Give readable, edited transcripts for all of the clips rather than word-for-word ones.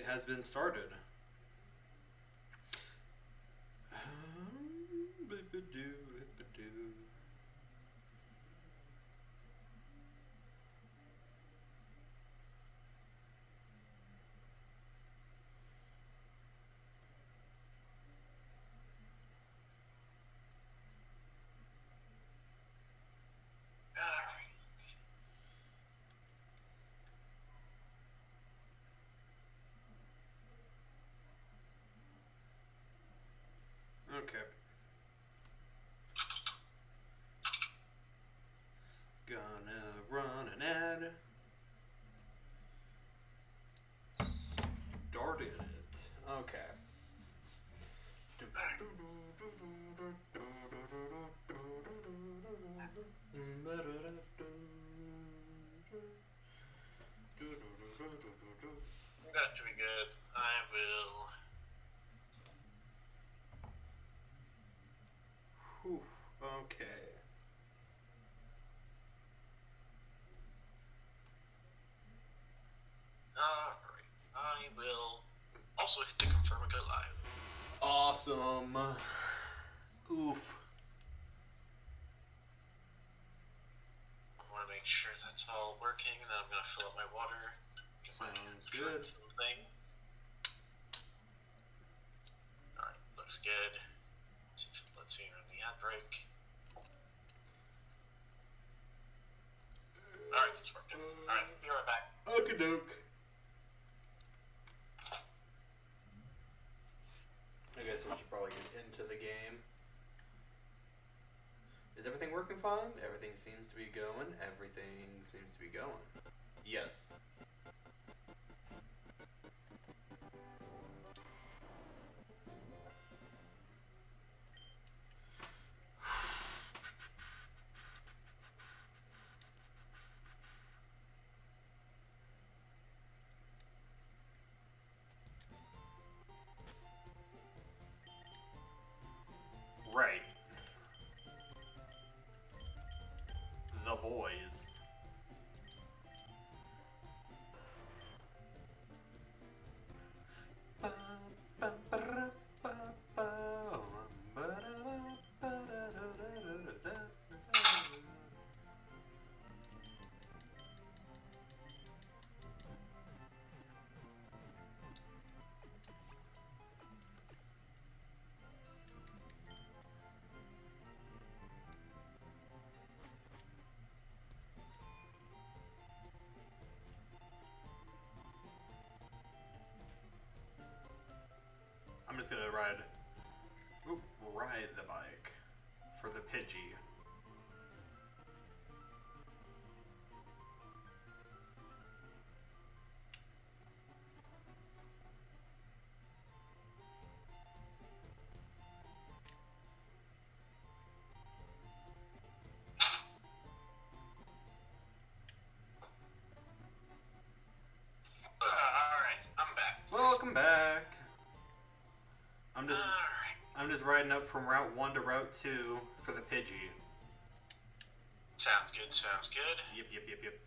has been started. Okay. Gonna run an ad. Started it. Okay. That should be good. I will. Whew. Okay. Alright. I will also hit the confirm and go live. Awesome. Oof. I want to make sure that's all working, and then I'm going to fill up my water. Sounds good. Some things. Alright, looks good. Let's see, run the ad break. Alright, it's working. Alright, be right back. Okie doke. I guess we should probably get into the game. Is everything working fine? Everything seems to be going. Everything seems to be going. Yes. Right. The boys. I'm just gonna ride the bike for the Pidgey. Alright, I'm back. Welcome back. Alright. I'm just riding up from Route 1 to Route 2 for the Pidgey. Sounds good, sounds good. Yep. Yeep, yeep. Yep.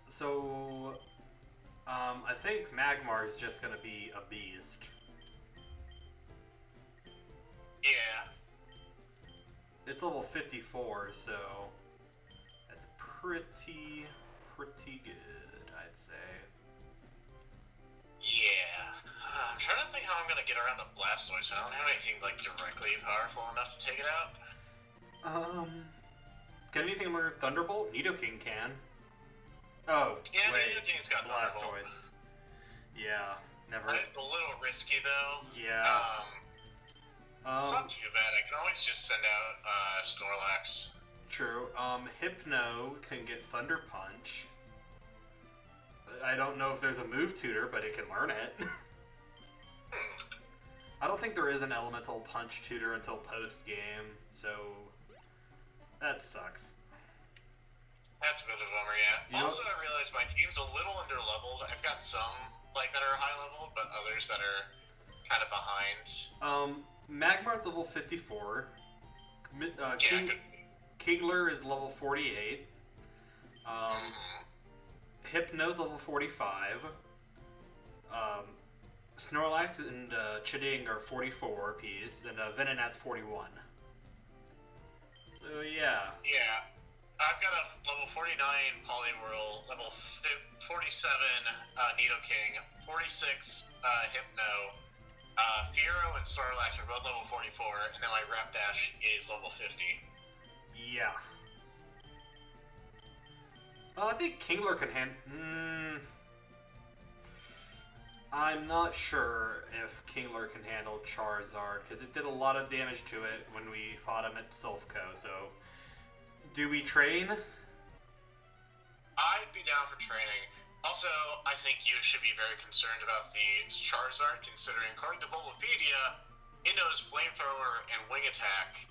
So, I think Magmar is just gonna be a beast. Yeah. It's level 54, so that's pretty good, I'd say. Yeah. I'm trying to think how I'm going to get around the Blastoise. I don't have anything, like, directly powerful enough to take it out. Can anything learn Thunderbolt? Nidoking can. Oh, Yeah, wait. Nidoking's got Thunderbolt. Blastoise. Yeah, never. It's a little risky, though. Yeah. It's not too bad. I can always just send out Snorlax. True. Hypno can get Thunder Punch. I don't know if there's a move tutor, but it can learn it. I don't think there is an Elemental Punch tutor until post-game, so that sucks. That's a bit of a bummer, yeah. Also, I realized my team's a little under-leveled. I've got some like that are high level, but others that are kind of behind. Magmar's level 54. Kingler is level 48. Hypno's level 45. Snorlax and Chiding are 44 apiece, and Venonat's 41. So, yeah. Yeah. I've got a level 49 Poliwhirl, level 47 Nidoking, 46 Hypno, Fearow and Snorlax are both level 44, and then my Rapidash is level 50. Yeah. Well, I think Kingler can I'm not sure if Kingler can handle Charizard, because it did a lot of damage to it when we fought him at Sulfco, so... Do we train? I'd be down for training. Also, I think you should be very concerned about the Charizard, considering, according to Bulbapedia, it knows Flamethrower and Wing Attack.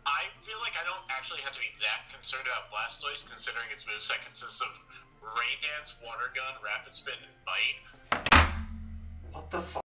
I feel like I don't actually have to be that concerned about Blastoise, considering its moveset consists of Rain Dance, Water Gun, Rapid Spin, and Bite. What the fuck?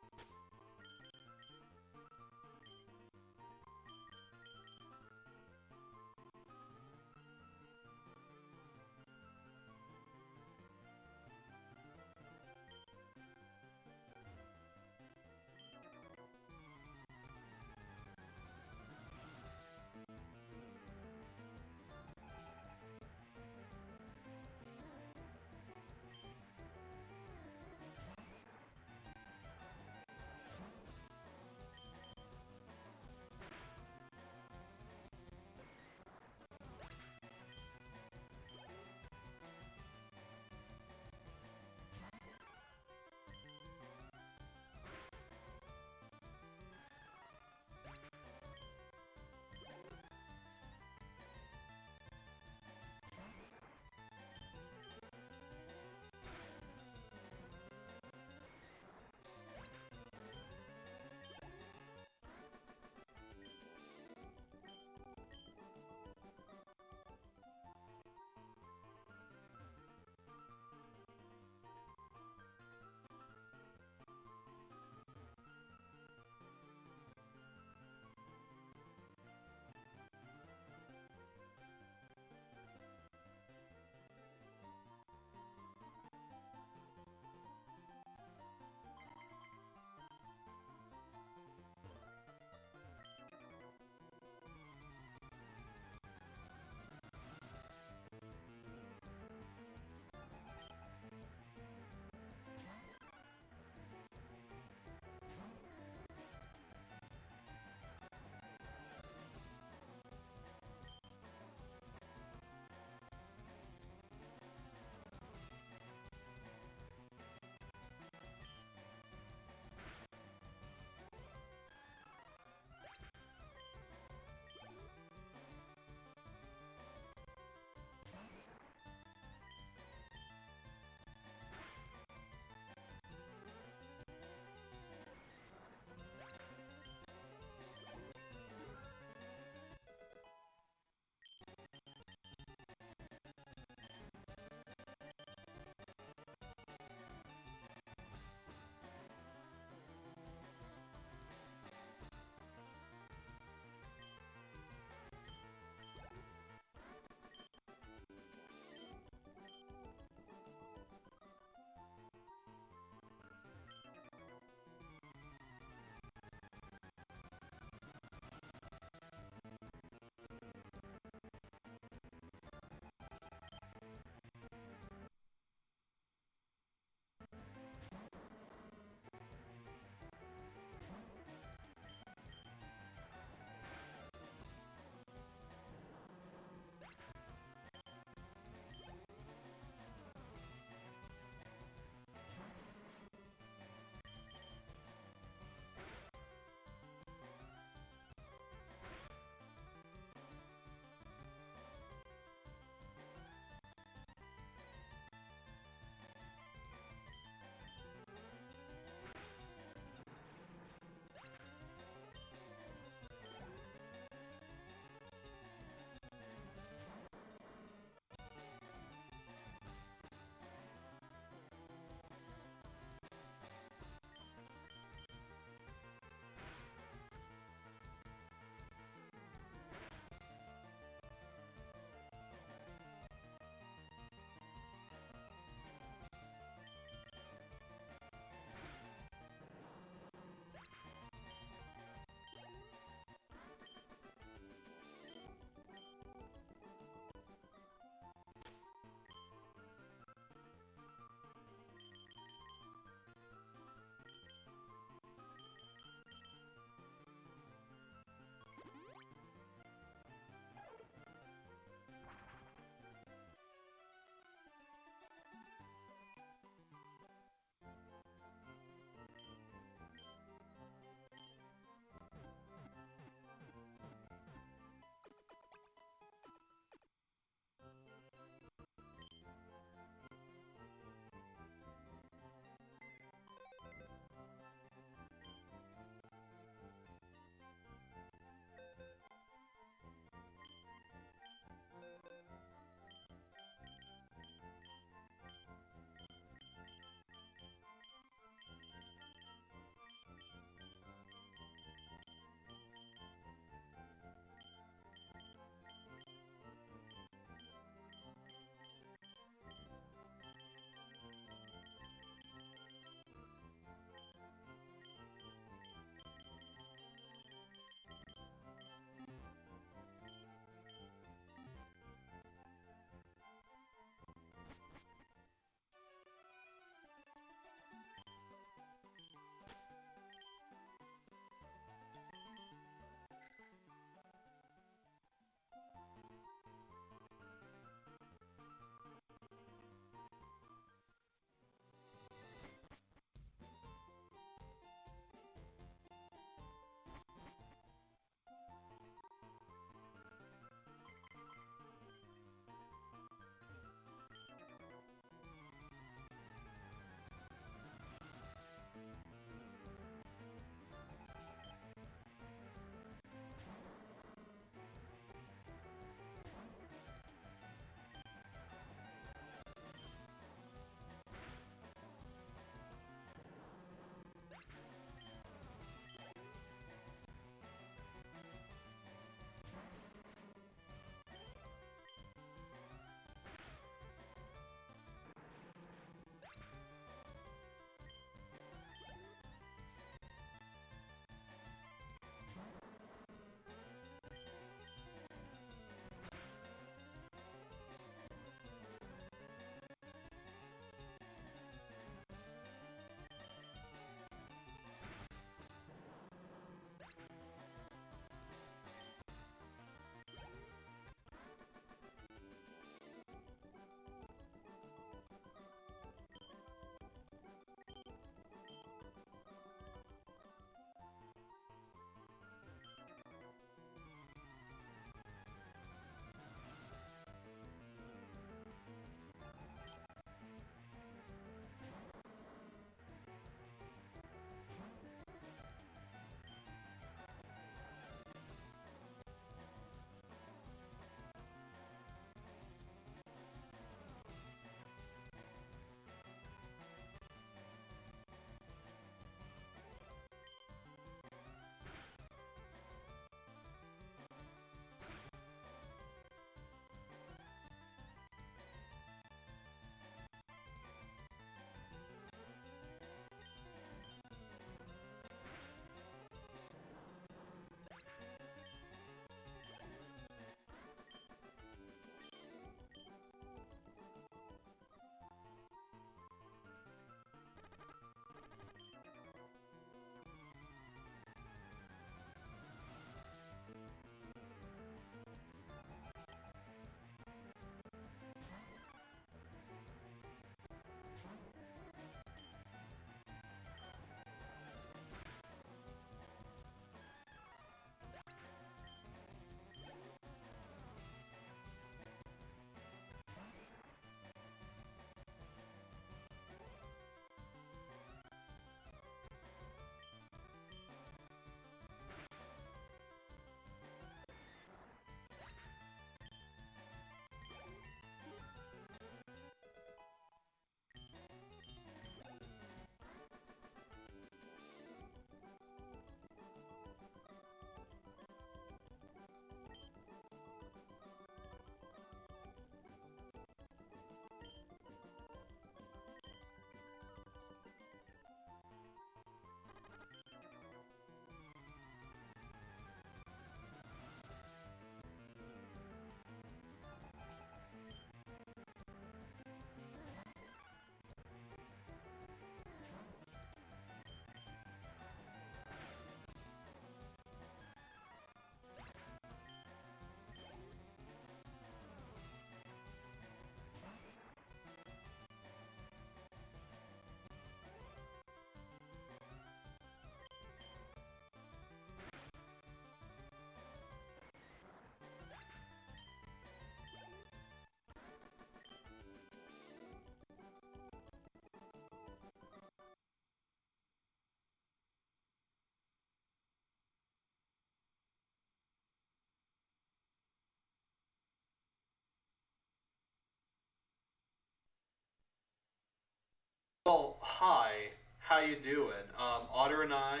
Well, hi. How you doing? Otter and I,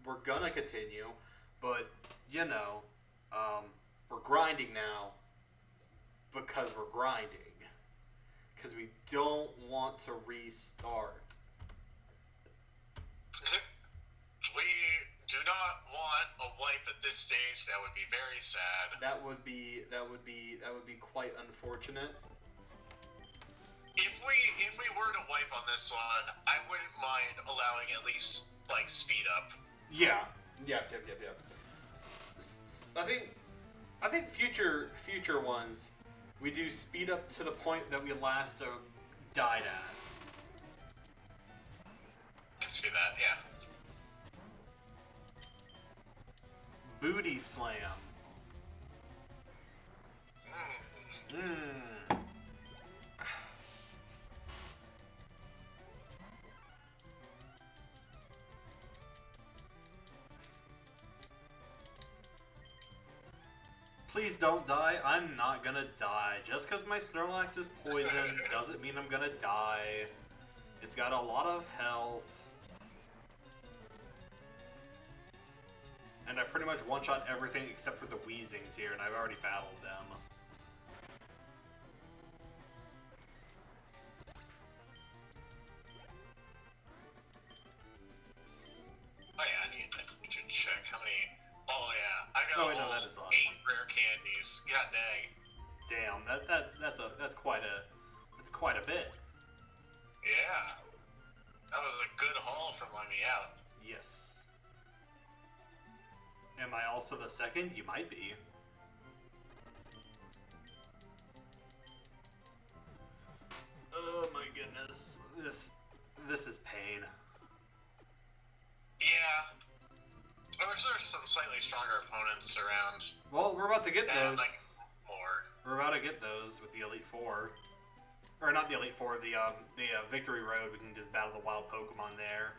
we're gonna continue, but you know, um, we're grinding now because we're grinding. Because we don't want to restart. We do not want a wipe at this stage. That would be very sad. That would be quite unfortunate. If we were to wipe on this one, I wouldn't mind allowing at least like speed up. Yeah. Yep. I think future ones, we do speed up to the point that we last died at. I can see that. Yeah. Booty slam. Mmm. Please don't die. I'm not gonna die. Just because my Snorlax is poisoned doesn't mean I'm gonna die. It's got a lot of health. And I pretty much one-shot everything except for the Weezings here, and I've already battled them. Oh yeah, I need to check how many. Oh yeah, I got Oh, wait, no, that is the last 8 one. rare candies. God dang. Damn, that's quite a bit. Yeah. That was a good haul from my Meowth. Yes. Am I also the second? You might be. Oh my goodness. This is pain. Yeah. I wish there's some slightly stronger opponents around. Well, we're about to get And, those. like, more. We're about to get those with the Elite Four. Or not the Elite Four, the Victory Road. We can just battle the wild Pokemon there.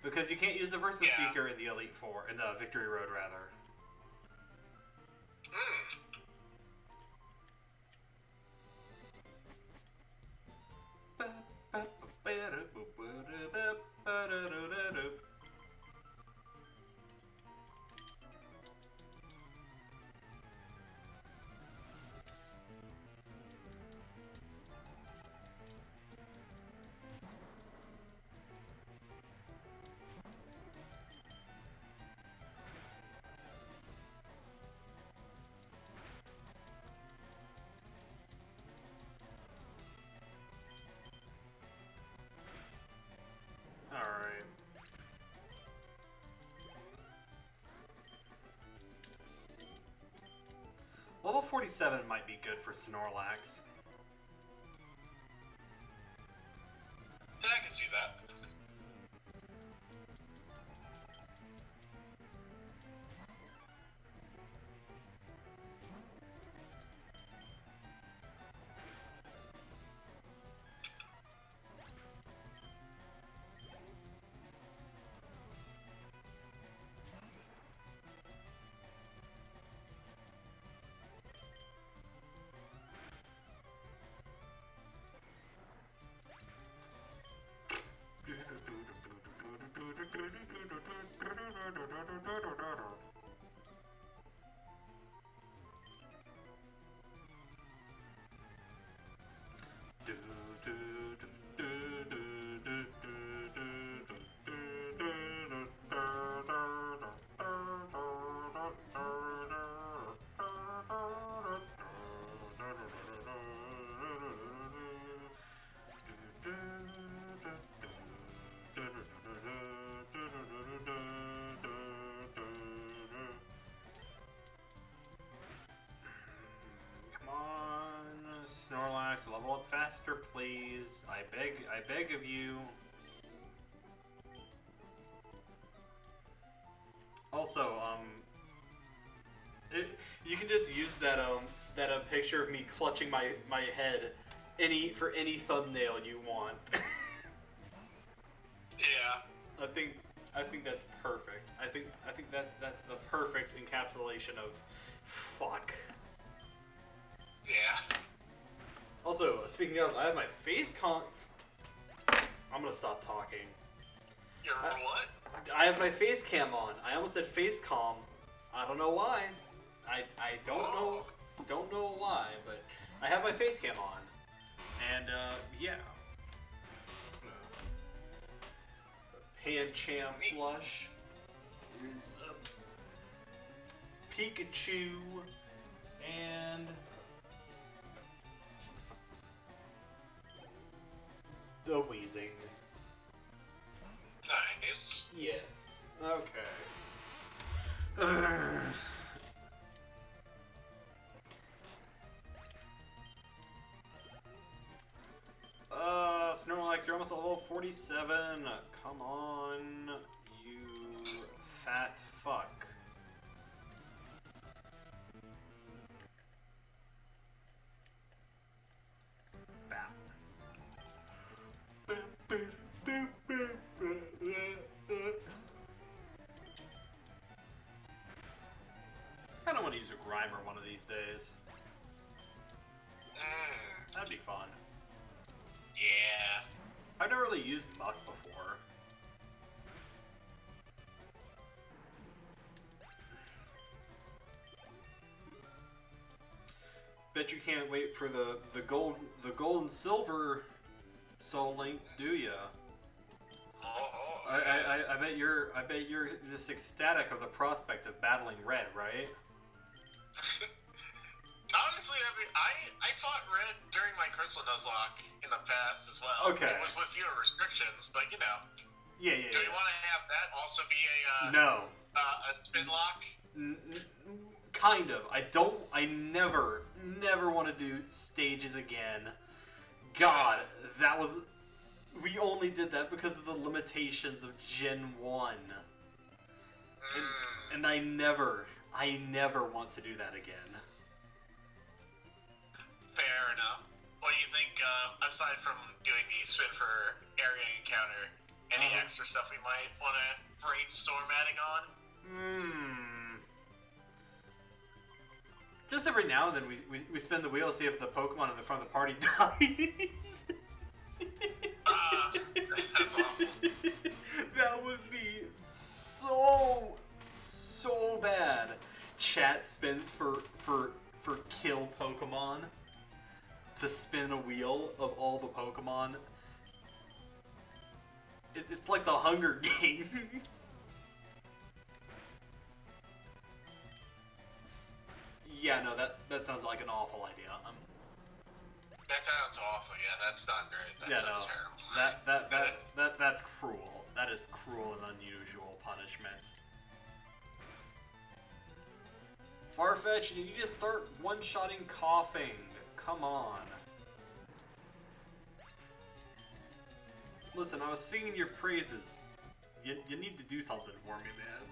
Because you can't use the Versus Seeker in the Elite Four, in the Victory Road, rather. Alright. Level 47 might be good for Snorlax. Yeah, I can see that. Come on, Snorlax, level up faster, please. I beg of you. Also, you can just use that picture of me clutching my head for any thumbnail you want. Yeah. I think that's perfect. I think that's the perfect encapsulation of fuck. Yeah. Also, speaking of, I have my face I'm gonna stop talking. You're what? I have my face cam on. I almost said face calm. I don't know why. I don't know why, but I have my face cam on. And yeah. Pancham plush. Here's Pikachu and the Weezing. Nice. Yes. Okay. Snorlax, you're almost level 47. Come on, you fat fuck. Bow. I kinda want to use a Grimer one of these days. That'd be fun. Yeah. I've never really used Muck before. Bet you can't wait for the gold and silver Soul Link, do ya? Oh, I bet you're just ecstatic of the prospect of battling Red, right? honestly, I mean, I fought Red during my Crystal Nuzlocke in the past as well. Okay. With fewer restrictions, but you know. Yeah. Do you want to have that also be No. A spin lock? Kind of. I never want to do stages again. God, that was... We only did that because of the limitations of Gen 1. And I never want to do that again. Fair enough. What do you think, aside from doing the spin for area encounter, any extra stuff we might want to brainstorm adding on? Just every now and then we spin the wheel to see if the Pokemon in the front of the party dies. That's awful. That would be so bad. Chat spins for kill Pokemon to spin a wheel of all the Pokemon. It's like the Hunger Games. Yeah, no, that sounds like an awful idea. That sounds awful. Yeah, that's not great. That sounds terrible. That's cruel. That is cruel and unusual punishment. Farfetch'd, you need to start one-shotting coughing. Come on. Listen, I was singing your praises. You need to do something for me, man.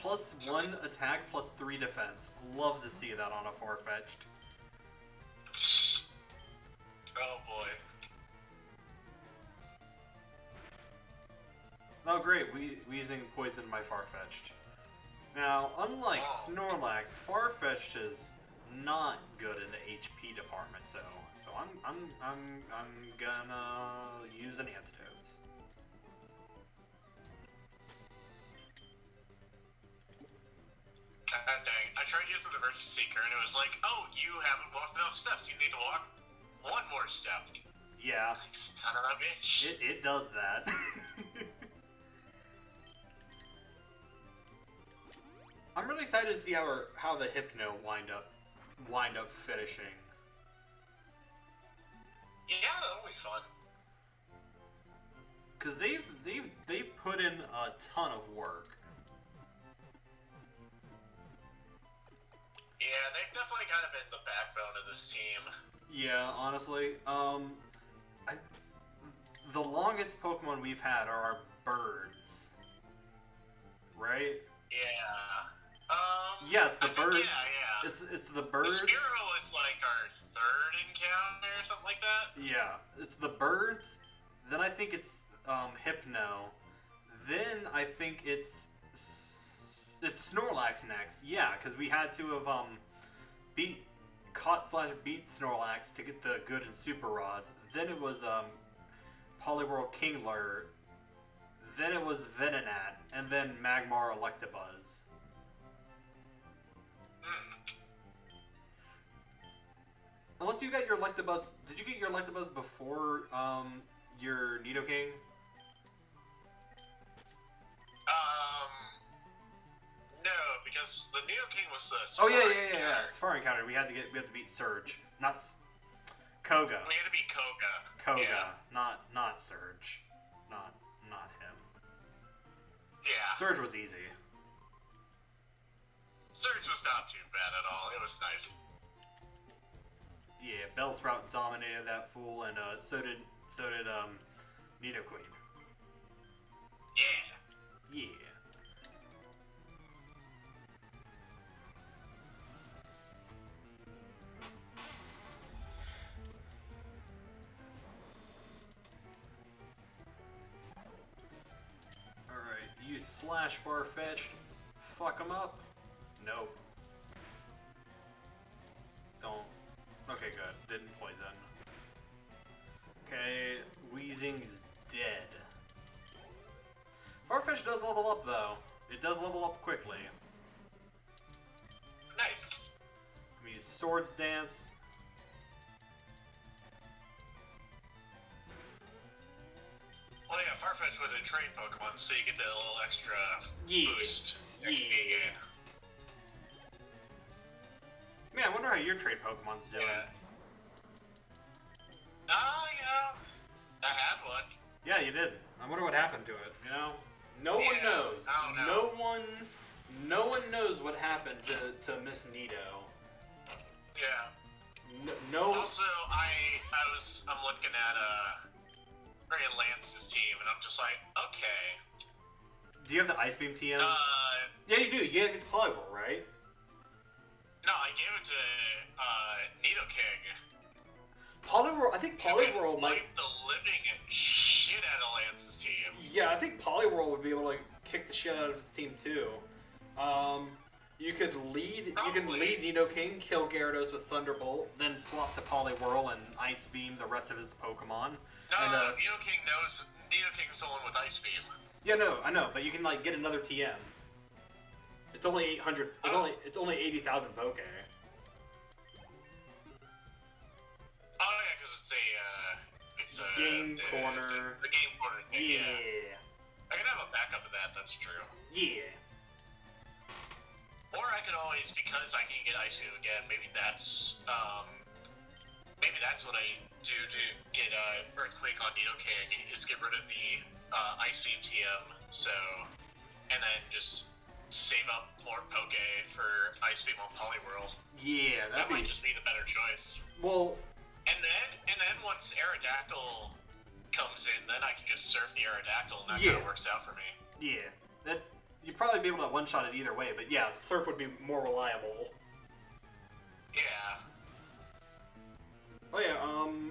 +1 attack, +3 defense. Love to see that on a Farfetch'd. Oh boy. Oh great, Weezing poisoned my Farfetch'd. Now, unlike Snorlax, Farfetch'd is not good in the HP department, so I'm gonna use an antidote. Dang. I tried using the Versus Seeker and it was like, oh, you haven't walked enough steps. You need to walk one more step. Yeah. Son of a bitch. It does that. I'm really excited to see how the Hypno wind up finishing. Yeah, that'll be fun. Cause they've put in a ton of work. Yeah, they've definitely kind of been the backbone of this team. Yeah, honestly, the longest Pokemon we've had are our birds, right? Yeah. Yeah, it's the birds. Yeah. It's the birds. The Spearow is like our third encounter or something like that. Yeah, it's the birds. Then I think it's Hypno. Then I think it's Snorlax next. Yeah, because we had to have caught/beat Snorlax to get the good and super rods. Then it was Poliwhirl Kingler, then it was Venonat, and then Magmar Electabuzz. Unless you got your Electabuzz... Did you get your Electabuzz before your Nidoking? No, because the Nidoking was the Oh Safari yeah. encounter. Safari encounter. We had to beat Surge, not Koga. We had to beat Koga. Koga, Yeah. not Surge, not him. Yeah. Surge was easy. Surge was not too bad at all. It was nice. Yeah, Bellsprout dominated that fool, and so did Nidoqueen. Yeah. Yeah. Alright, you slash Farfetch'd. Fuck him up? Nope. Don't. Okay, good. Didn't poison. Okay, Weezing's dead. Farfetch'd does level up, though. It does level up quickly. Nice. I'm gonna use Swords Dance. Well, yeah, Farfetch was a trade Pokemon, so you get that little extra boost. XP Yeah. gain. Man, I wonder how your trade Pokemon's doing. Yeah. I had one. Yeah, you did. I wonder what happened to it, you know? No one Yeah, knows. I don't know. No one knows what happened to Miss Nido. Yeah. No. Also, I'm looking at Ray and Lance's team, and I'm just like, okay. Do you have the Ice Beam TM? Yeah, you do. You gave it to Poliwhirl, right? No, I gave it to Nidoking. Poliwhirl. I think Poliwhirl might. Wipe the living shit out of Lance's team. Yeah, I think Poliwhirl would be able to kick the shit out of his team too. You could lead. Probably. You can lead Nidoking, kill Gyarados with Thunderbolt, then swap to Poliwhirl and Ice Beam the rest of his Pokemon. No, and, Nidoking knows. Nidoking's the one with Ice Beam. Yeah, no, I know, but you can like get another TM. It's only 800. It's only 80,000 Poke. Oh yeah, because it's a Game corner. The game corner thing. Yeah. Yeah. I can have a backup of that. That's true. Yeah. Or I could always, because I can get Ice Beam again. Maybe that's what I do to get Earthquake on Nidoking is get rid of the Ice Beam TM. So, and then just save up more Poke for Ice Beam on Poliwhirl. Yeah, That might just be the better choice. Well. And then once Aerodactyl comes in, then I can just surf the Aerodactyl, and that kind of works out for me. Yeah, that you'd probably be able to one-shot it either way, but yeah, Surf would be more reliable. Yeah. Oh yeah,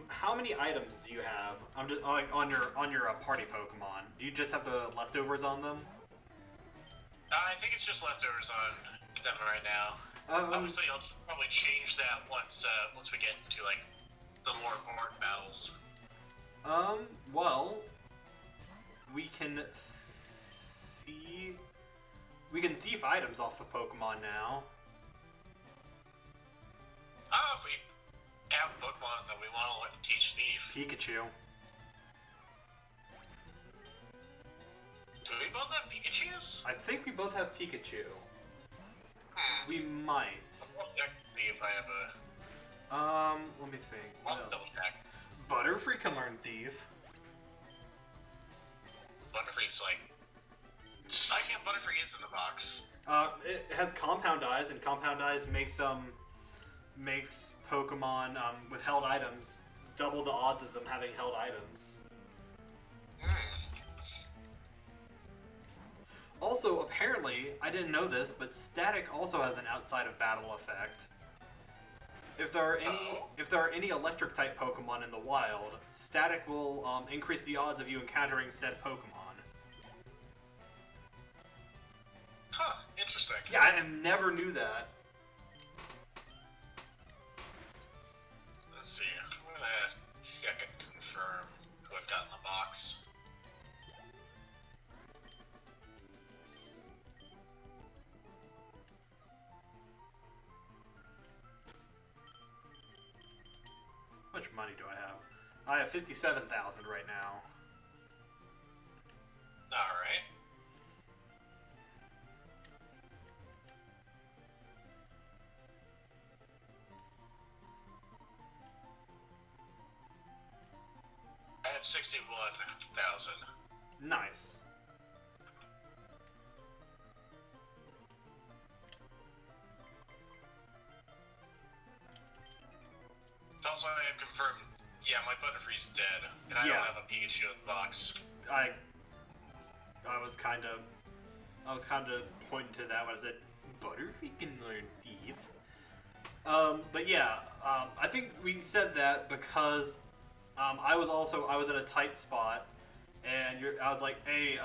how many items do you have? I'm just like on your party Pokemon. Do you just have the leftovers on them? I think it's just leftovers on them right now. Obviously, I'll probably change that once we get into like the more important battles. Well, we can thief items off of Pokemon now. If we have Pokemon that we want to teach Thief. Pikachu. Do we both have Pikachus? I think we both have Pikachu. We might. I'll check to see if I have a... Let me think. I'll What double else? check. Butterfree can learn Thief. Butterfree's like... I can't Butterfree is in the box. It has Compound Eyes, and Compound Eyes makes Pokemon with held items double the odds of them having held items. Also, apparently, I didn't know this, but Static also has an outside of battle effect. If there are any electric type Pokemon in the wild, Static will increase the odds of you encountering said Pokemon. Huh, interesting. Yeah, I never knew that. Let's see. I'm gonna check and confirm who I've got in the box. How much money do I have? I have 57,000 right now. Alright. I have 61,000. Nice. Also, I have confirmed, yeah, my Butterfree's dead, and I Yeah. don't have a Pikachu in the box. I was kind of pointing to that when I said Butterfree can learn thief. But yeah, I think we said that because I was in a tight spot, and I was like, hey,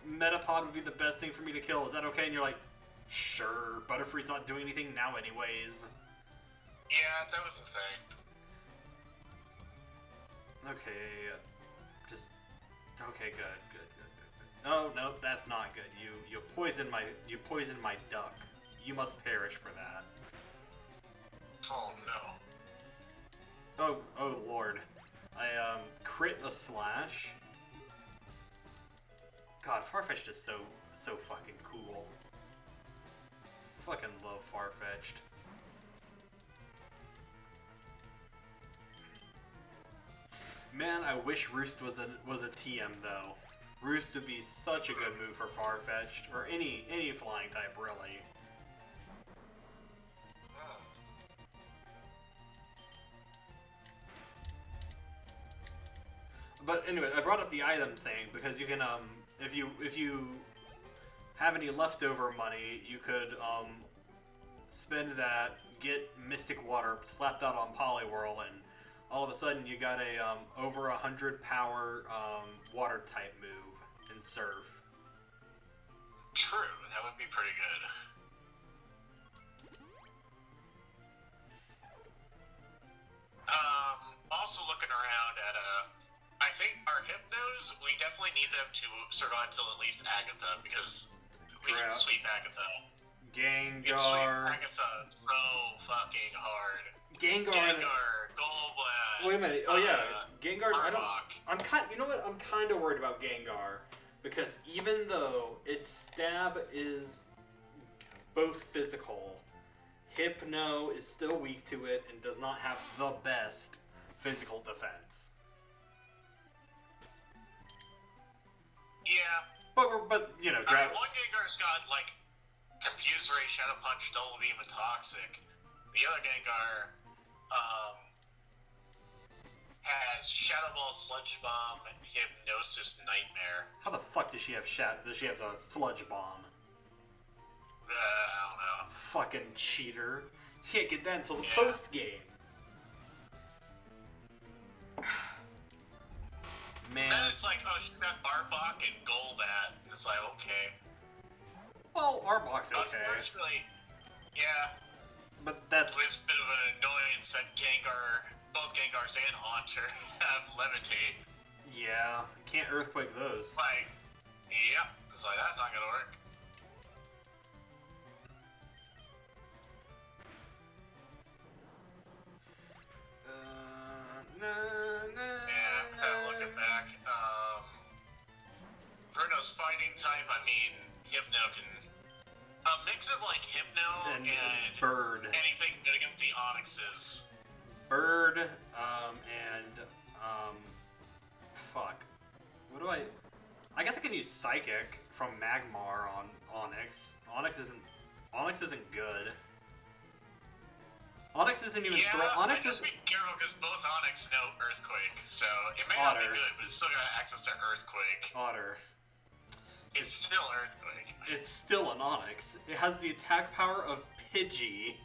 Metapod would be the best thing for me to kill. Is that okay? And you're like, sure. Butterfree's not doing anything now, anyways. Yeah, that was the thing. Okay, okay, good. No, that's not good. You poisoned my duck. You must perish for that. Oh no. Oh lord. I crit a slash. God, Farfetch'd is so fucking cool. Fucking love Farfetch'd. Man, I wish Roost was a TM though. Roost would be such a good move for Farfetch'd, or any flying type really. But anyway, I brought up the item thing because you can if you have any leftover money, you could spend that, get Mystic Water, slap that on Poliwhirl, and all of a sudden you got a over 100 power water type move in Surf. True, that would be pretty good. Also looking around at I think our Hypnos, we definitely need them to survive till at least Agatha, because we can sweep Agatha. Gengar. Agatha so fucking hard. Gengar, Golbat. Wait a minute. Oh yeah, Gengar. Arbok. You know what? I'm kind of worried about Gengar because even though its stab is both physical, Hypno is still weak to it and does not have the best physical defense. Yeah. But you know, one Gengar's got like Confuse Ray, Shadow Punch, Double Beam, and Toxic. The other Gengar has Shadow Ball, Sludge Bomb, Hypnosis, Nightmare. how the fuck does she have a Sludge Bomb? I don't know. Fucking cheater! You can't get that until the Yeah. post game. Man. Then it's like, oh, she's got Arbok and Golbat. It's like, okay. Well, Arbok's okay. Unfortunately, yeah. But that's... It's a bit of an annoyance that both Gengars and Haunter have Levitate. Yeah, can't Earthquake those. Like, yep. It's like, that's not gonna work. Yeah, kind of looking back. Bruno's fighting type, I mean, Hypno can... A mix of, like, Hypno and Bird. anything good against the Onyxes. Bird, fuck. What do I guess I can use Psychic from Magmar on Onyx. Onyx isn't good. Onyx isn't even Onyx just is... be careful because both Onyx know Earthquake, so it may not be good, but it's still got access to Earthquake. Otter. It's still Earthquake. It's still an Onyx. It has the attack power of Pidgey.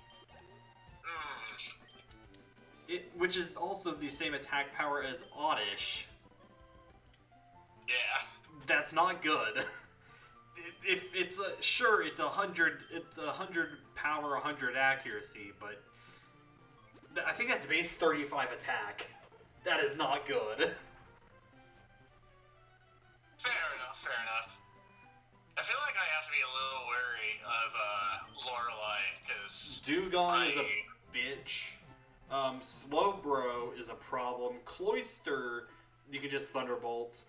Which is also the same attack power as Oddish. Yeah. That's not good. It's 100 power, 100 accuracy, but I think that's base 35 attack. That is not good. because Dugong is a bitch. Slowbro is a problem. Cloyster, you can just Thunderbolt.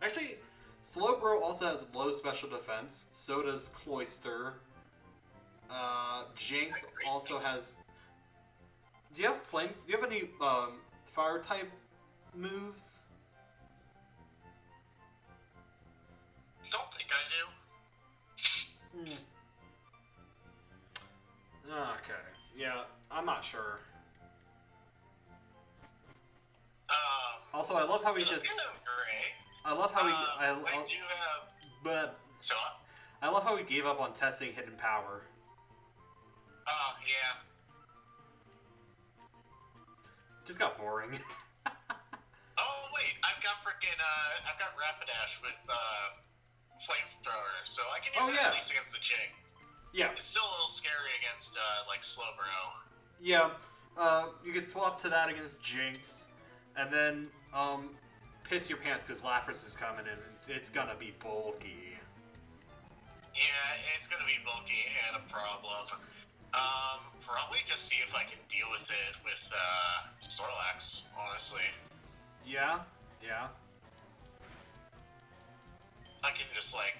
Actually, Slowbro also has low special defense. So does Cloyster. Jinx also has. Do you have flame? Do you have any fire type moves? Don't think I do. Okay. Yeah, I'm not sure. Also, I love how he just. I love how he. I do have. But. So. I love how he gave up on testing hidden power. Oh yeah. Just got boring. Oh wait, I've got Rapidash with Flamethrower, so I can use it at least against the Jinx. Yeah. It's still a little scary against like Slowbro. Yeah. You can swap to that against Jinx, and then piss your pants because Lapras is coming in. It's gonna be bulky. Yeah, it's gonna be bulky and a problem. Probably just see if I can deal with it with Snorlax, honestly. Yeah. I can just like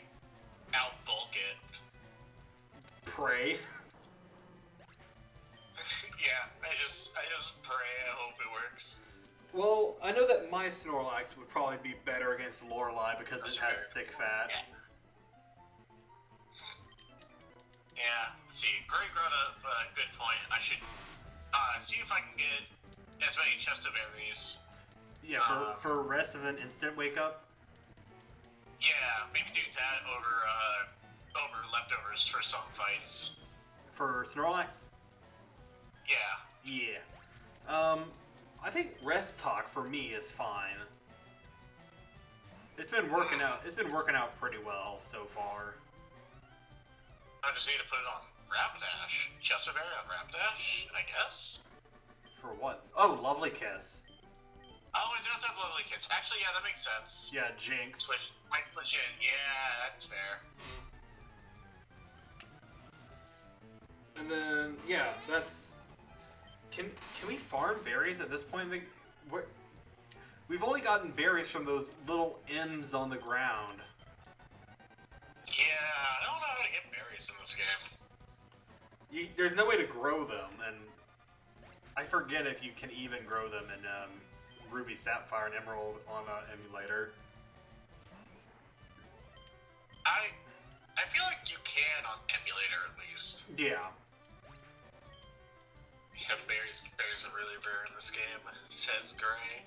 out-bulk it. Pray. Yeah, I just pray. I hope it works. Well, I know that my Snorlax would probably be better against Lorelei because it has thick fat. Yeah. See, Greg brought up a good point. I should see if I can get as many chest of berries. Yeah, for rest and then instant wake up. Yeah, maybe do that over leftovers for some fights. For Snorlax? Yeah. Yeah. I think rest talk for me is fine. It's been working out. It's been working out pretty well so far. I just need to put it on Rapidash. Chesaberry on Rapidash, I guess. For what? Oh, Lovely Kiss. Oh, it does have Lovely Kiss. Actually, yeah, that makes sense. Yeah, Jinx. Might switch in. Yeah, that's fair. And then, yeah, that's... Can we farm berries at this point? We've only gotten berries from those little M's on the ground. Yeah, I don't know how to get berries in this game. There's no way to grow them, and I forget if you can even grow them in Ruby, Sapphire, and Emerald on an emulator. I feel like you can on emulator at least. Yeah. Yeah, berries are really rare in this game, says Gray.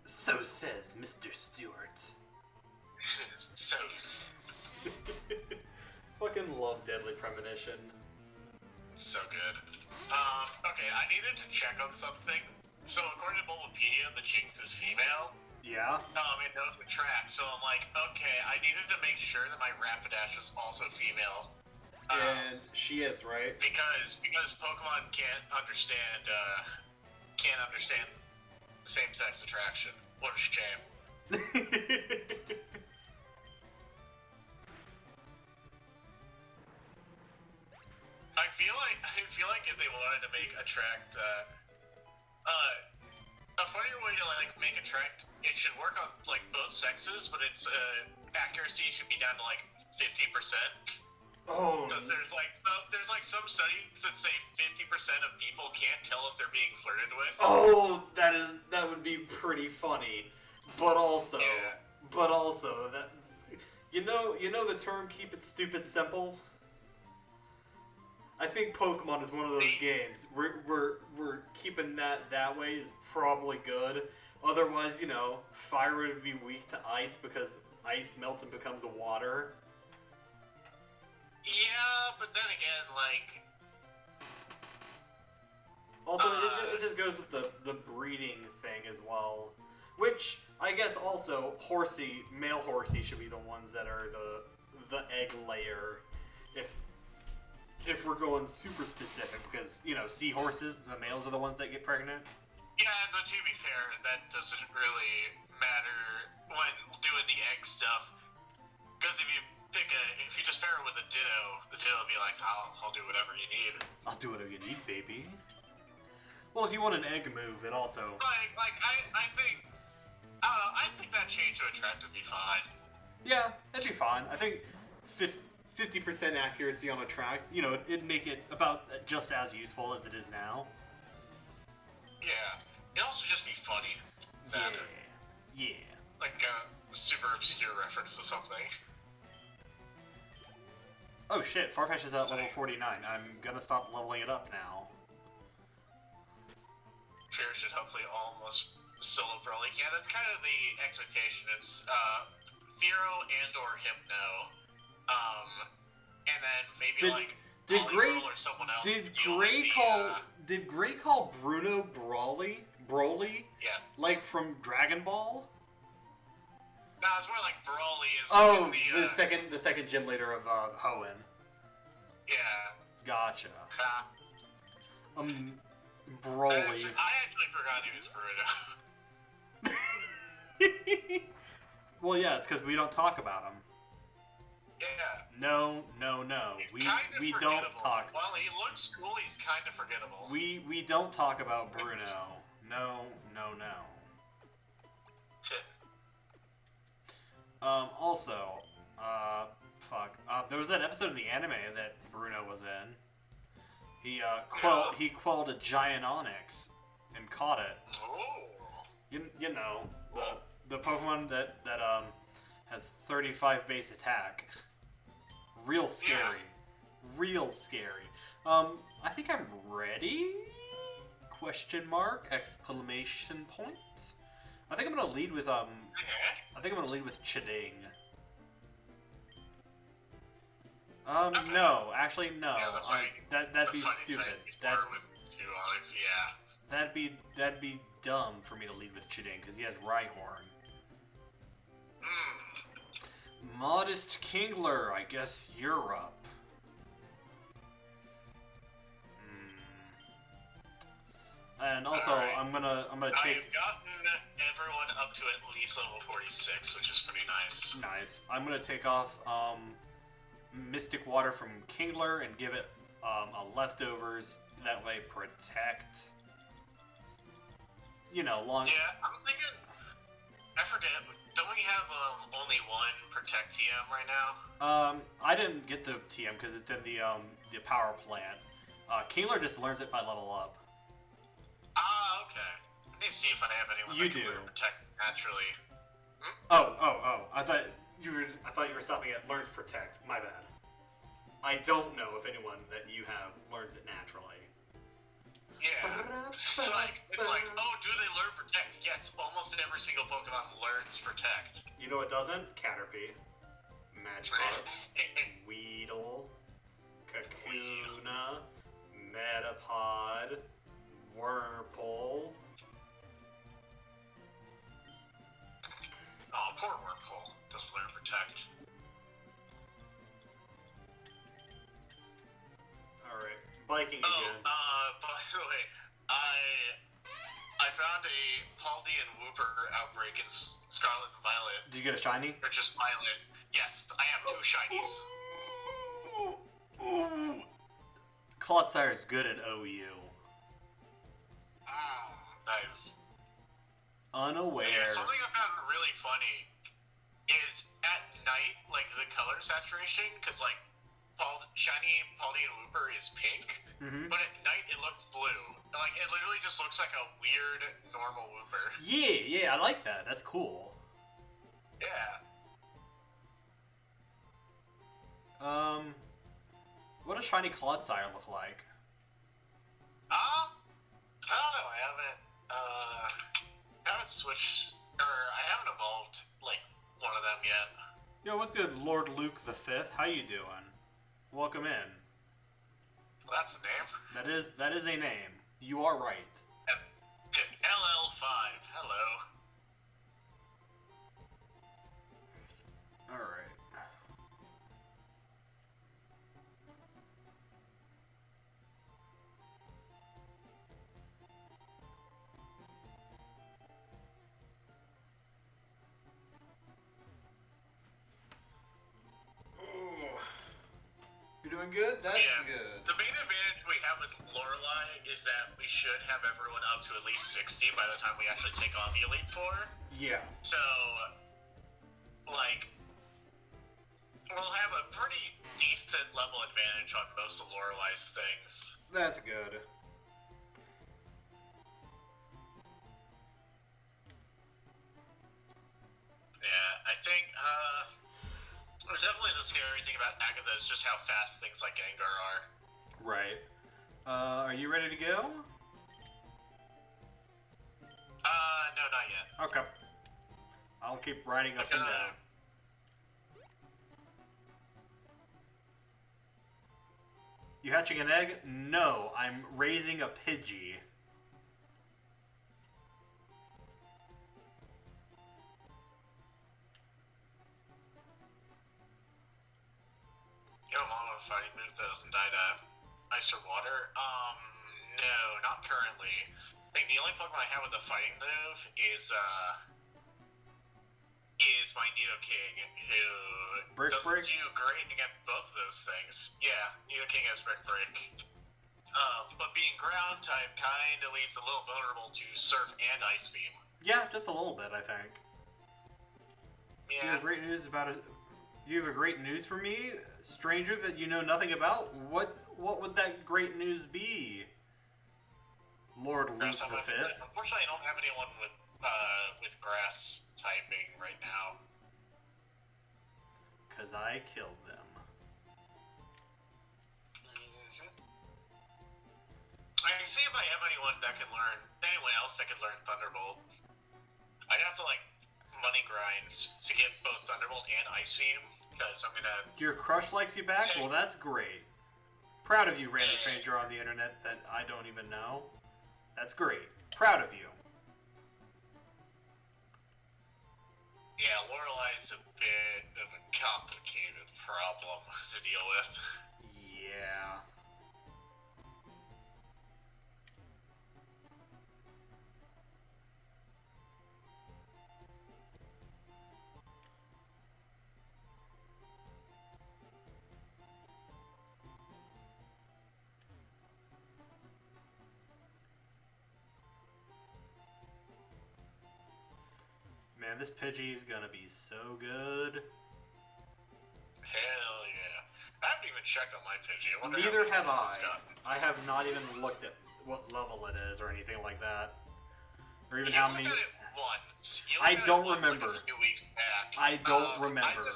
So says Mr. Stewart. So. Fucking love Deadly Premonition. So good. Okay, I needed to check on something. So according to Bulbapedia, the Jinx is female. Yeah? It knows the track, so I'm like, okay, I needed to make sure that my Rapidash was also female. And she is, right? Because Pokemon can't understand same-sex attraction. What a shame. I feel like if they wanted to make attract a funnier way to like make attract, it should work on like both sexes, but its accuracy should be down to like 50%. Oh. Because there's some studies that say 50% of people can't tell if they're being flirted with. Oh, that would be pretty funny, but also that you know the term "keep it stupid simple." I think Pokemon is one of those games. We're keeping that way is probably good. Otherwise, fire would be weak to ice because ice melts and becomes water. Yeah, but then again, like... Also, it just goes with the breeding thing as well. Which, I guess also, male Horsey should be the ones that are the egg layer. If we're going super specific, because, seahorses, the males are the ones that get pregnant. Yeah, but to be fair, that doesn't really matter when doing the egg stuff. Because if you if you just pair it with a Ditto, the Ditto will be like, I'll do whatever you need. I'll do whatever you need, baby. Well, if you want an egg move, it also... I think that change to attract would be fine. Yeah, it'd be fine. I think 50% accuracy on attract, you know, it'd make it about just as useful as it is now. Yeah. It'd also just be funny. Yeah. Like a super obscure reference to something. Oh shit, Farfetch is at level 49. I'm gonna stop leveling it up now. Fear should hopefully almost solo Broly. Yeah, that's kind of the expectation. It's Firo and or Hypno. And then maybe did Gray or someone else. Did Gray call Bruno Broly? Yeah. Like from Dragon Ball? No, it's more like Broly is. Oh, the second gym leader of Hoenn. Yeah. Gotcha. Broly. I actually forgot he was Bruno. Well, yeah, it's because we don't talk about him. Yeah. No. We don't talk. While he looks cool, he's kind of forgettable. We don't talk about Bruno. No. Shit. Also, there was that episode of the anime that Bruno was in. He quelled a giant onyx and caught it. Oh. You know, the Pokemon that has 35 base attack. Real scary. Yeah. Real scary. I think I'm ready? Question mark, exclamation point. I think I'm gonna lead with Chiding. No, actually no. Yeah, that'd be stupid. With two Onyx, yeah. That'd be dumb for me to lead with Chiding because he has Rhyhorn. Modest Kingler, I guess you're up. And also, right. I'm gonna take. I've gotten everyone up to at least level 46, which is pretty nice. Nice. I'm gonna take off Mystic Water from Kingler and give it a leftovers. That way, protect. You know, long. Yeah, I'm thinking. I forget. Don't we have only one protect TM right now? I didn't get the TM because it's in the power plant. Kingler just learns it by level up. Ah, okay. I need to see if I have anyone that can protect naturally. Oh! I thought you were stopping at learns protect. My bad. I don't know if anyone that you have learns it naturally. Yeah. It's like, oh, do they learn protect? Yes, almost every single Pokemon learns protect. You know what doesn't? Caterpie, Magikarp, Weedle, Kakuna, Metapod, Wurmple. Oh, poor Wurmple. Doesn't learn protect. Alright, biking again. By the way, I found a Paldean Wooper outbreak in Scarlet and Violet. Did you get a shiny? Or just Violet. Yes, I have 2 shinies. Ooh. Clodsire is good at OU. Nice. Unaware. Yeah, something I found really funny is at night, like the color saturation, because like shiny Paldean Wooper is pink, but at night it looks blue. Like it literally just looks like a weird normal Wooper. Yeah, I like that. That's cool. Yeah. What does shiny Clodsire look like? I don't know. I haven't switched, or I haven't evolved like one of them yet. Yo, what's good, Lord Luke the Fifth? How you doing? Welcome in. Well, that's a name. That is a name. You are right. That's LL5. Hello. All right. doing good? That's good. The main advantage we have with Lorelei is that we should have everyone up to at least 60 by the time we actually take on the Elite Four. Yeah. So, like, we'll have a pretty decent level advantage on most of Lorelei's things. That's good. Yeah, I think, definitely the scary thing about Agatha is just how fast things like Gengar are. Right. Are you ready to go? No, not yet. Okay. I'll keep riding up and down. You hatching an egg? No, I'm raising a Pidgey. Yo, Mama, fighting move that doesn't die to ice or water? No, not currently. I think the only Pokemon I have with the fighting move is my Nidoking, who doesn't do great against both of those things. Yeah, Nidoking has Brick Break. But being ground type kind of leaves a little vulnerable to Surf and Ice Beam. Yeah, just a little bit, I think. Yeah. You have great news about it. You have a great news for me, stranger that you know nothing about. What would that great news be, Lord Luke the Fifth? Unfortunately, I don't have anyone with grass typing right now. 'Cause I killed them. I can see if I have anyone else that can learn Thunderbolt. I'd have to money grind to get both Thunderbolt and Ice Beam, because I'm gonna... Your crush likes you back? Well, that's great. Proud of you, random stranger on the internet that I don't even know. That's great. Proud of you. Yeah, Lorelei's a bit of a complicated problem to deal with. Yeah. Man, this Pidgey's gonna be so good. Hell yeah. I haven't even checked on my Pidgey. Neither have I. I have not even looked at what level it is or anything like that. Or even how many... You looked at it once. I don't remember. Like a few weeks back. I don't remember.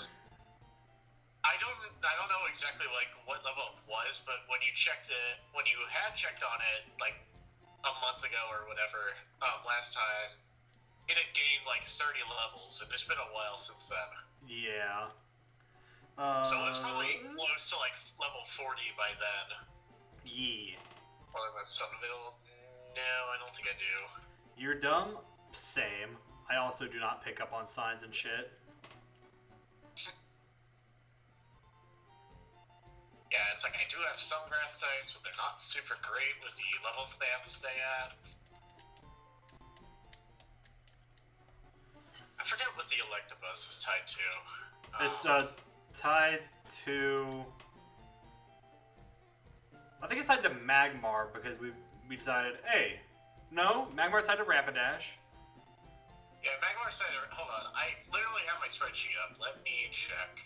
I don't know exactly what level it was, but when you had checked on it a month ago or whatever, last time, it had gained 30 levels, and it's been a while since then. Yeah. So it's probably close to level 40 by then. Yeah. Or my Sunville? No, I don't think I do. You're dumb? Same. I also do not pick up on signs and shit. Yeah, it's I do have some grass types, but they're not super great with the levels that they have to stay at. I forget what the Electabuzz is tied to. It's tied to... I think it's tied to Magmar because we decided, hey, no, Magmar's tied to Rapidash. Yeah, Magmar's tied to... Hold on, I literally have my spreadsheet up. Let me check.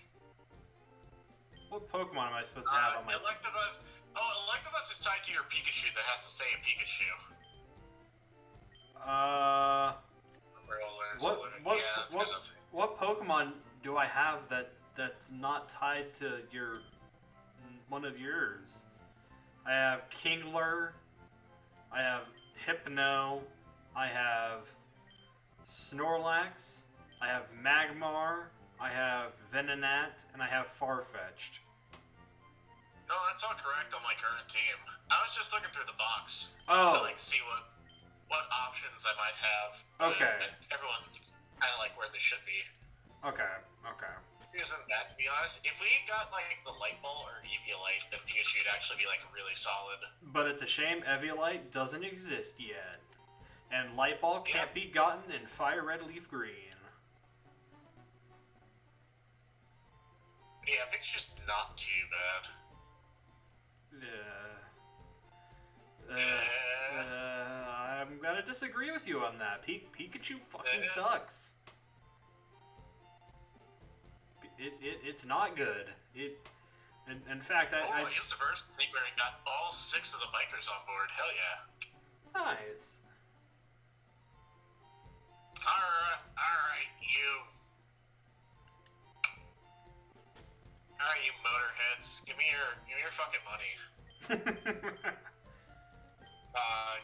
What Pokemon am I supposed to have on my... Electabuzz... Electabuzz is tied to your Pikachu that has to stay a Pikachu. What Pokemon do I have that's not tied to one of yours? I have Kingler, I have Hypno, I have Snorlax, I have Magmar, I have Venonat, and I have Farfetch'd. No, that's all correct on my current team. I was just looking through the box to see what options I might have. Okay. Everyone's kind of where they should be. Okay. Isn't that, to be honest, if we got the Light Ball or Eviolite, then Pikachu would actually be really really solid. But it's a shame Eviolite doesn't exist yet. And Light Ball can't be gotten in Fire Red Leaf Green. Yeah, Pikachu's not too bad. disagree with you on that. Pikachu fucking Yeah. sucks. It's not good. In fact, I used the first sneaker and got all 6 of the bikers on board. Hell yeah. nice. Alright, you motorheads. Give me your fucking money.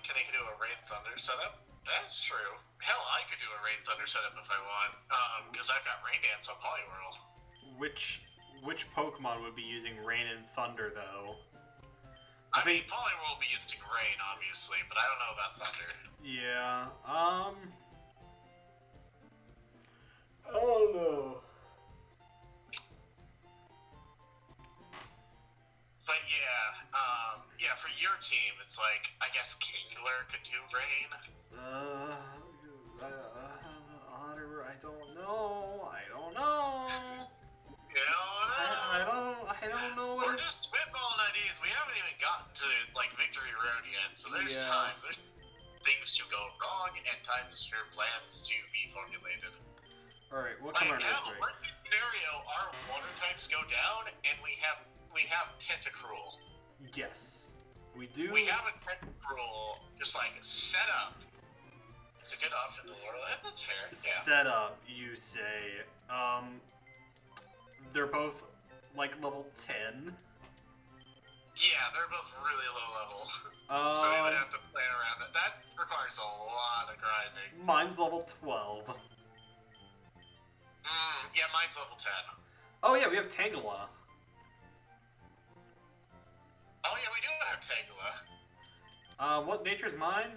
Can I do a Rain Thunder setup? That's true. Hell, I could do a Rain Thunder setup if I want. Because I've got Rain Dance on Polyworld. Which Pokemon would be using Rain and Thunder though? I mean, Polyworld will be using Rain, obviously, but I don't know about Thunder. Yeah. I don't know. But yeah, for your team, it's like, I guess Kingler could do Rain. Otter, I don't know. You know, I don't know what we're just spitballing ideas. We haven't even gotten to, like, Victory Road yet, so there's time. There's things to go wrong and times for plans to be formulated. Alright, what come our next break? Worst case scenario, our water types go down, and we have Tentacruel. Yes. We do. We have a Tentacruel just like set up. It's a good option to lure. That's fair. Yeah. Set up, you say. They're both like level 10. Yeah, they're both really low level. So we would have to plan around it. That requires a lot of grinding. Mine's level 12. Yeah, mine's level 10. Oh yeah, we have Tangela. Oh yeah, we do have Tangela. What nature is mine?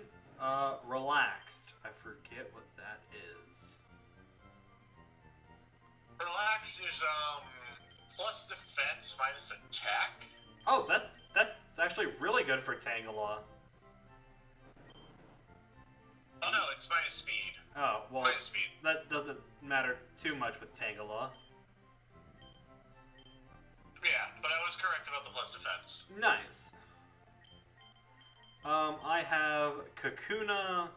Relaxed. I forget what that is. Relaxed is plus defense minus attack. Oh, that's actually really good for Tangela. Oh no, it's minus speed. Oh, well, Minus speed. that doesn't matter too much with Tangela. Yeah, but I was correct about the plus defense. Nice. I have Kakuna,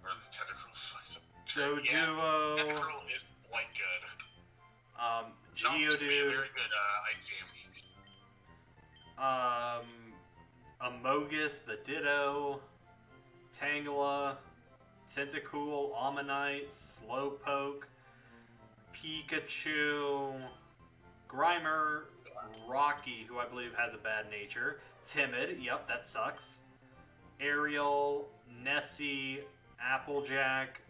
Or the Tentacruel. Doduo, Yeah, Tentacruel is quite good. Not to be a Geodude, very good ice team. Amogus, the Ditto, Tangela, Tentacool, Ammonite, Slowpoke, Pikachu, Grimer, Rocky, who I believe has a bad nature, Timid, yep, that sucks, Ariel, Nessie, Applejack,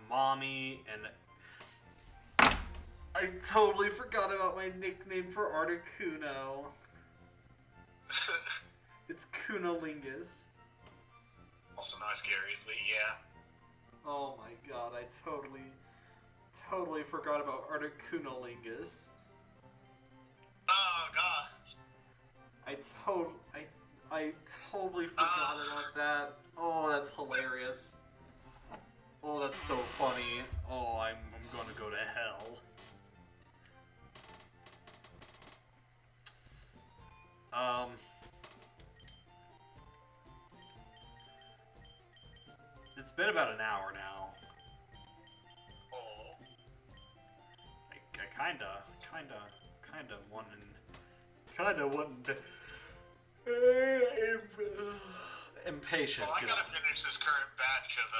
Mommy, and I totally forgot about my nickname for Articuno. It's Cunolingus. Also known as Garriesley, yeah. Oh my god, I totally forgot about Articunolingus. Oh god. I totally forgot about that. Oh, that's hilarious. Oh, that's so funny. Oh, I'm gonna go to hell. It's been about an hour now. Oh. I kinda wanting to impatient. Well, I gotta finish this current batch of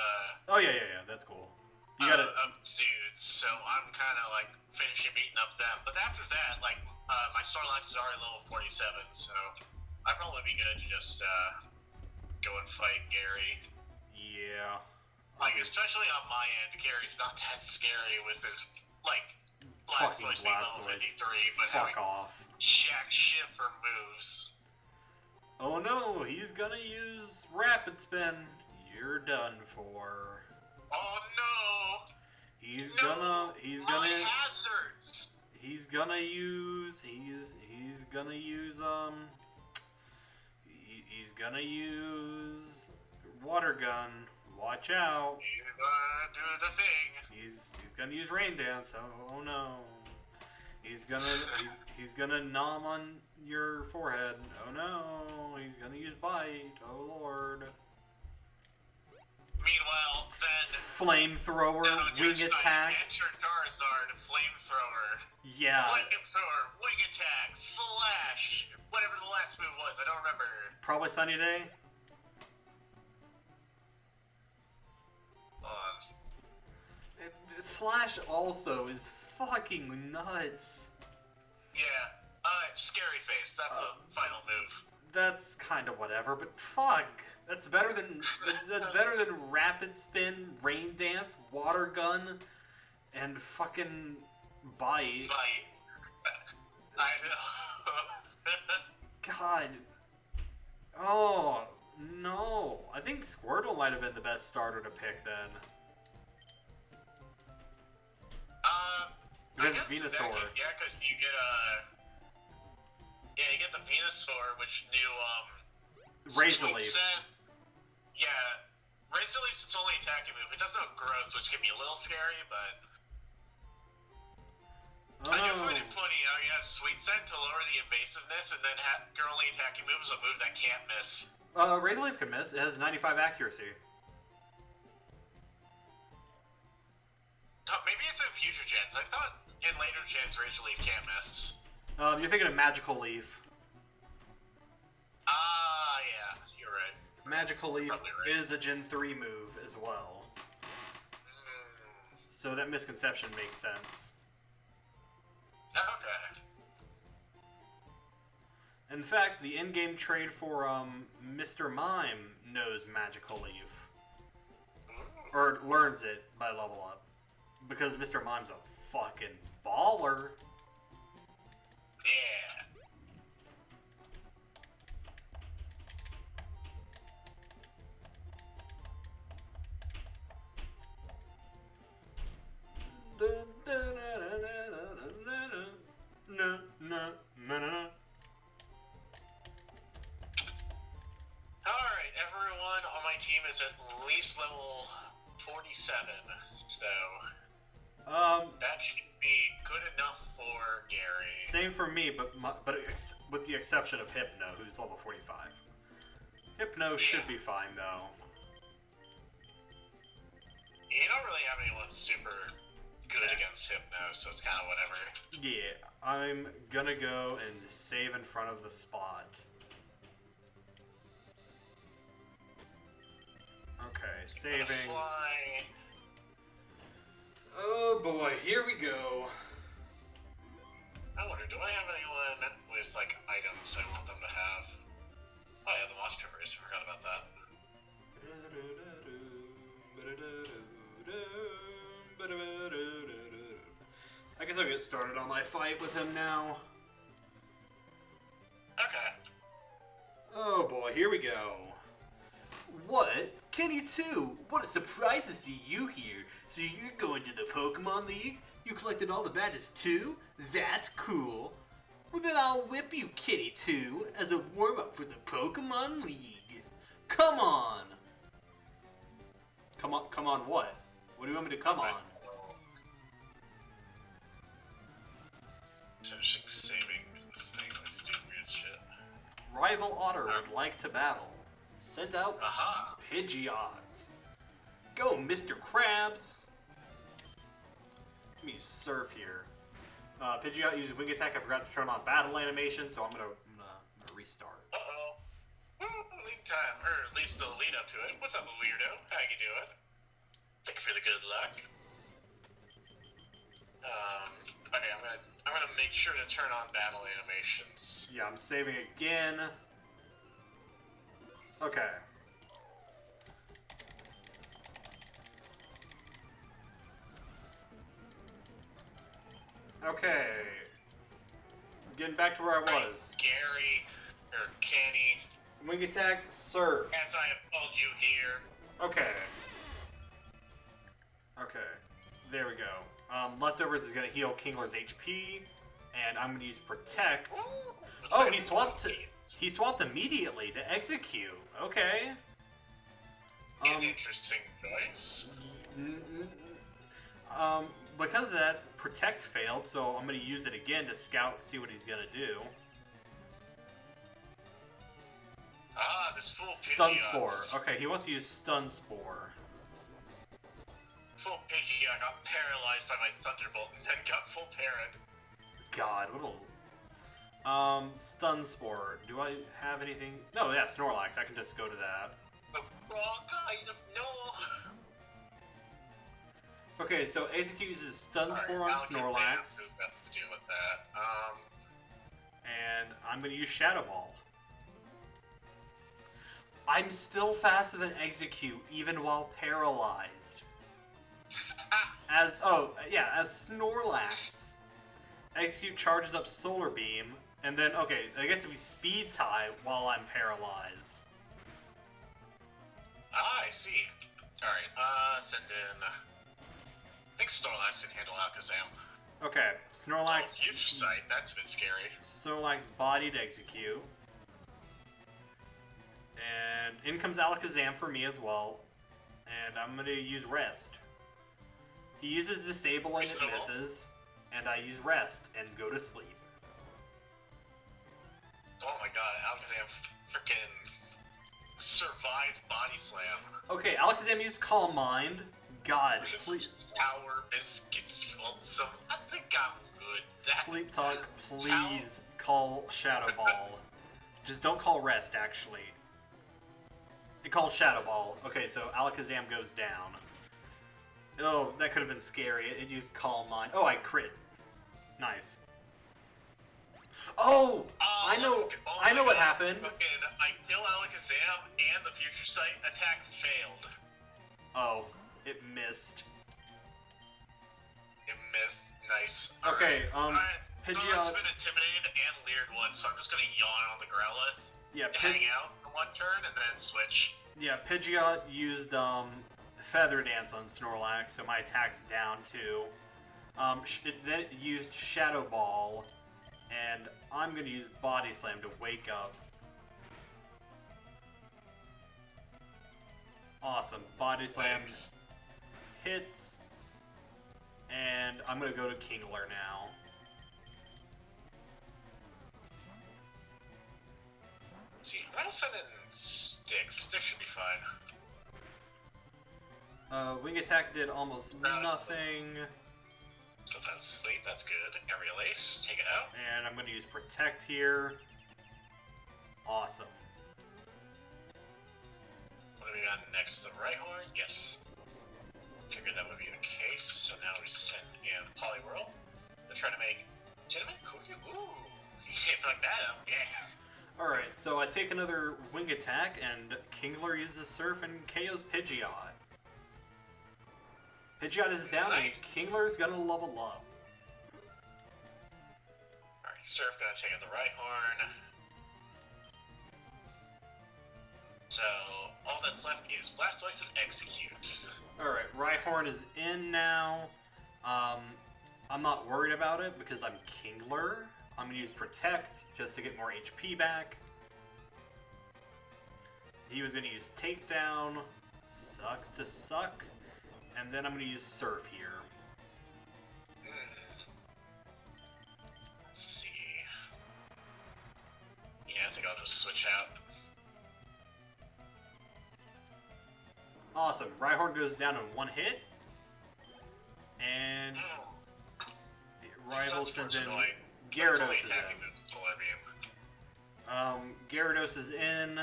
Oh yeah, that's cool. You gotta. of dudes, so I'm kind of like finishing beating up them. But after that, like my Starlax is already level 47, so I'd probably be good to just go and fight Gary. Yeah. Like especially on my end, Gary's not that scary with his like Blastoise being level 53, but Fuck having off. jack shit for moves. Oh no, he's gonna use Rapid Spin. You're done for. Oh no! He's No! gonna hazards! he's gonna use Water Gun. Watch out. He's gonna do the thing. He's gonna use Rain Dance. Oh no. He's gonna nom on your forehead. Oh no. He's gonna use Bite. Oh lord. Me Meanwhile, then Flamethrower, down on your wing side, attack. enter Charizard, Flamethrower. Yeah. Flamethrower, wing attack, slash. Whatever the last move was, I don't remember. Probably Sunny Day. Slash also is fucking nuts. Yeah. Scary Face. That's the final move. That's kind of whatever, but fuck. That's better than that's better than Rapid Spin, Rain Dance, Water Gun, and fucking Bite. I know. God. Oh no. I think Squirtle might have been the best starter to pick then. Because Venusaur. Yeah, because you get you get the Venusaur, which knew Razor Sweet Leaf. Scent. Yeah, Razor Leaf's its only attacking move. It does no growth, which can be a little scary, but I do find it funny how you have Sweet Scent to lower the invasiveness, and then your only attacking move is a move that can't miss. Razor Leaf can miss. It has 95 accuracy. Maybe it's in future gens. I thought in later gens Razor Leaf can't miss. You're thinking of Magical Leaf. Yeah, you're right. Magical Leaf Right. is a Gen 3 move as well. So that misconception makes sense. Okay. In fact, the in-game trade for Mr. Mime knows Magical Leaf. Or learns it by level up. Because Mr. Mime's a fucking baller. Yeah. Alright, everyone on my team is at least level 47, so that should be good enough for Gary. Same for me, but with the exception of Hypno, who's level 45. Hypno should be fine, though. You don't really have anyone super good against Hypno, so it's kind of whatever. Yeah, I'm gonna go and save in front of the spot. Okay, saving. Fly. Oh boy, here we go. I wonder, do I have anyone with, like, items I want them to have? Oh yeah, the Monster Race, I forgot about that. I guess I'll get started on my fight with him now. Okay. Oh boy, here we go. What? Kenny too? What a surprise to see you here. So you're going to the Pokemon League? You collected all the badges too? That's cool. Well then I'll whip you, Kitty 2, as a warm-up for the Pokemon League. Come on! Come on what? What do you want me to come on? Finishing saving this thing, let's do weird shit. Rival Otter would like to battle. Sent out Aha! Pidgeot. Go, Mr. Krabs! Let me surf here. Pidgeot uses Wing Attack. I forgot to turn on battle animation, so I'm gonna restart. Uh-oh. Lead time, or at least the lead up to it. What's up, weirdo? How you doing? Thank you for the good luck. Okay, I'm gonna make sure to turn on battle animations. Yeah, I'm saving again. Okay. Okay. Getting back to where I was. Gary, or Kenny, Wing Attack, Surf. as I have called you here. Okay. Okay. There we go. Leftovers is going to heal Kingler's HP, and I'm going to use Protect. Oh, he swapped. He swapped immediately to Execute. Okay. An interesting choice. Because of that, Protect failed, so I'm going to use it again to scout and see what he's going to do. Ah, this fool Stun Pidgeot's. Spore. Okay, he wants to use Stun Spore. I got paralyzed by my Thunderbolt and then got full parried. God, what a... Stun Spore. Do I have anything? No, yeah, Snorlax. I can just go to that. The wrong kind of no. Okay, so Execute uses Stun Spore on Alakazam Snorlax. who best to deal with that. And I'm going to use Shadow Ball. I'm still faster than Execute, even while paralyzed. As Snorlax. Execute charges up Solar Beam, and then, okay, I guess it'd be Speed Tie while I'm paralyzed. I see. Alright, send in... I think Snorlax can handle Alakazam. Okay, Snorlax... Oh, Future Sight, that's a bit scary. Snorlax bodied Execute. And in comes Alakazam for me as well. And I'm going to use Rest. He uses Disable and it misses. And I use Rest and go to sleep. Oh my god, Alakazam freaking survived Body Slam. Okay, Alakazam used Calm Mind. God, please. Sour biscuits, you want some? I think I'm good. Sleep Talk, please call Shadow Ball. Just don't call Rest, actually. It called Shadow Ball. Okay, so Alakazam goes down. Oh, that could have been scary. It used Calm Mind. Oh, I crit. Nice. Oh! I know what happened. Okay, I kill Alakazam and the Future Sight attack failed. Oh, it missed. It missed. Nice. Okay, Pidgeot's been intimidated and leered one, so I'm just gonna yawn on the Growlithe. Yeah, hang out for one turn and then switch. Yeah, Pidgeot used Feather Dance on Snorlax, so my attack's down too. It then used Shadow Ball, and I'm gonna use Body Slam to wake up. Awesome, Body Slam hits, and I'm gonna go to Kingler now. Let's see, I'm gonna send in Sticks. Sticks should be fine. Wing Attack did almost nothing. Still has Sleep, that's good. Aerial Ace, take it out. And I'm going to use Protect here. Awesome. What do we got next? The Rhyhorn? Yes. Figured that would be the case, so now we send in Poliwhirl. They're trying to make Cinnamon Cookie. Ooh, you can't fuck that up, yeah. Alright, so I take another Wing Attack, and Kingler uses Surf and KO's Pidgeot. Pidgeot is down, nice. And Kingler's gonna level up. Alright, Surf gonna take out the Rhyhorn. So, all that's left is Blastoise and Execute. Alright, Rhyhorn is in now. I'm not worried about it because I'm Kingler. I'm gonna use Protect just to get more HP back. He was gonna use Takedown. Sucks to suck. And then I'm going to use Surf here. Let's see. Yeah, I think I'll just switch out. Awesome. Rhyhorn goes down in one hit. And Rival sends in Gyarados is in. Gyarados is in.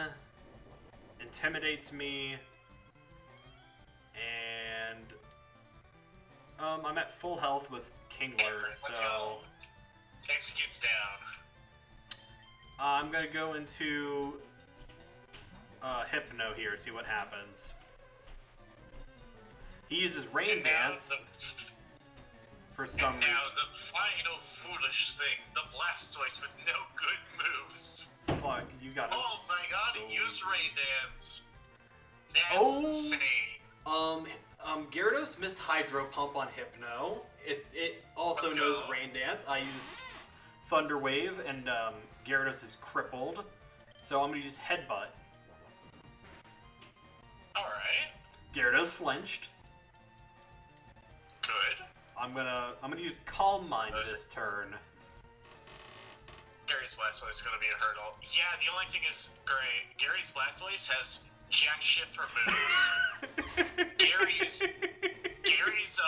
Intimidates me. And I'm at full health with Kingler, so Execute's down. I'm gonna go into Hypno here, see what happens. He uses Rain Dance for some reason. Now the final foolish thing, the Blastoise with no good moves. Fuck, you got. Oh my god, it used Rain Dance. That's insane. Gyarados missed Hydro Pump on Hypno. It also knows Rain Dance. I use Thunder Wave, and Gyarados is crippled. So I'm gonna use Headbutt. Alright. Gyarados flinched. Good. I'm gonna use Calm Mind this turn. Gary's Blastoise is gonna be a hurdle. Yeah, the only thing is, Gary's Blastoise has jack shit for moves. Gary's Gary's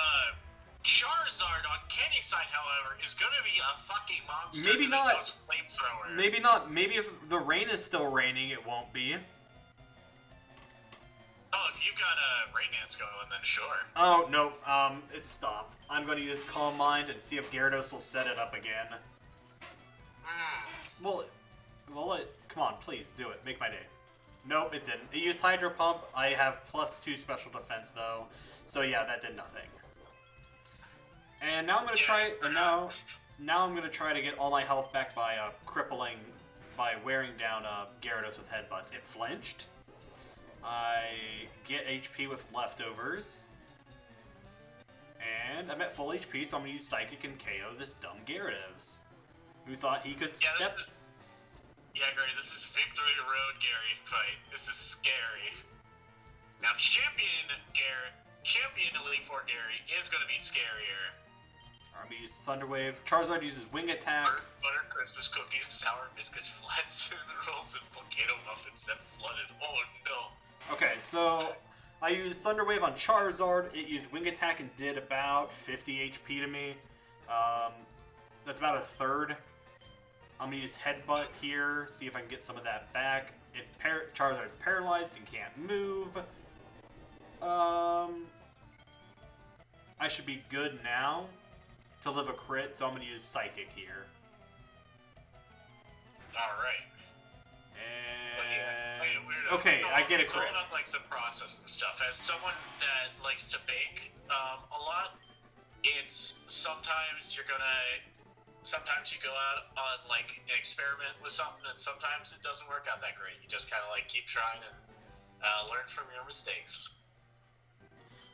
Charizard on Kenny's side, however, is going to be a fucking monster. Maybe not. It's flamethrower. Maybe not. Maybe if the rain is still raining, it won't be. Oh, if you've got a Rain Dance going, then sure. Oh, no. It stopped. I'm going to use Calm Mind and see if Gyarados will set it up again. Well, come on, please, do it. Make my day. Nope, it didn't. It used Hydro Pump. I have +2 special defense, though. So, yeah, that did nothing. And now I'm going to try... And now I'm going to try to get all my health back by by wearing down Gyarados with Headbutts. It flinched. I get HP with leftovers. And I'm at full HP, so I'm going to use Psychic and KO this dumb Gyarados. Who thought he could step... Yeah, Gary, this is Victory Road Gary fight. This is scary. Now, Champion Elite Four Gary is going to be scarier. I'm going to use Thunder Wave. Charizard uses Wing Attack. Butter Christmas cookies, sour biscuits, flat cinnamon rolls, and volcano muffins that flooded. Oh no. Okay, so I used Thunder Wave on Charizard. It used Wing Attack and did about 50 HP to me. That's about a third. I'm going to use Headbutt here, see if I can get some of that back. Charizard's paralyzed and can't move. I should be good now to live a crit, so I'm going to use Psychic here. Alright. And... okay, I get a crit. It's all about, like, the process and stuff. As someone that likes to bake a lot, it's sometimes you're going to... Sometimes you go out on, like, an experiment with something, and sometimes it doesn't work out that great. You just kind of, like, keep trying and learn from your mistakes.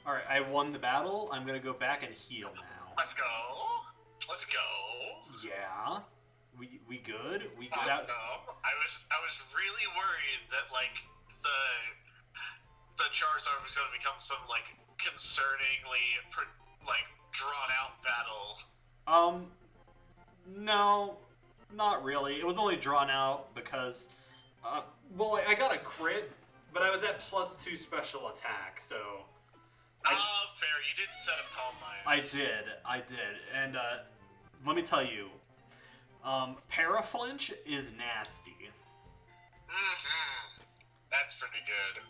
Alright, I won the battle. I'm going to go back and heal now. Let's go. Let's go. Yeah. We good? We good awesome. out? I was really worried that, like, the Charizard was going to become some, like, concerningly, like, drawn-out battle. No, not really. It was only drawn out because, well, I got a crit, but I was at +2 special attack, so... fair. You did set up Calm Minds. I did. And, let me tell you, Paraflinch is nasty. That's pretty good.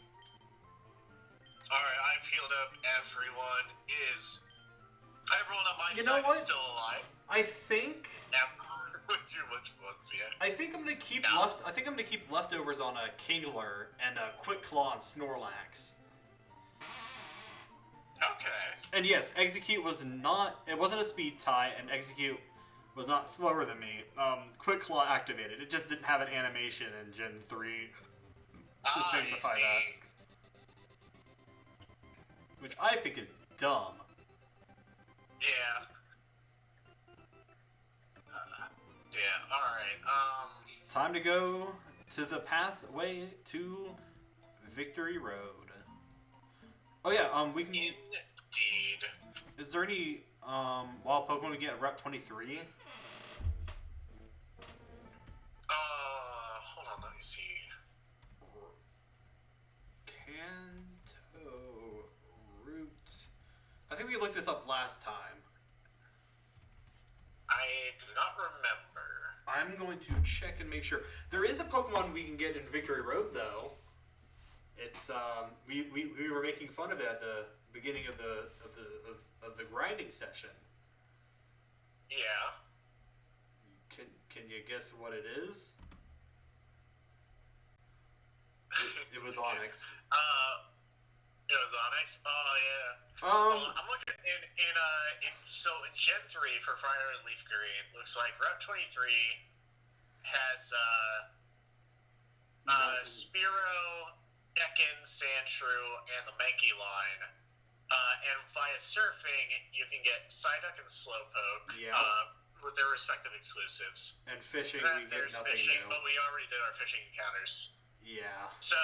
Alright, I've healed up everyone. Everyone on my side is still alive. I think... I think I'm gonna keep I think I'm gonna keep leftovers on a Kingler and a Quick Claw and Snorlax. Okay. And yes, Execute was not... It wasn't a speed tie, and Execute was not slower than me. Quick Claw activated. It just didn't have an animation in Gen 3 to signify that. Which I think is dumb. Yeah. Yeah, alright, Time to go to the pathway to Victory Road. Oh yeah, we can... Indeed. Is there any, wild Pokemon we get at Rep 23? Hold on, let me see. Kanto Root... I think we looked this up last time. I do not remember. I'm going to check and make sure. There is a Pokemon we can get in Victory Road, though. It's we were making fun of it at the beginning of the grinding session. Yeah. Can you guess what it is? It was Onix. It was Onix? Oh, yeah. I'm looking so in Gen 3 for Fire and Leaf Green, looks like Route 23 has, Spearow, Ekans, Sandshrew, and the Mankey line. And via surfing, you can get Psyduck and Slowpoke, with their respective exclusives. And fishing, we get nothing fishing, new. but we already did our fishing encounters. Yeah. So,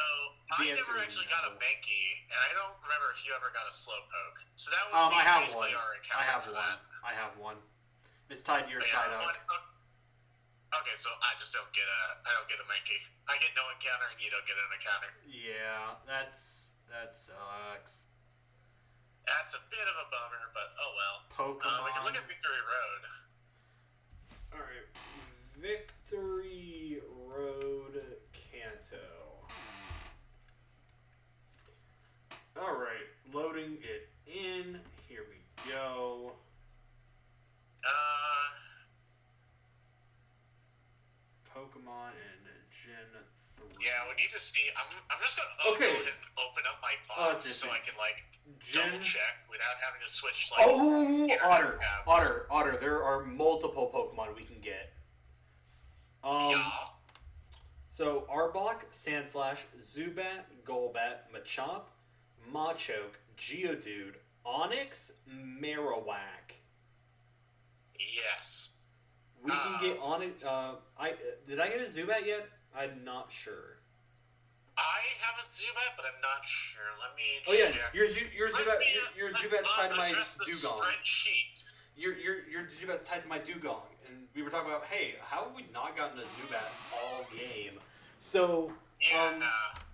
I never actually got a Mankey, and I don't remember if you ever got a Slowpoke. So that would be basically our encounter for that. I have one. It's tied to your Psyduck. Okay, so I just don't get a Mankey. I get no encounter, and you don't get an encounter. Yeah, that sucks. That's a bit of a bummer, but oh well. Pokemon. We can look at Victory Road. Alright. Victory Road Kanto. Alright. Loading it in. Here we go. Pokemon and Gen 3. Yeah, we need to see. I'm just gonna go ahead and open up my box so I can like double check without having to switch like. Otter. There are multiple Pokemon we can get. Yeah. So Arbok, Sandslash, Zubat, Golbat, Machop, Machoke, Geodude, Onix, Marowak. Yes. We can get Onix. Did I get a Zubat yet? I'm not sure. I have a Zubat, but I'm not sure. Let me. Oh yeah, your Zubat's tied to my Dugong. Spreadsheet. Your Zubat's tied to my Dugong, and we were talking about, hey, how have we not gotten a Zubat all game? So yeah.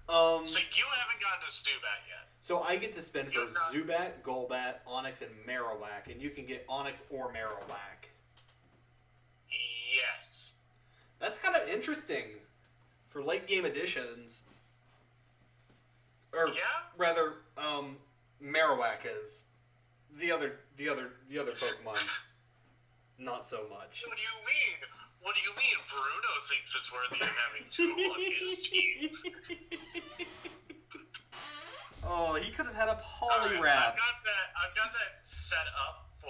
So you haven't gotten a Zubat yet. So I get to spin for Zubat, Golbat, Onix, and Marowak, and you can get Onix or Marowak. Yes. That's kind of interesting for late game additions. Or rather, Marowak is the other Pokemon. Not so much. What do you mean? What do you mean? Bruno thinks it's worthy of having two on his team. Oh, he could have had a Poliwrath. Right, I've got that set up for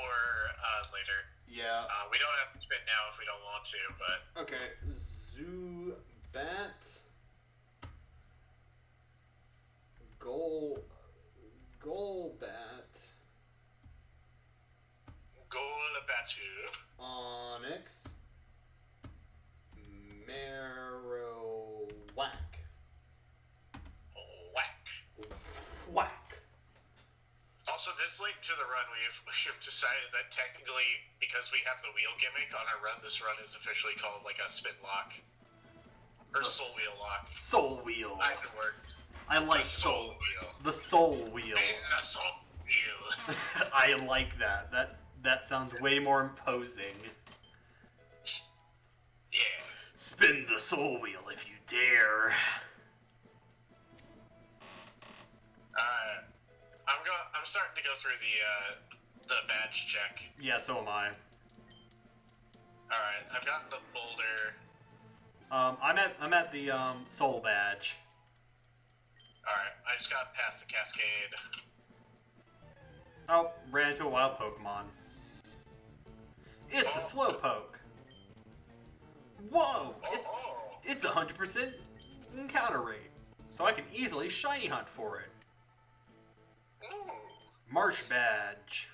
later. Yeah. We don't have to spin now if we don't want to, but okay. Zubat. Golbat. Golabatu. Onix. Marowak. Whack. Also, this link to the run, we've decided that technically, because we have the wheel gimmick on our run, this run is officially called like a spin lock. Or soul wheel lock. Soul wheel. That could work. I like soul wheel. The soul wheel. The soul wheel. I like that. That sounds way more imposing. Yeah. Spin the soul wheel if you dare. I'm starting to go through the badge check. Yeah, so am I. All right, I've gotten the boulder. I'm at the soul badge. All right, I just got past the cascade. Oh, ran into a wild Pokemon. It's a Slowpoke. Whoa! It's 100% encounter rate, so I can easily shiny hunt for it. Ooh. Marsh badge.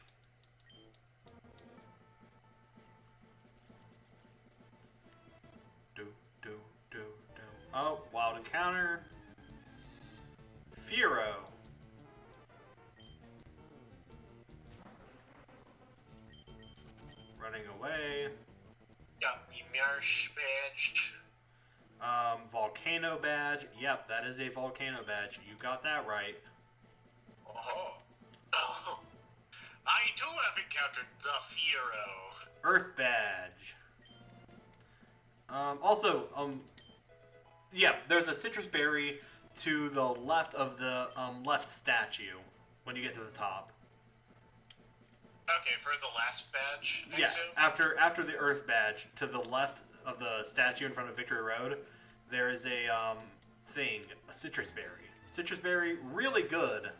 Oh, wild encounter. Fearow. Running away. Got me Marsh badge. Volcano badge. Yep, that is a volcano badge. You got that right. Oh. I too have encountered the Fearow. Earth badge. Also, yeah, there's a citrus berry to the left of the left statue when you get to the top. Okay, for the last badge, I yeah, assume? after the Earth badge, to the left of the statue in front of Victory Road, there is a a citrus berry. Citrus berry, really good.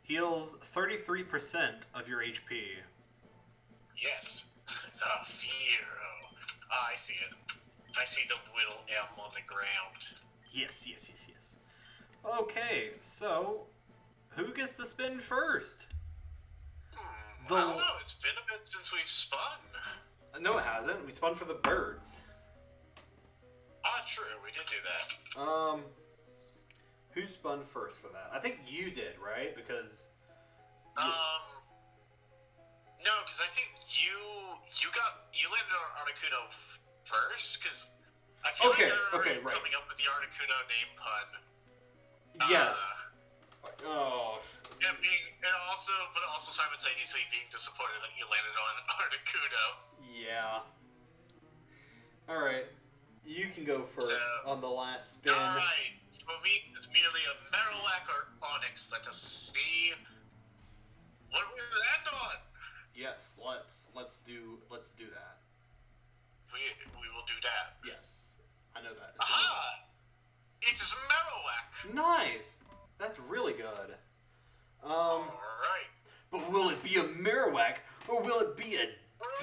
Heals 33% of your HP. Yes, the Fearow. Ah, I see it. I see the little M on the ground. Yes. Okay, so who gets to spin first? I don't know. It's been a bit since we've spun. No, it hasn't. We spun for the birds. Ah, true. We did do that. Who spun first for that? I think you did, right? Because no, because I think you landed on Articuno first, because I feel like you're right. coming up with the Articuno name pun. Yes. Oh. But also simultaneously being disappointed that you landed on Articuno. Yeah. Alright. You can go first on the last spin. Alright. For me, it's merely a Marowak or Onyx. Let us see what we land on. Yes, let's do that. We will do that. Yes. I know that. Aha! It is Marowak. Nice! That's really good. Alright. But will it be a Marowak or will it be a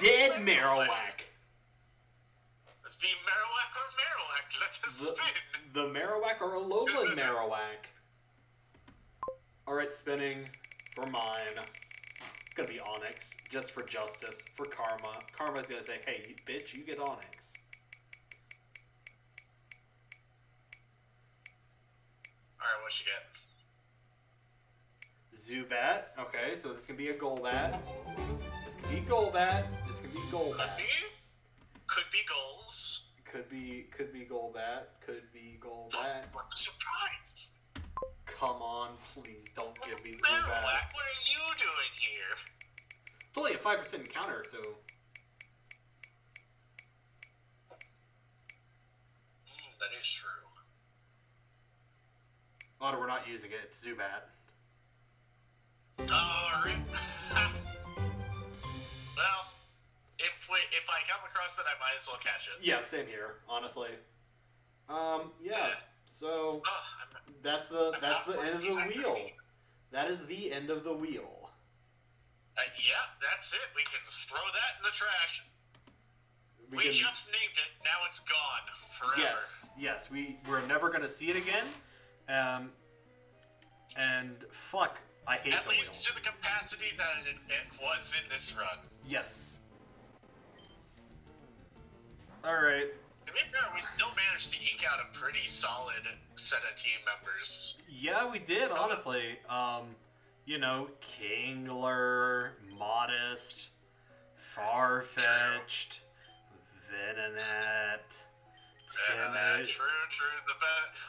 dead Marowak? Let's be Marowak or Marowak. Let us spin. The Marowak or a Lowland Marowak? Alright, spinning for mine. It's gonna be Onyx, just for justice, for karma. Karma's gonna say, hey, bitch, you get Onyx. Alright, what you get? Zubat. Okay, so this can be a Golbat. This can be Golbat. This can be Golbat. Could be goals. Could be Golbat. Could be Golbat. What a surprise! Come on, please don't give me Marowak, Zubat. what are you doing here? It's only a 5% encounter, so... That is true. Otter, we're not using it. It's Zubat. Alright. Well, if I come across it, I might as well catch it. Yeah, same here, honestly. Yeah. So I'm that's the not end of the working. wheel. That is the end of the wheel. Yeah, that's it. We can throw that in the trash. We can, just named it. Now it's gone forever. Yes. We're never gonna see it again. And fuck, I hate At the wheel. least to the capacity that it was in this run. Yes. All right. To be fair, we still managed to eke out a pretty solid set of team members. Yeah, we did, honestly. You know, Kingler, Modest, Farfetch'd, Venonat, Timid,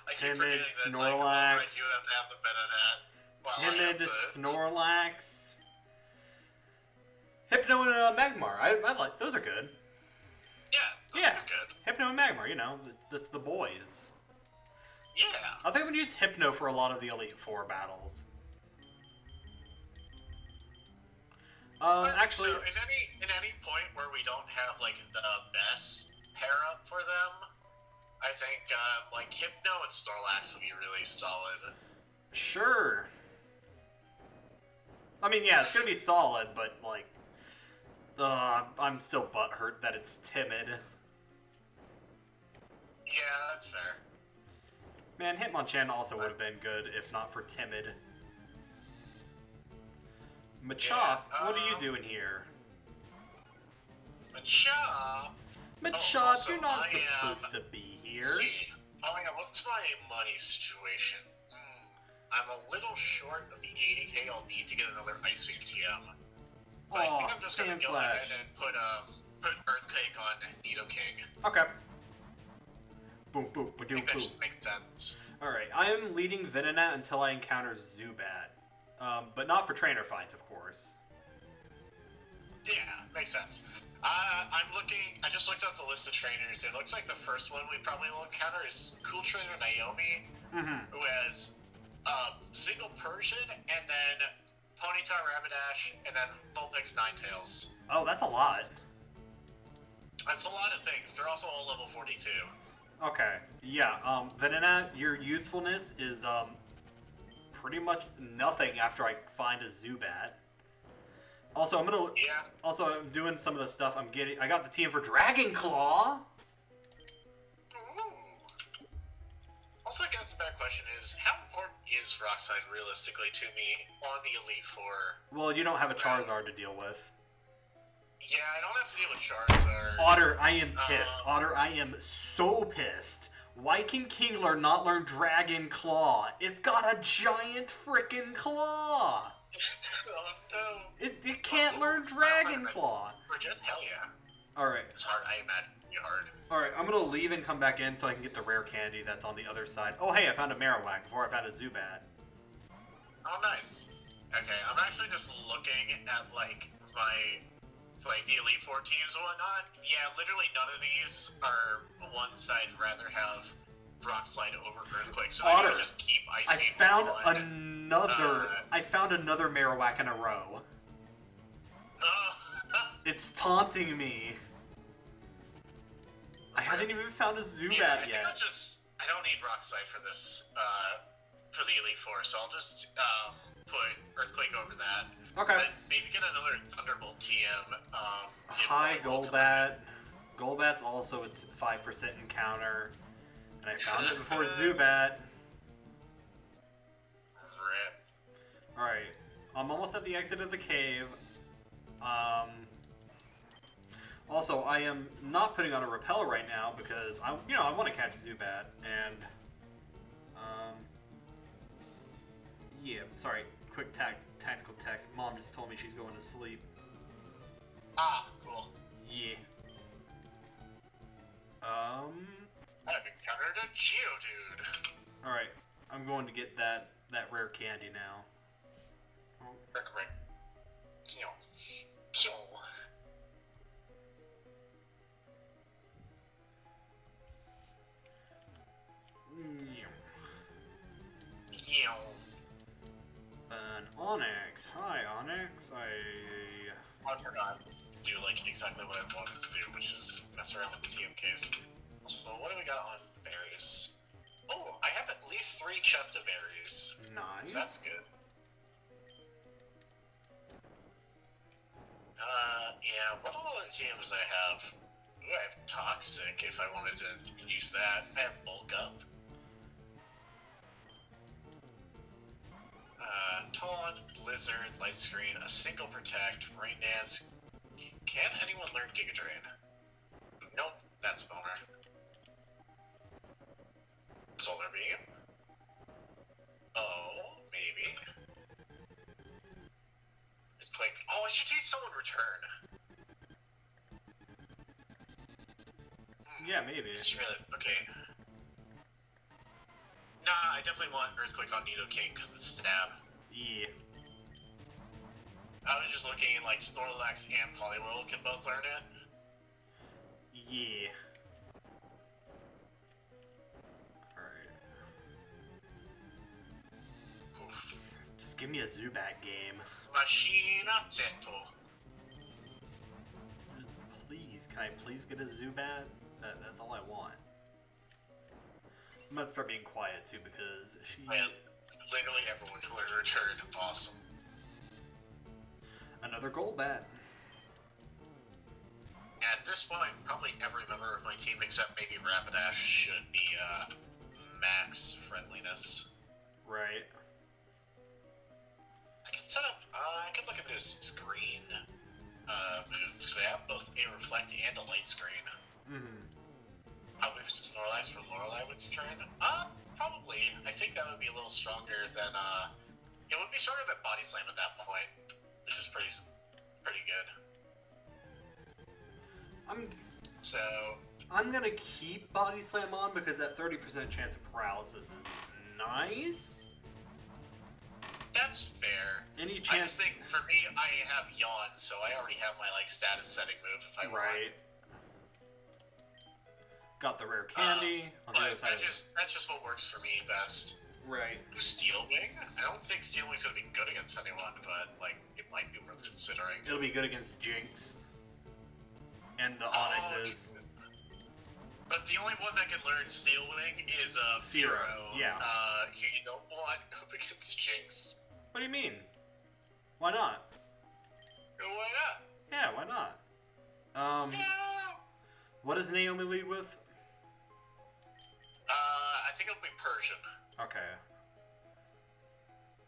Timid Snorlax, you have to have the Venonat. Timid Snorlax, Hypno and Magmar. I like those are good. Yeah, those are good. Hypno and Magmar. You know, it's the boys. Yeah. I think I'm gonna use Hypno for a lot of the Elite Four battles. Actually, so in any point where we don't have like the best pair up for them, I think like Hypno and Snorlax would be really solid. sure. I mean, yeah, it's gonna be solid, but like, I'm still butthurt that it's Timid. Yeah, that's fair. Man, Hitmonchan also would have been good if not for Timid. Machop, what are you doing here? Machop? Machop, you're not I supposed to be here. Oh yeah, what's my money situation? I'm a little short of the 80k I'll need to get another Ice Wave TM. But I think I'm just gonna go ahead and put Earthquake on Nidoking. Okay. Boom, boom, I ba-doom, think that boom. should make sense. Alright, I am leading Venonat until I encounter Zubat. But not for trainer fights, of course. Yeah, makes sense. I just looked up the list of trainers. It looks like the first one we probably will encounter is Cool Trainer Naomi, who has Single Persian, and then Ponyta Rapidash, and then Vulpix Ninetales. Oh, that's a lot. That's a lot of things. They're also all level 42. Okay, yeah, Venonat, your usefulness is, pretty much nothing after I find a Zubat. Also, I'm doing some of the stuff I got the team for Dragon Claw! Ooh. Also, I guess the better question is, how important is Rockside realistically to me on the Elite Four? Well, you don't have a Charizard to deal with. Yeah, I don't have to deal with Charizard. Otter, I am pissed. Otter, I am so pissed. Why can Kingler not learn Dragon Claw? It's got a giant frickin' claw! Oh no. It can't learn Dragon Claw! Hell yeah. Alright. It's hard, I imagine. be hard. Alright, I'm gonna leave and come back in so I can get the rare candy that's on the other side. Oh, hey, I found a Marowak before I found a Zubat. Oh, nice. Okay, I'm actually just looking at, like, the Elite Four teams and whatnot. Yeah, literally none of these are ones that I'd rather have Rock Slide over Earthquake, so Otter, I just keep Ice I Beam found on. another Marowak in a row. It's taunting me. I haven't even found a Zubat yet. I don't need Rock Slide for this, for the Elite Four, so I'll just put Earthquake over that. Okay. But maybe get another Thunderbolt TM. Hi, Golbat. Golbat's also its 5% encounter. And I found it before Zubat. Rip. Alright. I'm almost at the exit of the cave. Also, I am not putting on a repel right now because I want to catch Zubat, and yeah. Sorry, quick tactical text. Mom just told me she's going to sleep. Ah, cool. Yeah. I've encountered a Geodude. All right, I'm going to get that rare candy now. Rick. Kill. An Onyx. Hi, Onyx. I forgot to do like exactly what I wanted to do, which is mess around with the TMKs. So what do we got on berries? Oh, I have at least 3 chests of berries. Nice. So that's good. Yeah, what other teams I have? Ooh, I have Toxic if I wanted to use that. I have Bulk Up. Taunt, Blizzard, Light Screen, a single Protect, Rain Dance. Can anyone learn Giga Drain? Nope, that's a bummer. Solar Beam? Oh, maybe. It's quick. Oh, I should teach someone Return. Yeah, maybe. Okay. Nah, I definitely want Earthquake on Nidoking because it's stab. Yeah. I was just looking, like, Snorlax and Poliwhirl can both learn it. Yeah. Alright. Just give me a Zubat game. Machine Zento. Please, can I please get a Zubat? That's all I want. I'm gonna start being quiet too because she... Man, literally everyone can learn Return. Awesome. Another Golbat. At this point, probably every member of my team except maybe Rapidash should be max friendliness. Right. I could set up, I could look at this screen moves, because they have both a Reflect and a Light Screen. Mm-hmm. Probably Snorlax for Lorelei would turn. Probably. I think that would be a little stronger than, it would be stronger than Body Slam at that point, which is pretty good. I'm gonna keep Body Slam on because that 30% chance of paralysis is nice. That's fair. Any chance? I just think for me, I have Yawn, so I already have my like status setting move if I want. Right. Got the rare candy on the other side. That's just what works for me best. Right. Steel Wing? I don't think Steel Wing's gonna be good against anyone, but like it might be worth considering. It'll be good against Jinx. And the Onyxes. But the only one that can learn Steel Wing is Fearow. Yeah. You don't want up against Jinx. What do you mean? Why not? Why not? Yeah, why not? Yeah. What does Naomi lead with? I think it'll be Persian. Okay.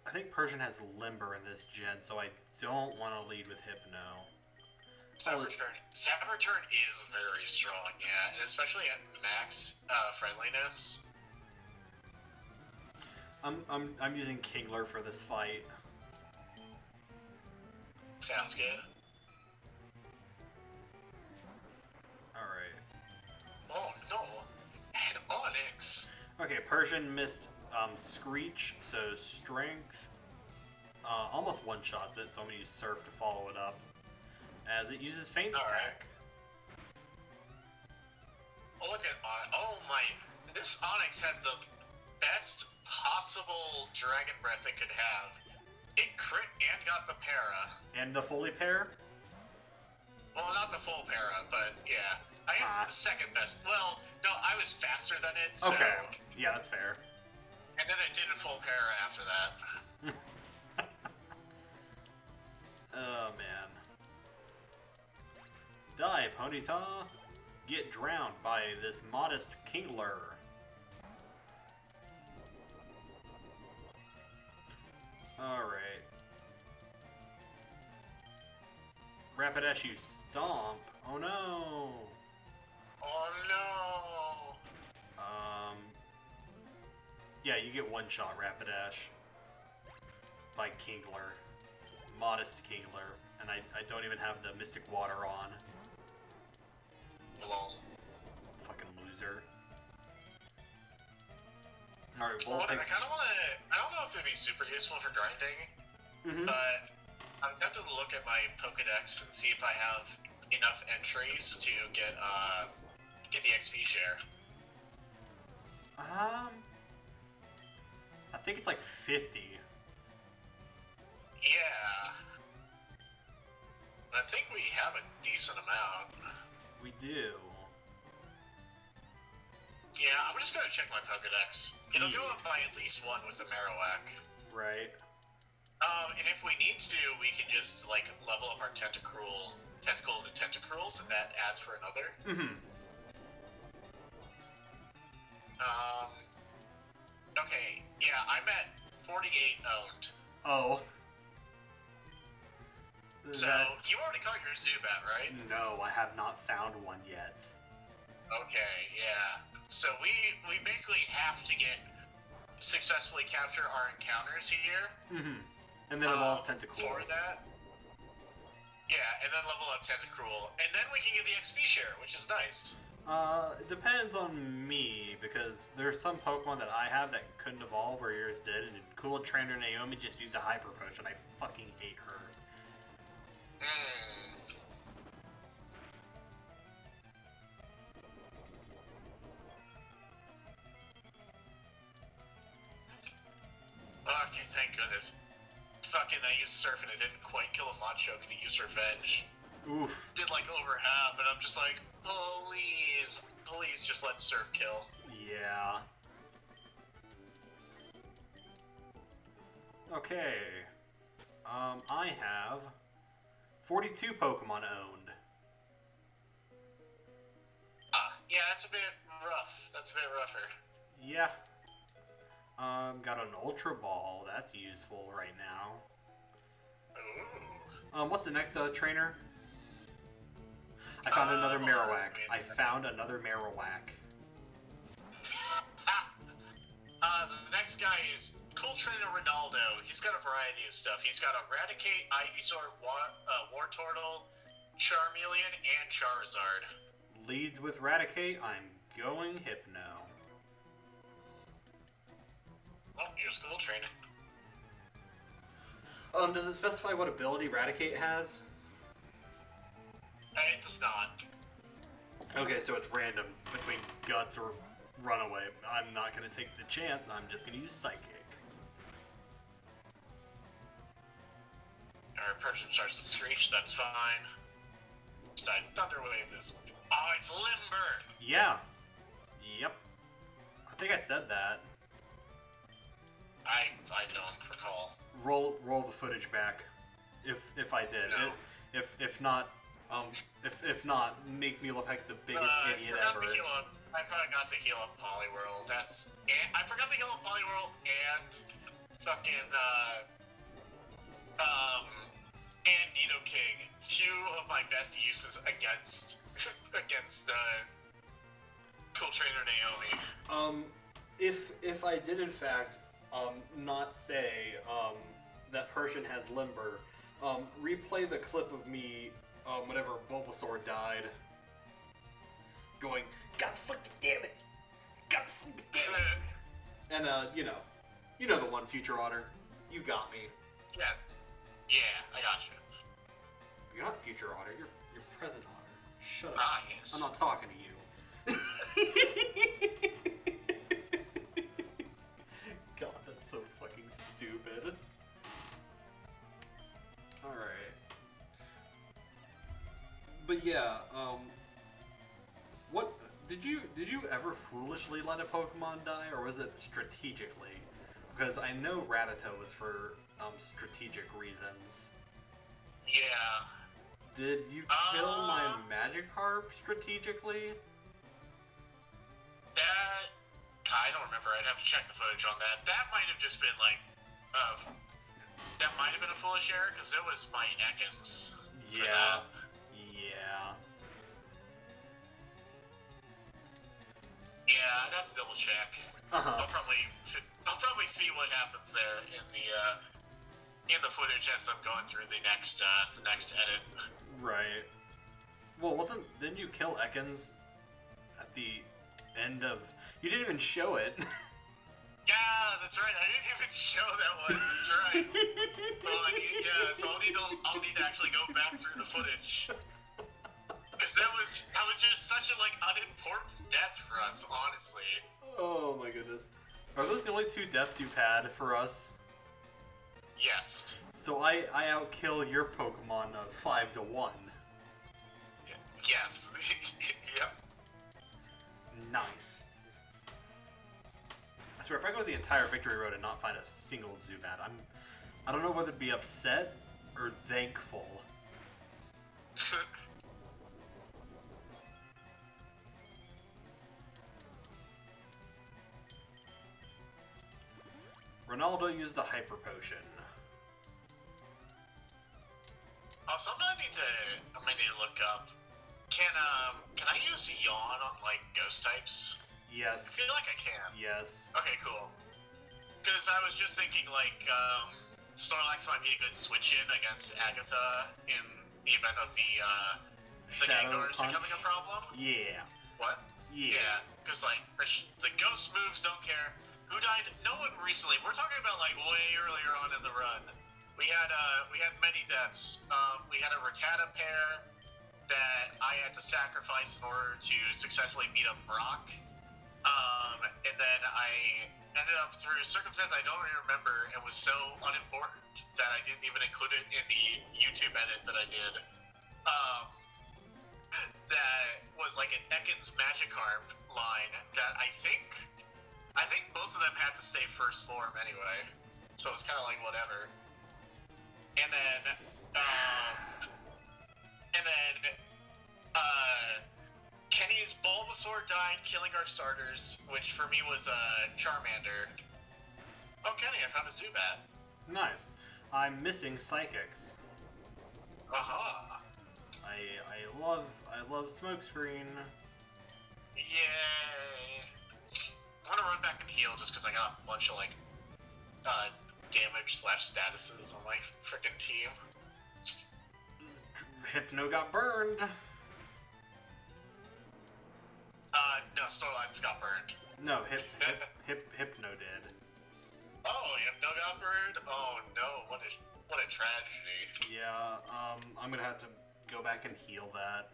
I think Persian has Limber in this gen, so I don't want to lead with Hypno. Saboteur is very strong, yeah, and especially at max friendliness. I'm using Kingler for this fight. Sounds good. Alright. Oh no, and Onyx. Okay, Persian missed Screech, so Strength almost one-shots it, so I'm going to use Surf to follow it up, as it uses Feint's All right. attack. Oh, look at oh my! This Onyx had the best possible Dragon Breath it could have. It crit and got the para. And the Foley Pair? Well, not the full para, but yeah. I guess the second best. Well, no, I was faster than it. So, Okay, yeah, that's fair. and then it did a full para after that. Oh, man. Die, Ponyta! Get drowned by this modest Kingler. Alright. Rapidash, you stomp. Oh no! Oh no! Yeah, you get one shot Rapidash by Kingler. Modest Kingler. And I don't even have the Mystic Water on. Lol. Fucking loser. Alright, Well, I Vulpix. kind of want to. I don't know if it'd be super useful for grinding, but I'm tempted to look at my Pokedex and see if I have enough entries to get the XP share. I think it's like 50. Yeah. I think we have a decent amount. We do. Yeah, I'm just gonna check my Pokedex. It'll go up by at least one with a Marowak. Right. And if we need to, we can just like level up our Tentacruel to Tentacruels, and that adds for another. Okay, yeah, I'm at 48 owned. Oh. So, you already caught your Zubat, right? No, I have not found one yet. Okay, yeah. So we basically have to successfully capture our encounters here. And then evolve Tentacruel. For that. Yeah, and then level up Tentacruel. And then we can get the XP share, which is nice. It depends on me, because there's some Pokemon that I have that couldn't evolve where yours did, and cool trainer Naomi just used a Hyper Potion. I fucking hate her. Okay, thank goodness. Fucking, I used Surf and it didn't quite kill a Machoke and it used Revenge. Oof. Did like over half, and I'm just like, please just let Surf kill. Yeah. Okay. I have 42 Pokemon owned. Yeah, that's a bit rough. That's a bit rougher. Yeah. Got an Ultra Ball. That's useful right now. Ooh. What's the next trainer? I found another Marowak. I found another Marowak. The next guy is Cool Trainer Ronaldo. He's got a variety of stuff. He's got Eradicate, Ivysaur, Wartortle, Charmeleon, and Charizard. Leads with Raticate. I'm going Hypno. Oh, here's Cool Trainer. Does it specify what ability Raticate has? It does not. Okay, so it's random between Guts or Runaway. I'm not going to take the chance. I'm just going to use Psychic. Our person starts to screech. That's fine. Side Thunderwave is. Oh, it's Limber. Yeah. Yep. I think I said that. I don't recall. Roll the footage back. If I did. No. If not, make me look like the biggest idiot ever. I forgot to heal up Poliwhirl. I forgot to heal up Poliwhirl and fucking and Nidoking. Two of my best uses against Cool Trainer Naomi. If I did in fact not say that Persian has Limber, replay the clip of me whenever Bulbasaur died, going, God fucking damn it! God fucking damn it! And you know the one, Future Otter. You got me. Yes. Yeah, I got you. You're not Future Otter. You're Present Otter. Shut up. Ah, yes. I'm not talking to you. God, that's so fucking stupid. Alright. But yeah, what did you ever foolishly let a Pokemon die, or was it strategically? Because I know Rattata was for strategic reasons. Yeah. Did you kill my Magikarp strategically? That... I don't remember. I'd have to check the footage on that. That might have just been like... that might have been a foolish error, because it was my Ekans. Yeah. Yeah. Yeah, I'd have to double check. I'll probably see what happens there in the footage as I'm going through the next edit. Right. Well, didn't you kill Ekans at the end of? You didn't even show it. Yeah, that's right. I didn't even show that one. That's right. So I'll need to actually go back through the footage. Because that was just such a unimportant death for us, honestly. Oh my goodness. Are those the only 2 deaths you've had for us? Yes. So I outkill your Pokemon 5-1. Yes. Yep. Nice. I swear, if I go the entire Victory Road and not find a single Zubat, I don't know whether to be upset or thankful. Ronaldo used the Hyper Potion. Oh, something I might need to look up. Can I use Yawn on ghost types? Yes. I feel like I can. Yes. Okay, cool. Because I was just thinking Snorlax might be a good switch in against Agatha in the event of the Shadow Gengars Punch. becoming a problem. Yeah. What? Yeah. Because the ghost moves don't care. Who died? No one recently. We're talking about way earlier on in the run. We had many deaths. We had a Rattata pair that I had to sacrifice in order to successfully beat up Brock. And then I ended up, through a circumstance I don't even remember, and was so unimportant that I didn't even include it in the YouTube edit that I did. That was an Ekans Magikarp line that I think both of them had to stay first form anyway. So it's kind of whatever. And then Kenny's Bulbasaur died, killing our starters, which for me was Charmander. Oh, Kenny, I found a Zubat. Nice. I'm missing Psychics. Aha. I love Smokescreen. Yay. I'm gonna run back and heal just because I got a bunch of damage / statuses on my frickin' team. Hypno got burned. No, Snorlax got burned. No, Hypno did. Oh, Hypno got burned? Oh no, what a tragedy. Yeah, I'm gonna have to go back and heal that.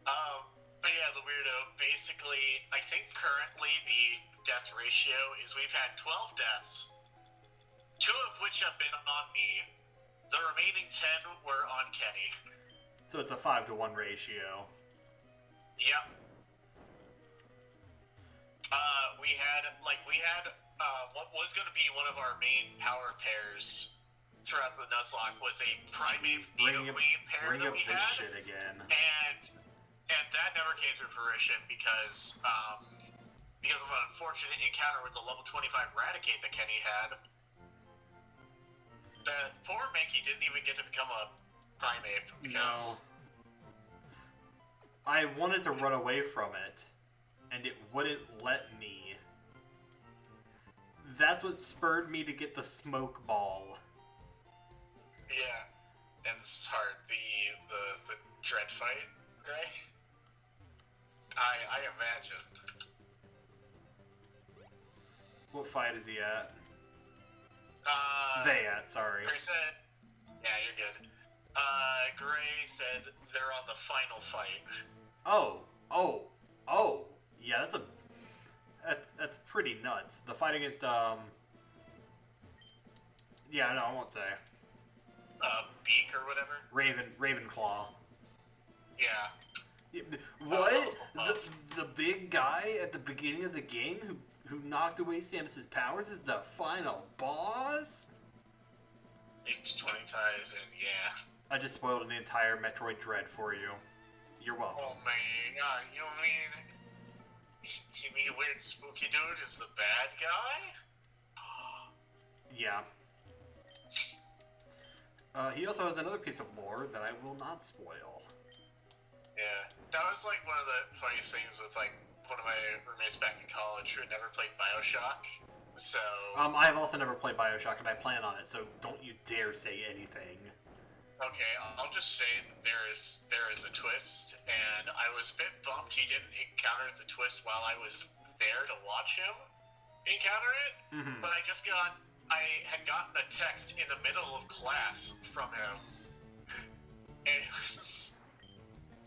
But yeah, the weirdo, basically, I think currently the death ratio is we've had 12 deaths, 2 of which have been on me. The remaining 10 were on Kenny. So it's a 5-to-1 ratio. Yep. We had what was going to be one of our main power pairs throughout the Nuzlocke was a Primate Nidoqueen pair that we had. Shit again. And that never came to fruition because of an unfortunate encounter with the level 25 Raticate that Kenny had. The poor Mankey didn't even get to become a Primate because... No. I wanted to run away from it, and it wouldn't let me. That's what spurred me to get the Smoke Ball. Yeah, and this is hard. The dread fight. Gray? I imagine. What fight is he at? Sorry. Gray said, yeah, you're good. Gray said they're on the final fight. Oh. Yeah, that's pretty nuts. The fight against, yeah, no, I won't say. Beak or whatever? Ravenclaw. Yeah. What? The big guy at the beginning of the game who knocked away Samus's powers is the final boss? It's 20 ties and yeah. I just spoiled the entire Metroid Dread for you. You're welcome. Oh my god, you mean weird spooky dude is the bad guy? Yeah. He also has another piece of lore that I will not spoil. Yeah, that was like one of the funniest things with like one of my roommates back in college who had never played BioShock. So I have also never played BioShock, and I plan on it. So don't you dare say anything. Okay, I'll just say there is a twist, and I was a bit bummed he didn't encounter the twist while I was there to watch him encounter it. Mm-hmm. But I had gotten a text in the middle of class from him, and it was,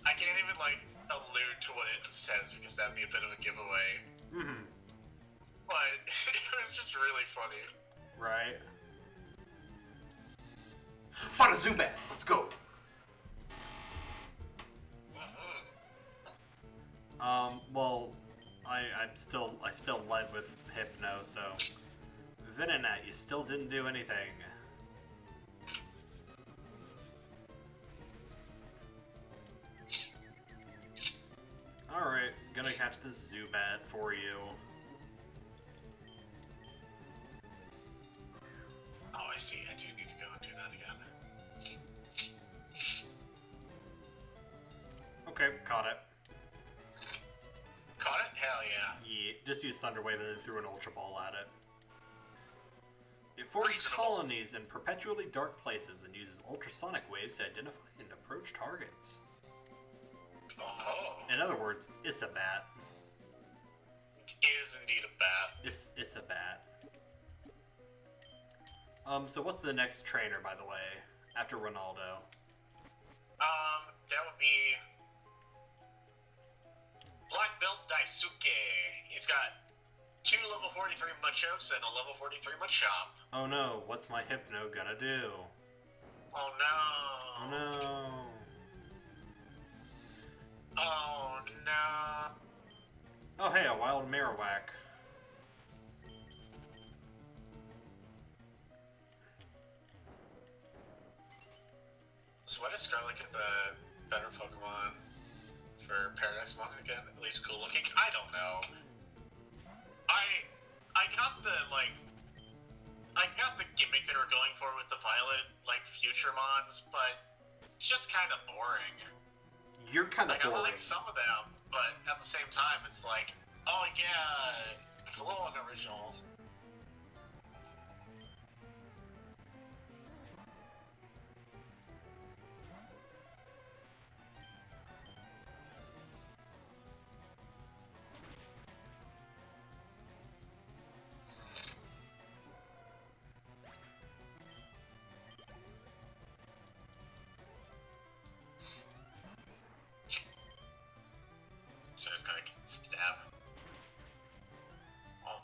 I can't even like allude to what it says because that'd be a bit of a giveaway. Mm-hmm. But it was just really funny. Right. Fight a Zubat! Let's go! Well, I still led with Hypno, so Venonat, you still didn't do anything. Alright, gonna catch the Zubat for you. Oh, I see. I do need to go and do that again. Okay, caught it. Caught it? Hell yeah. Yeah, just use Thunder Wave and then threw an Ultra Ball at it. It forms Reasonable. colonies in perpetually dark places and uses ultrasonic waves to identify and approach targets. Oh. In other words, it's a bat. Is indeed a bat. It's a bat. So what's the next trainer, by the way, after Ronaldo? That would be Black Belt Daisuke. He's got 2 level 43 Machokes and a level 43 Machop. Oh no, what's my Hypno gonna do? Oh no. Oh no. Oh no. Oh hey, a wild Marowak. So why does Scarlet get the better Pokemon for Paradox Monk again? At least cool looking? I don't know. I got the gimmick they were going for with the Violet, like, future mons, but it's just kind of boring. You're kind of I boring. like some of them, but at the same time, it's like, oh yeah, it's a little unoriginal. So it's gonna stab. Oh.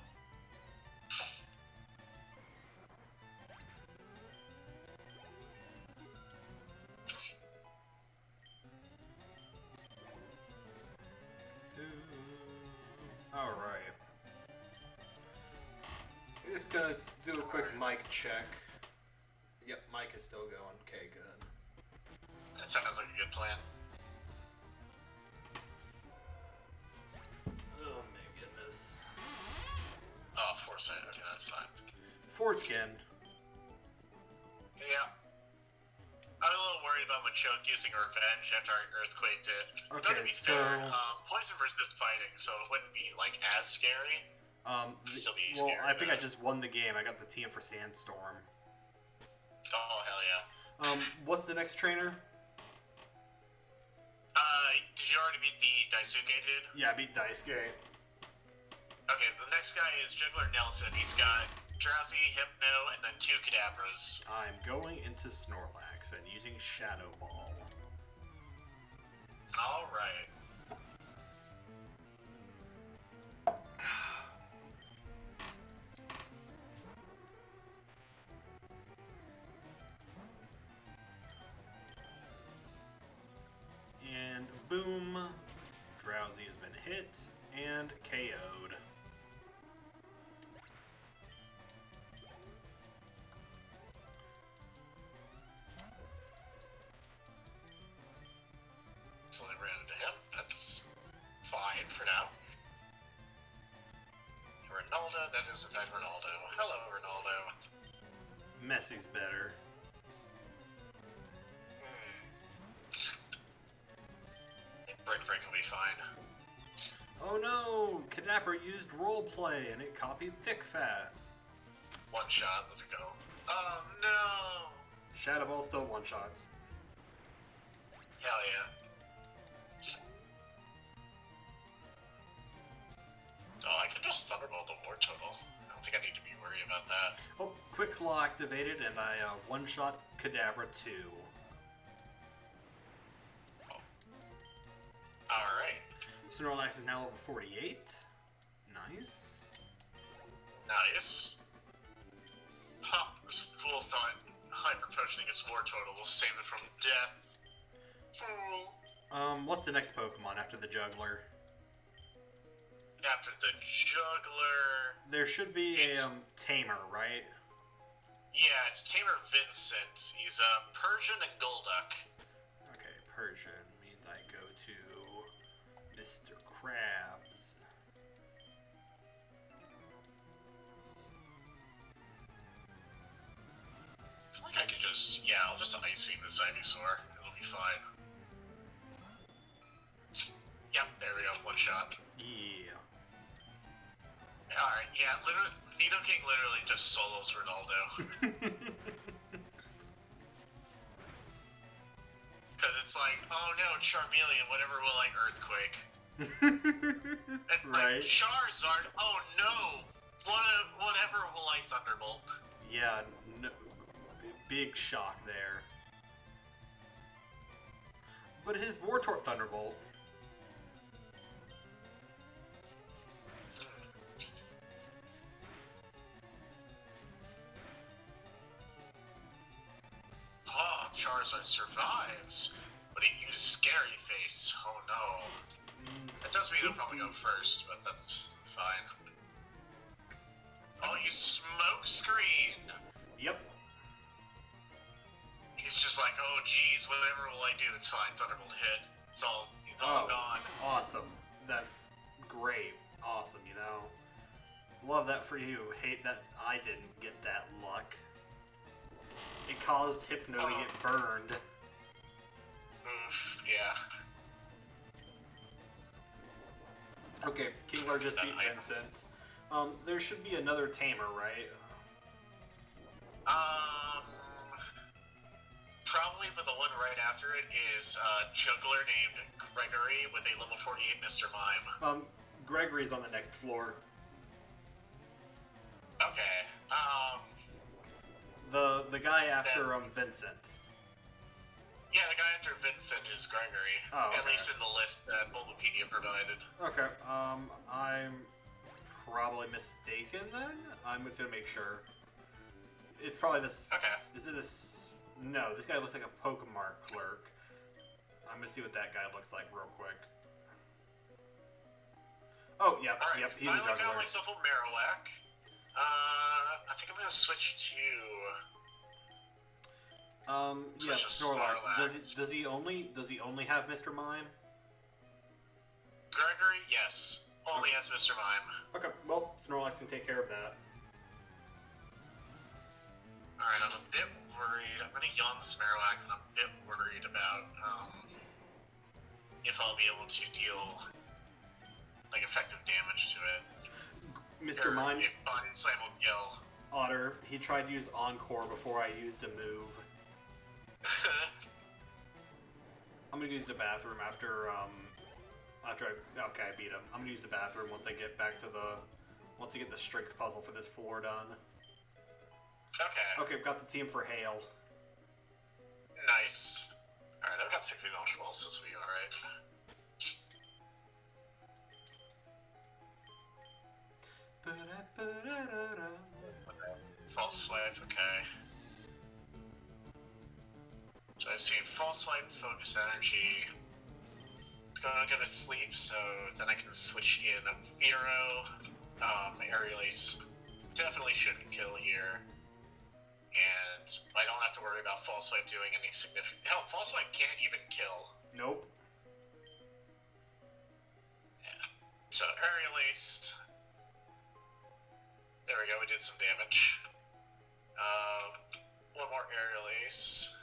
Alright. Just gonna do a quick mic check. Yep, mic is still going. Okay, good. That sounds like a good plan. Oh my goodness. Oh, foresight. Okay, that's fine. Foreskin. Yeah. I'm a little worried about Machoke using revenge after our Earthquake did. Okay, to be so- fair, poison resist fighting, so it wouldn't be like as scary. Still be Well, scary, I think I though. just won the game. I got the TM for Sandstorm. Oh hell yeah. What's the next trainer? did you already beat the Daisuke dude? Yeah, I beat Daisuke. Okay, the next guy is Juggler Nelson. He's got Drowsy, Hypno, and then 2 Kadabras. I'm going into Snorlax and using Shadow Ball. Alright. And boom, Drowsy has been hit and KO'd. So I ran into him. That's fine for now. Ronaldo, that is in fact Ronaldo. Hello, Ronaldo. Messi's better. Brick will be fine. Oh no! Kadabra used roleplay and it copied Thick Fat. One shot, let's go. Oh no! Shadow Ball still one shots. Hell yeah. Oh, I can just Thunderbolt the war total. I don't think I need to be worried about that. Oh, Quick Claw activated and I one-shot Kadabra 2. Alright. Snorlax is now level 48. Nice. Nice. Huh, this fool thought hyper potioning his war total will save it from death. Fool. What's the next Pokemon after the Juggler? After the Juggler... There should be a Tamer, right? Yeah, it's Tamer Vincent. He's Persian and Golduck. Okay, Persian means I go to Mr. Krabs. I feel like I could just... Yeah, I'll just Ice Beam this Ivysaur. It'll be fine. Yep, there we go. One shot. Yeah. Alright, yeah, literally, Nidoking literally just solos Ronaldo. Because it's like, oh no, Charmeleon, whatever will like Earthquake. It's Right. like, Charizard, oh no, whatever will like Thunderbolt. Yeah, no, big shock there. But his Wartork Thunderbolt. Oh, Charizard survives, but he used Scary Face. Oh no. That does mean he'll probably go first, but that's fine. Oh, you Smoke Screen! Yep. He's just like, oh geez, whatever will I do? It's fine. Thunderbolt hit. It's all gone. Awesome. That great. Awesome, you know. Love that for you. Hate that I didn't get that luck. It caused Hypno to get burned. Yeah. Okay, Kingler just beat Vincent. There should be another Tamer, right? Probably, but the one right after it is a juggler named Gregory with a level 48 Mr. Mime. Gregory's on the next floor. Okay. The guy after Vincent. Yeah, the guy after Vincent is Gregory. Oh, okay. At least in the list that Bulbapedia provided. Okay, I'm probably mistaken then? I'm just gonna make sure. It's probably this. Okay. Is it this? No, this guy looks like a Pokemon clerk. I'm gonna see what that guy looks like real quick. Oh, yep, All right. yep, he's a I juggler. got myself a Marowak. I think I'm gonna switch to. Yes, Snorlax. Snorlax. Does he only have Mr. Mime? Gregory, yes. Only has Mr. Mime. Okay, well, Snorlax can take care of that. Alright, I'm a bit worried. I'm gonna yawn this Marowak, and I'm a bit worried about, if I'll be able to deal, like, effective damage to it. Mr. Mime, if Body Slam will kill. Otter, he tried to use Encore before I used a move. I'm gonna use the bathroom after I beat him. I'm gonna use the bathroom once I get back to the once I get the strength puzzle for this floor done. Okay. Okay, we've got the team for Hail. Nice. Alright, I've got 60 Ultra Balls, so this will be alright. False Swipe, okay. So I've seen False Swipe, Focus Energy. It's gonna go to sleep, so then I can switch in a Firo. Aerial Ace definitely shouldn't kill here. And I don't have to worry about False Swipe doing any significant... Hell, False Swipe can't even kill. Nope. Yeah. So, Aerial Ace. There we go, we did some damage. One more Aerial Ace.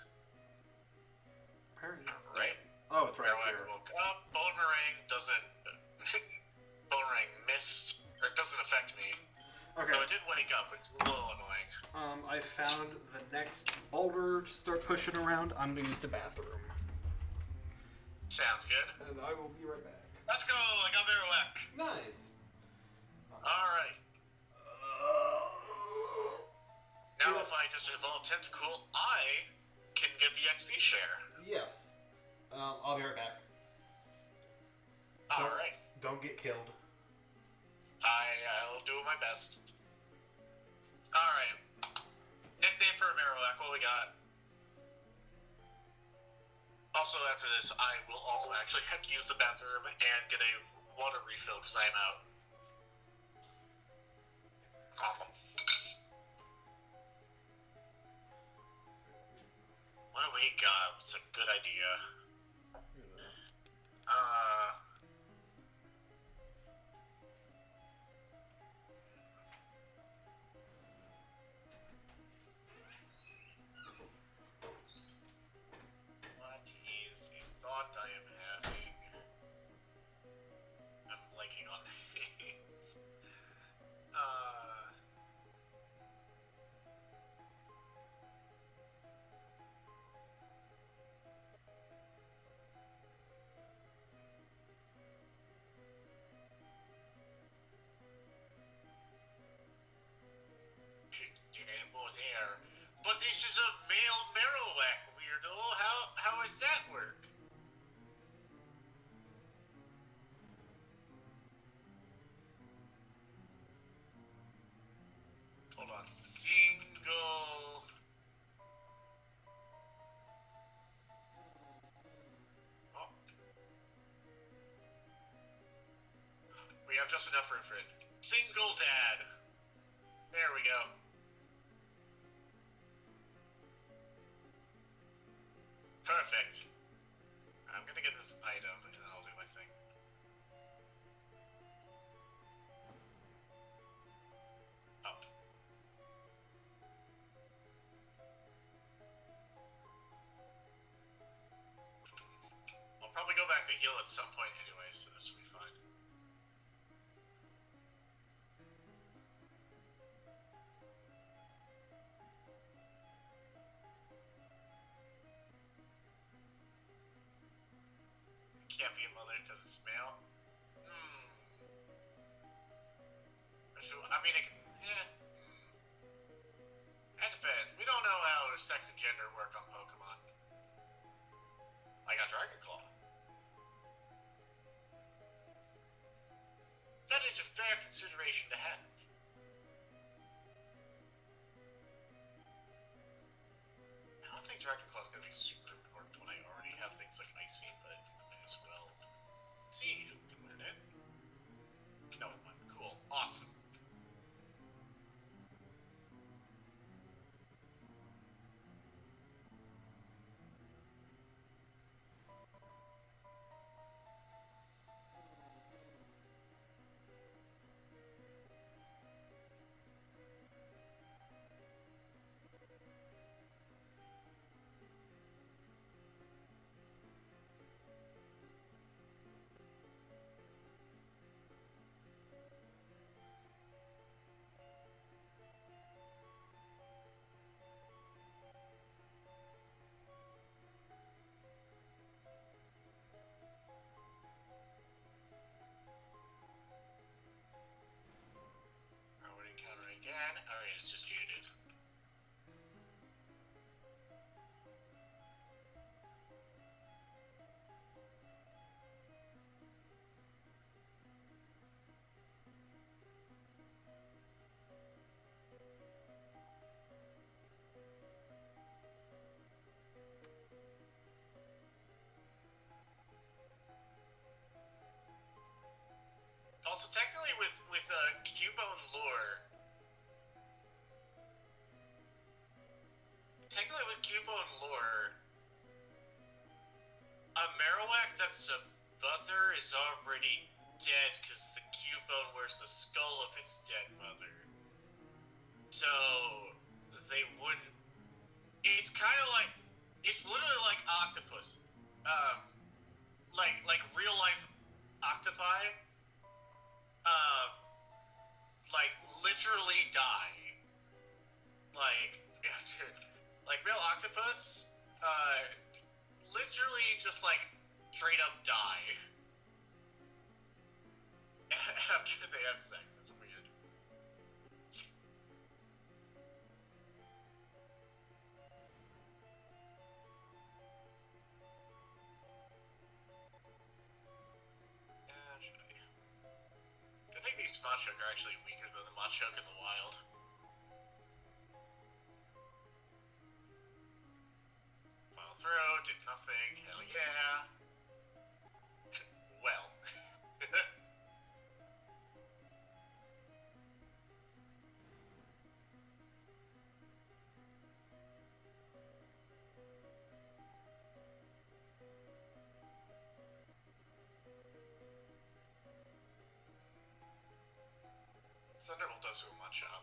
Right. Oh, it's right Airlock here. woke up. Boomerang doesn't... Boomerang missed, or it doesn't affect me. Okay. So it did wake up, it's a little annoying. I found the next boulder to start pushing around. I'm gonna use the bathroom. Sounds good. And I will be right back. Let's go! I got Marowak. Nice. Alright. Now if I just evolve Tentacool, I can get the XP share. Yes. I'll be right back. Alright. Don't get killed. I'll do my best. Alright. Nickname for Marowak, what we got? Also, after this, I will also actually have to use the bathroom and get a water refill because I am out. Awesome. What do we got? It's a good idea. What is a thought I am having? I'm blanking on names. There. But this is a male Marowak, weirdo. How does that work? Hold on. Single. Oh. We have just enough room for it. Single dad. There we go. Perfect. I'm gonna get this item and then I'll do my thing. Up. I'll probably go back to heal at some point anyway, so this will be fine. Can't be a mother because it's male. So, I mean, it can, That depends. We don't know how sex and gender work on Pokemon. I got Dragon Claw. That is a fair consideration to have. I don't think Dragon Claw is going to be super important when I already have things like Ice Beam, but as well. See who can learn it. No one. Cool. Awesome. that mother is already dead because the Cubone wears the skull of its dead mother. So they wouldn't. It's kind of like, it's literally like octopus, like real life octopi, like literally die. Like real octopus, literally just like straight up die after they have sex. It's weird. I think these Machoke are actually weaker than the Machoke in the wild. Final throw, did nothing, hell yeah. Well. Thunderbolt does do a much job.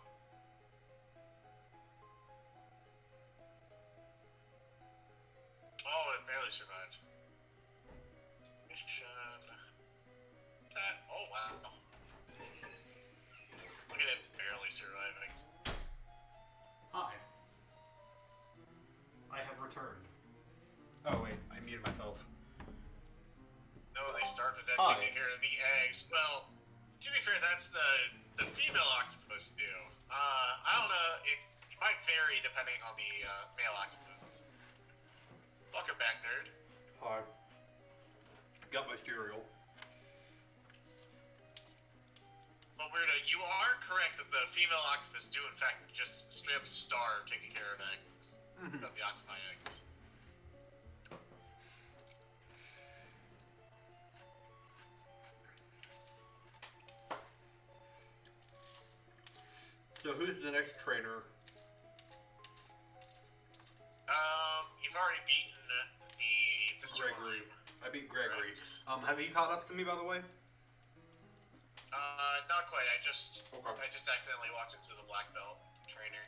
Oh, it barely survived. Mission. That. Oh, wow. Look at it barely surviving. Hi. I have returned. Oh, wait. I muted myself. No, they started at Hi. taking care of the eggs. Well, to be fair, that's the female octopus do. I don't know. It might vary depending on the male octopus. Welcome back, nerd. Hi. Got my cereal. Well, Weirdo, you are correct that the female octopus do, in fact, just straight up starve taking care of eggs. Of the octopi eggs. So who's the next trainer? You've already beaten the Mr. Gregory. Lime. I beat Gregory. Correct. Have you caught up to me, by the way? Not quite. I just Okay. accidentally walked into the black belt trainer.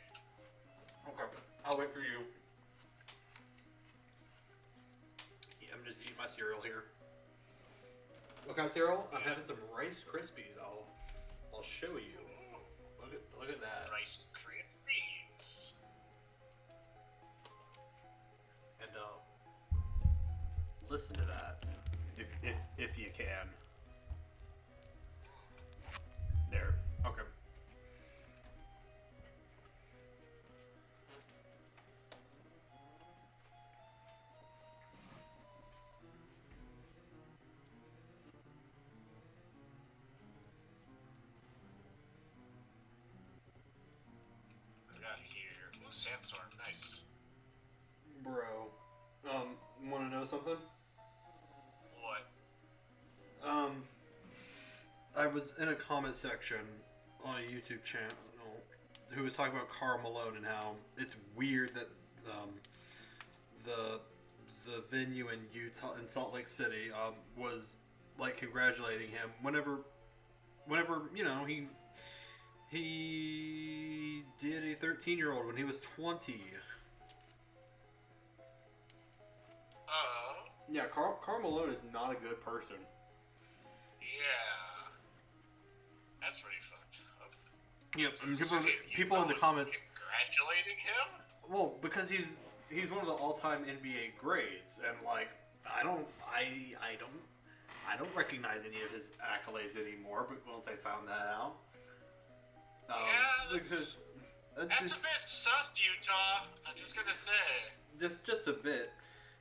Okay. I'll wait for you. Yeah, I'm just eating my cereal here. What kind of cereal? I'm having some Rice Krispies. I'll show you. Look at that. Rice Krispies. And listen to that, if you can. There. Okay. Sandstorm, nice. Bro, want to know something? What? I was in a comment section on a YouTube channel who was talking about Karl Malone and how it's weird that the venue in Utah, in Salt Lake City, was like congratulating him whenever you know he did a 13-year-old when he was 20. Yeah, Karl Malone is not a good person. Yeah. That's pretty fucked up. Yep, and So people in the comments. Congratulating him? Well, because he's one of the all-time NBA greats, and like I don't recognize any of his accolades anymore. But once I found that out, yeah, because that's a bit sus, Utah. I'm just gonna say. Just a bit.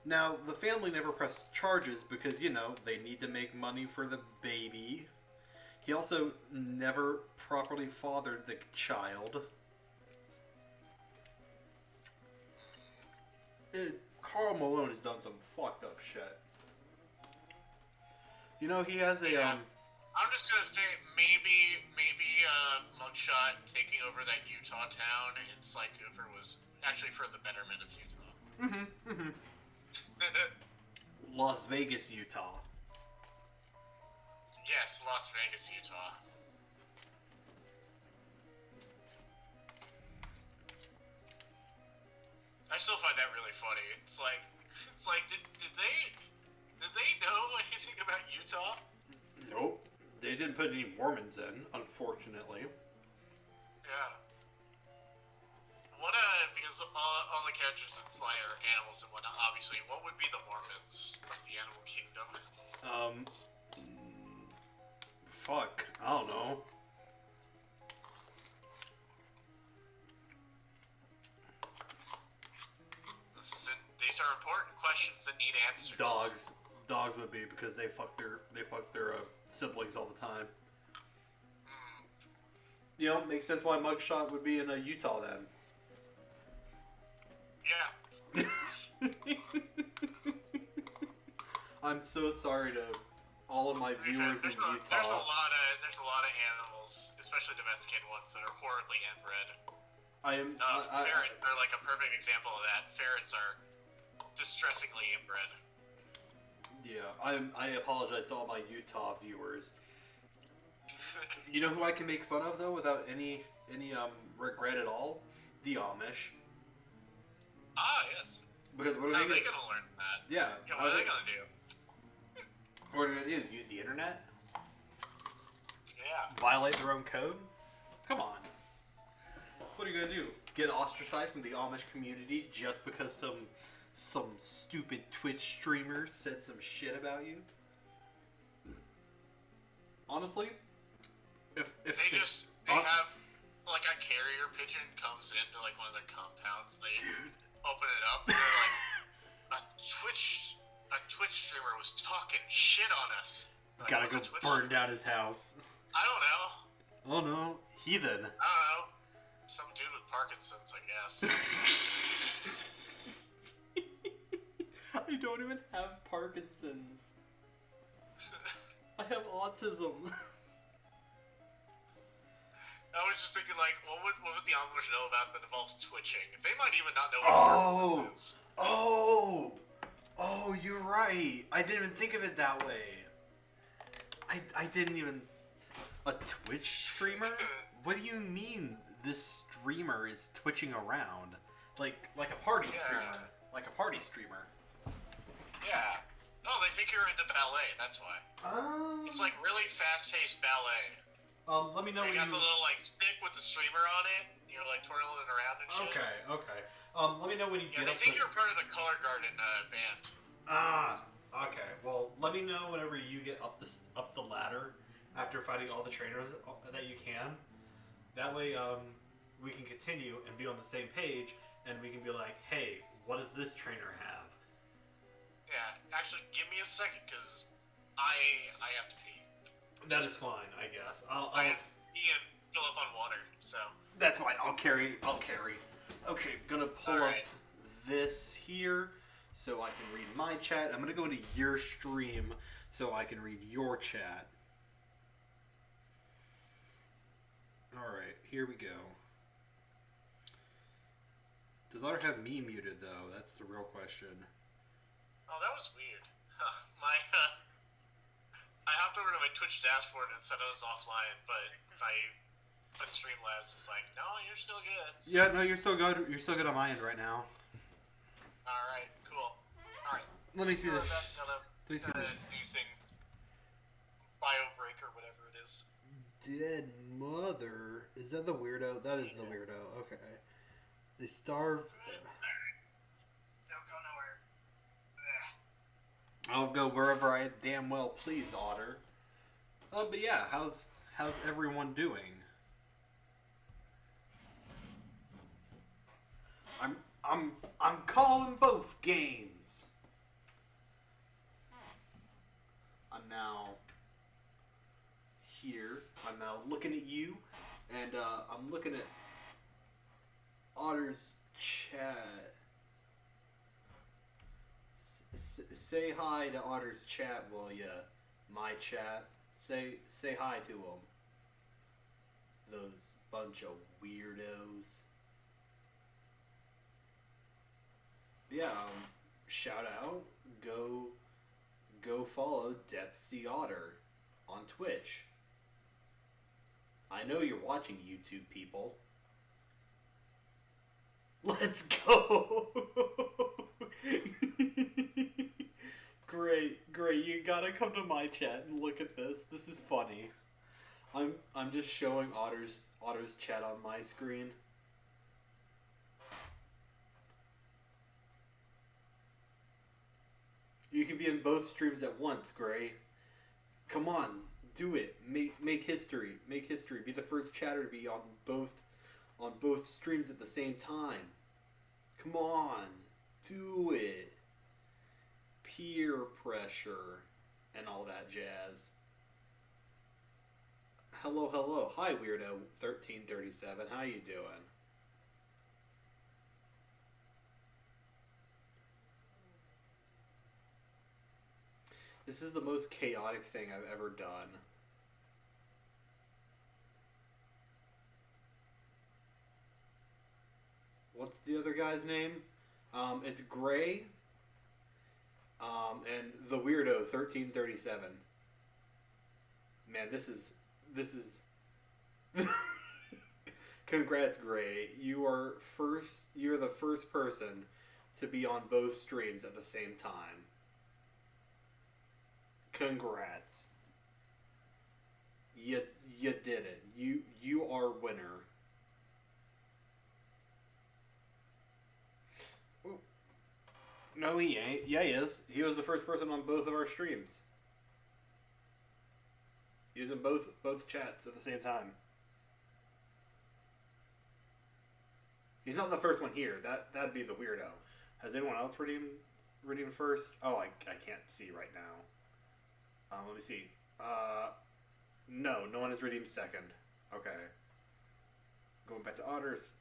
Now the family never pressed charges because they need to make money for the baby. He also never properly fathered the child. Karl Malone has done some fucked up shit. He has a I'm just gonna say maybe Mugshot taking over that Utah town in Sly Cooper was actually for the betterment of Utah. Las Vegas, Utah. Yes, Las Vegas, Utah. I still find that really funny. It's like, did they know anything about Utah? Nope. They didn't put any Mormons in, unfortunately. Yeah. What because all the characters in Sly are animals and whatnot. Obviously, what would be the Mormons of the animal kingdom? Fuck. I don't know. These are important questions that need answers. Dogs would be because they fuck their siblings all the time. You know, makes sense why Mugshot would be in Utah then. Yeah. I'm so sorry to all of my viewers in Utah. There's a lot of animals, especially domesticated ones, that are horribly inbred. Ferrets are like a perfect example of that. Ferrets are distressingly inbred. Yeah, I apologize to all my Utah viewers. You know who I can make fun of though, without any regret at all? The Amish. Ah, yes. Because what are How they are they gonna learn that? Yeah. What are they gonna do? What are they gonna do? Use the internet? Yeah. Violate their own code? Come on. What are you gonna do? Get ostracized from the Amish community just because some stupid Twitch streamer said some shit about you? Honestly, if they have like a carrier pigeon comes into like one of their compounds, they open it up and they're like, a Twitch streamer was talking shit on us. Like, gotta go burn down his house. I don't know. Oh no, heathen. I don't know. Some dude with Parkinson's, I guess. I don't even have Parkinson's. I have autism. I was just thinking, like, what would the Amish know about that involves twitching? They might even not know what Parkinson's is. Oh, you're right. I didn't even think of it that way. I didn't even... A Twitch streamer? What do you mean this streamer is twitching around? Like a party streamer. Like a party streamer. Yeah. Oh, they think you're into ballet, that's why. It's like really fast-paced ballet. Let me know when you got the little like stick with the streamer on it, and you're like twirling it around and shit. Okay. Let me know when you get they up think you're part of the Color Garden band. Okay. Well, let me know whenever you get up the ladder after fighting all the trainers that you can. That way, we can continue and be on the same page, and we can be like, hey, what does this trainer have? Yeah, actually, give me a second, because I have to pee. That is fine, I guess. I have to pee and fill up on water, so... That's fine, I'll carry. Okay, gonna pull up this here, so I can read my chat. I'm gonna go into your stream, so I can read your chat. Alright, here we go. Does Otter have me muted, though? That's the real question. Oh, that was weird. I hopped over to my Twitch dashboard and said I was offline, but Streamlabs was like, no, you're still good. So. Yeah, no, you're still good. You're still good on my end right now. All right, cool. All right. Let me see this. Let me see this new thing. Bio break or whatever it is. Dead mother. Is that the weirdo? That is the weirdo. Okay. They starve. Don't go nowhere. I'll go wherever I damn well please, Otter. But yeah, how's everyone doing? I'm calling both games. I'm now here. I'm now looking at you, and I'm looking at Otter's chat. Say hi to Otter's chat, will ya? My chat. Say hi to them. Those bunch of weirdos. Yeah, shout out. Go go follow DeathSeaOtter on Twitch. I know you're watching, YouTube people. Let's go! Great. You gotta come to my chat and look at this. This is funny. I'm just showing Otter's chat on my screen. You can be in both streams at once, Gray. Come on, do it. Make history. Make history. Be the first chatter to be on both streams at the same time. Come on, do it. Peer pressure and all that jazz. Hello. Hi, Weirdo 1337. How you doing? This is the most chaotic thing I've ever done. What's the other guy's name? It's Gray. And the Weirdo 1337. Man, this is Congrats, Gray. You're the first person to be on both streams at the same time. Congrats. You did it. You are winner. Ooh. No, he ain't. Yeah, he is. He was the first person on both of our streams. He was in both chats at the same time. He's not the first one here. That'd be the Weirdo. Has anyone else redeemed first? Oh, I can't see right now. Let me see. No one has redeemed second. Okay. Going back to Otters.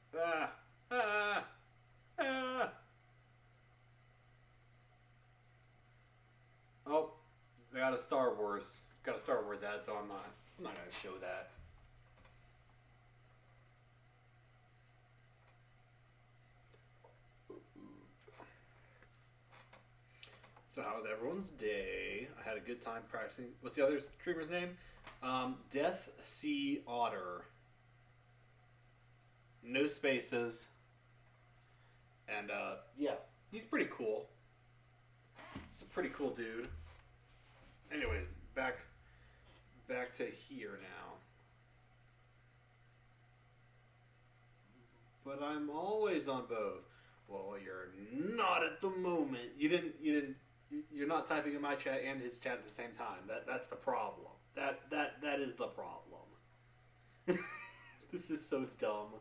Oh, they got a Star Wars ad, so I'm not gonna show that. So how was everyone's day? I had a good time practicing. What's the other streamer's name? DeathSeaOtter. No spaces. And yeah, he's pretty cool. He's a pretty cool dude. Anyways, back to here now. But I'm always on both. Well, you're not at the moment. You're not typing in my chat and his chat at the same time. That's the problem. That is the problem. This is so dumb.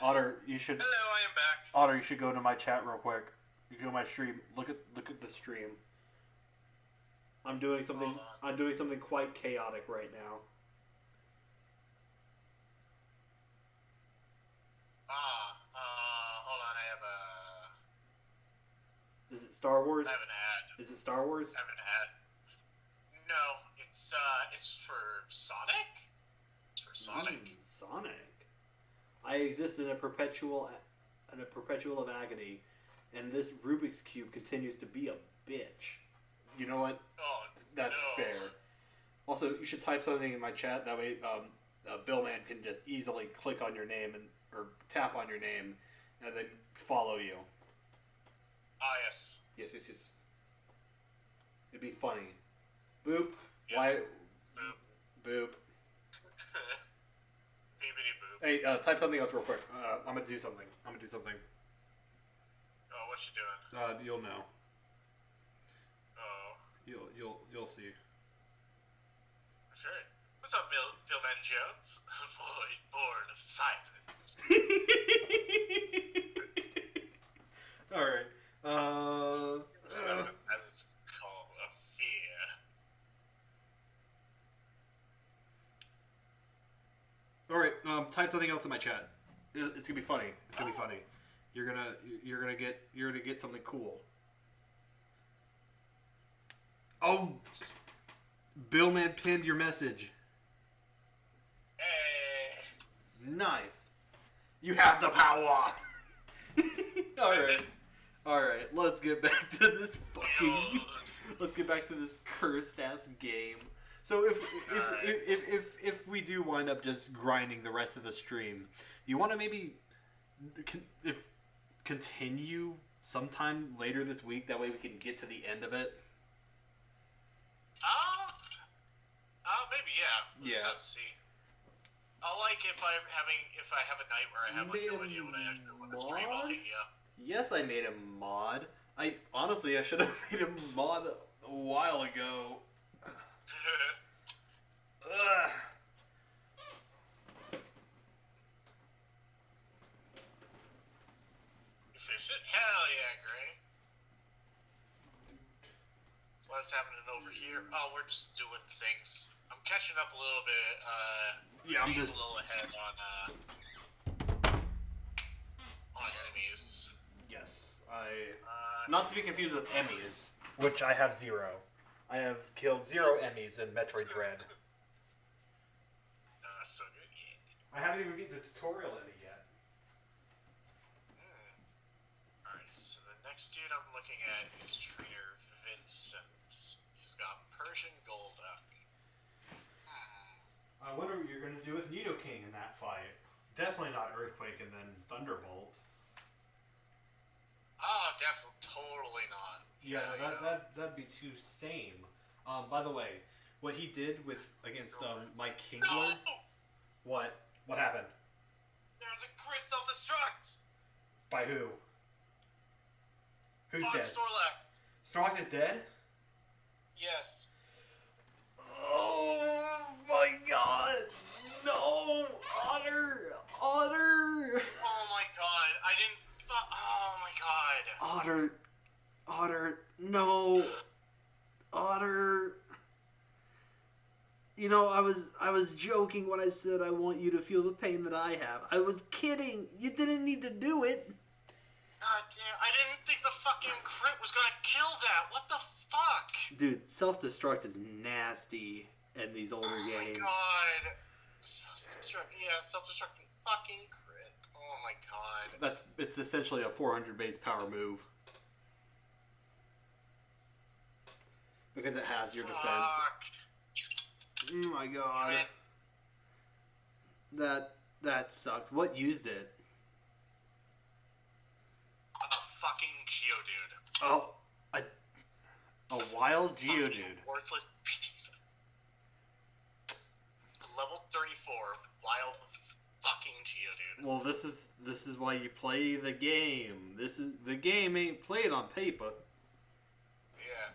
Otter, you should. Hello, I am back. Otter, you should go to my chat real quick. You can go to my stream. Look at the stream. I'm doing something. I'm doing something quite chaotic right now. Hold on, I have a... Is it Star Wars? I have an ad. Is it Star Wars? I have an ad. No, it's for Sonic? It's for Sonic. Sonic. I exist in a perpetual of agony, and this Rubik's Cube continues to be a bitch. You know what? Oh, That's no. fair. Also, you should type something in my chat. That way, Billman can just easily click on your name or tap on your name, and then follow you. Ah, yes. Yes. It'd be funny. Boop. Yes. Why? Boop. Boop. Beepity boop. Hey, type something else real quick. I'm gonna do something. Oh, what you doing? You'll know. Oh. You'll see. Sure. What's up, Bill Van Jones? Void born of silence. All right. That is called a fear. All right. Type something else in my chat. It's gonna be funny. It's gonna be funny. You're gonna get something cool. Oh, Billman pinned your message. Hey. Nice. You have the power. All right. Let's get back to this fucking. Let's get back to this cursed ass game. So if we do wind up just grinding the rest of the stream, you want to maybe continue sometime later this week. That way we can get to the end of it. Maybe yeah. We'll just have to see. I'll like if I have a night where I have like no idea what I actually want to stream. I'll hit you up. Yes, I made a mod. I should have made a mod a while ago. Ugh. Hell yeah, Gray. What's happening over here? Oh, we're just doing things. I'm catching up a little bit. Yeah, I'm just a little ahead on enemies. Yes, not to be confused with Emmys, which I have 0. I have killed 0 Emmys in Metroid Dread. So good. Yeah. I haven't even beat the tutorial Emmy yet. Alright, so the next dude I'm looking at is Trainer Vincent. He's got Persian Golduck. I wonder what you're going to do with Nidoking in that fight. Definitely not Earthquake and then Thunderbolt. Oh, definitely, totally not. Yeah, that'd be too same. By the way, what he did against my Kingler. No! What? What happened? There's a crit self-destruct! By who? Who's dead? Snorlax. Snorlax is dead? Yes. Oh my god! No! Otter! Otter! Oh my god, I didn't... Oh my god. Otter, no. Otter. You know, I was joking when I said I want you to feel the pain that I have. I was kidding. You didn't need to do it. God damn, I didn't think the fucking crit was gonna kill that. What the fuck? Dude, self-destruct is nasty in these older games. Oh my god. Self-destruct, yeah, self-destruct fucking crit. Oh my god. It's essentially a 400 base power move. Because it has your defense. Oh my god. That sucks. What used it? A fucking Geodude. Oh, a wild Geodude. Worthless piece of... Level 34, wild fucking Geodude. Well, this is why you play the game. The game ain't played on paper. Yeah.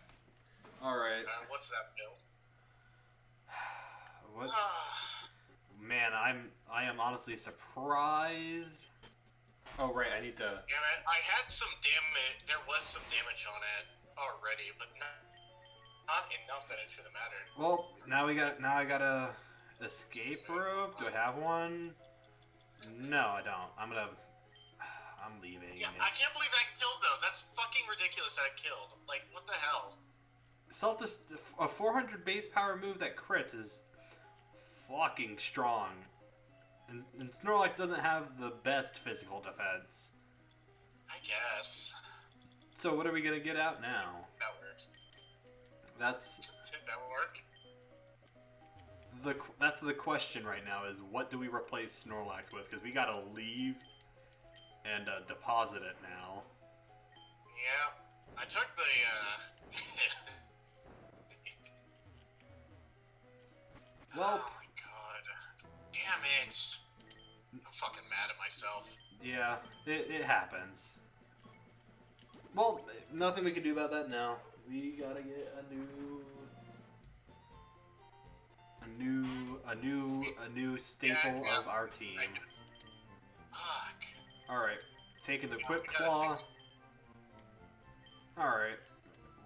All right. What's that build? What? Man, I am honestly surprised. Oh right, I need to. Yeah, man, I had some damage. There was some damage on it already, but not enough that it should have mattered. Well, now I got a escape rope. Do I have one? No, I don't. I'm leaving. Yeah, I can't believe that killed though. That's fucking ridiculous that it killed. Like, what the hell? A 400 base power move that crits is fucking strong. And Snorlax doesn't have the best physical defense. I guess. So what are we gonna get out now? That works. Did that work? That's the question right now is what do we replace Snorlax with? Because we gotta leave and deposit it now. Yeah, I took the Well, oh my god. Damn it. I'm fucking mad at myself. Yeah, it happens. Well, nothing we can do about that now. We gotta get a new staple of our team. Fuck. Alright, taking the Quick Claw. Alright,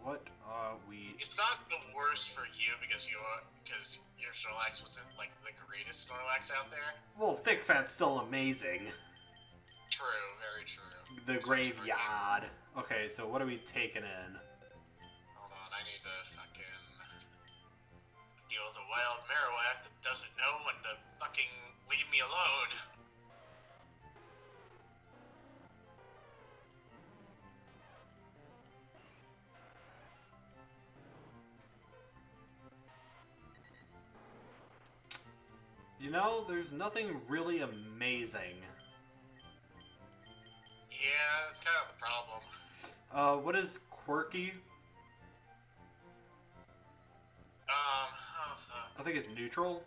what are we... It's not the worst for you because your Snorlax wasn't like the greatest Snorlax out there. Well, Thick Fat's still amazing. True, very true. The Graveyard. Okay, so what are we taking in? Hold on, I need to fucking... the wild Marowak that doesn't know when to fucking leave me alone. You know, there's nothing really amazing. Yeah, that's kind of the problem. What is quirky? Oh, fuck. I think it's neutral.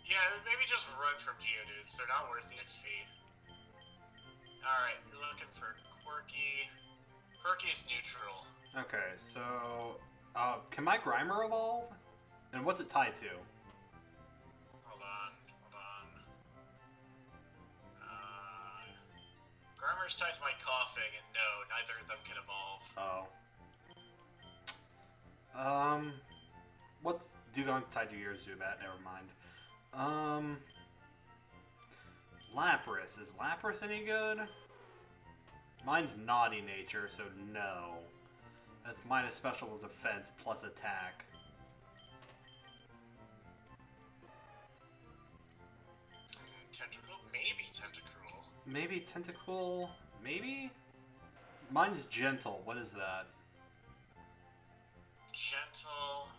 Yeah, maybe just run from Geodudes. They're not worth the XP. Alright, you're looking for quirky. Quirky is neutral. Okay, so can my Grimer evolve? And what's it tied to? Hold on. Grimer's tied to my coughing, and no, neither of them can evolve. Oh. What's Dugong tied to your Zubat? Never mind. Lapras. Is Lapras any good? Mine's naughty nature, so no. That's minus special defense plus attack. Tentacle? Maybe Tentacruel. Maybe Tentacle? Maybe? Mine's gentle. What is that? Gentle,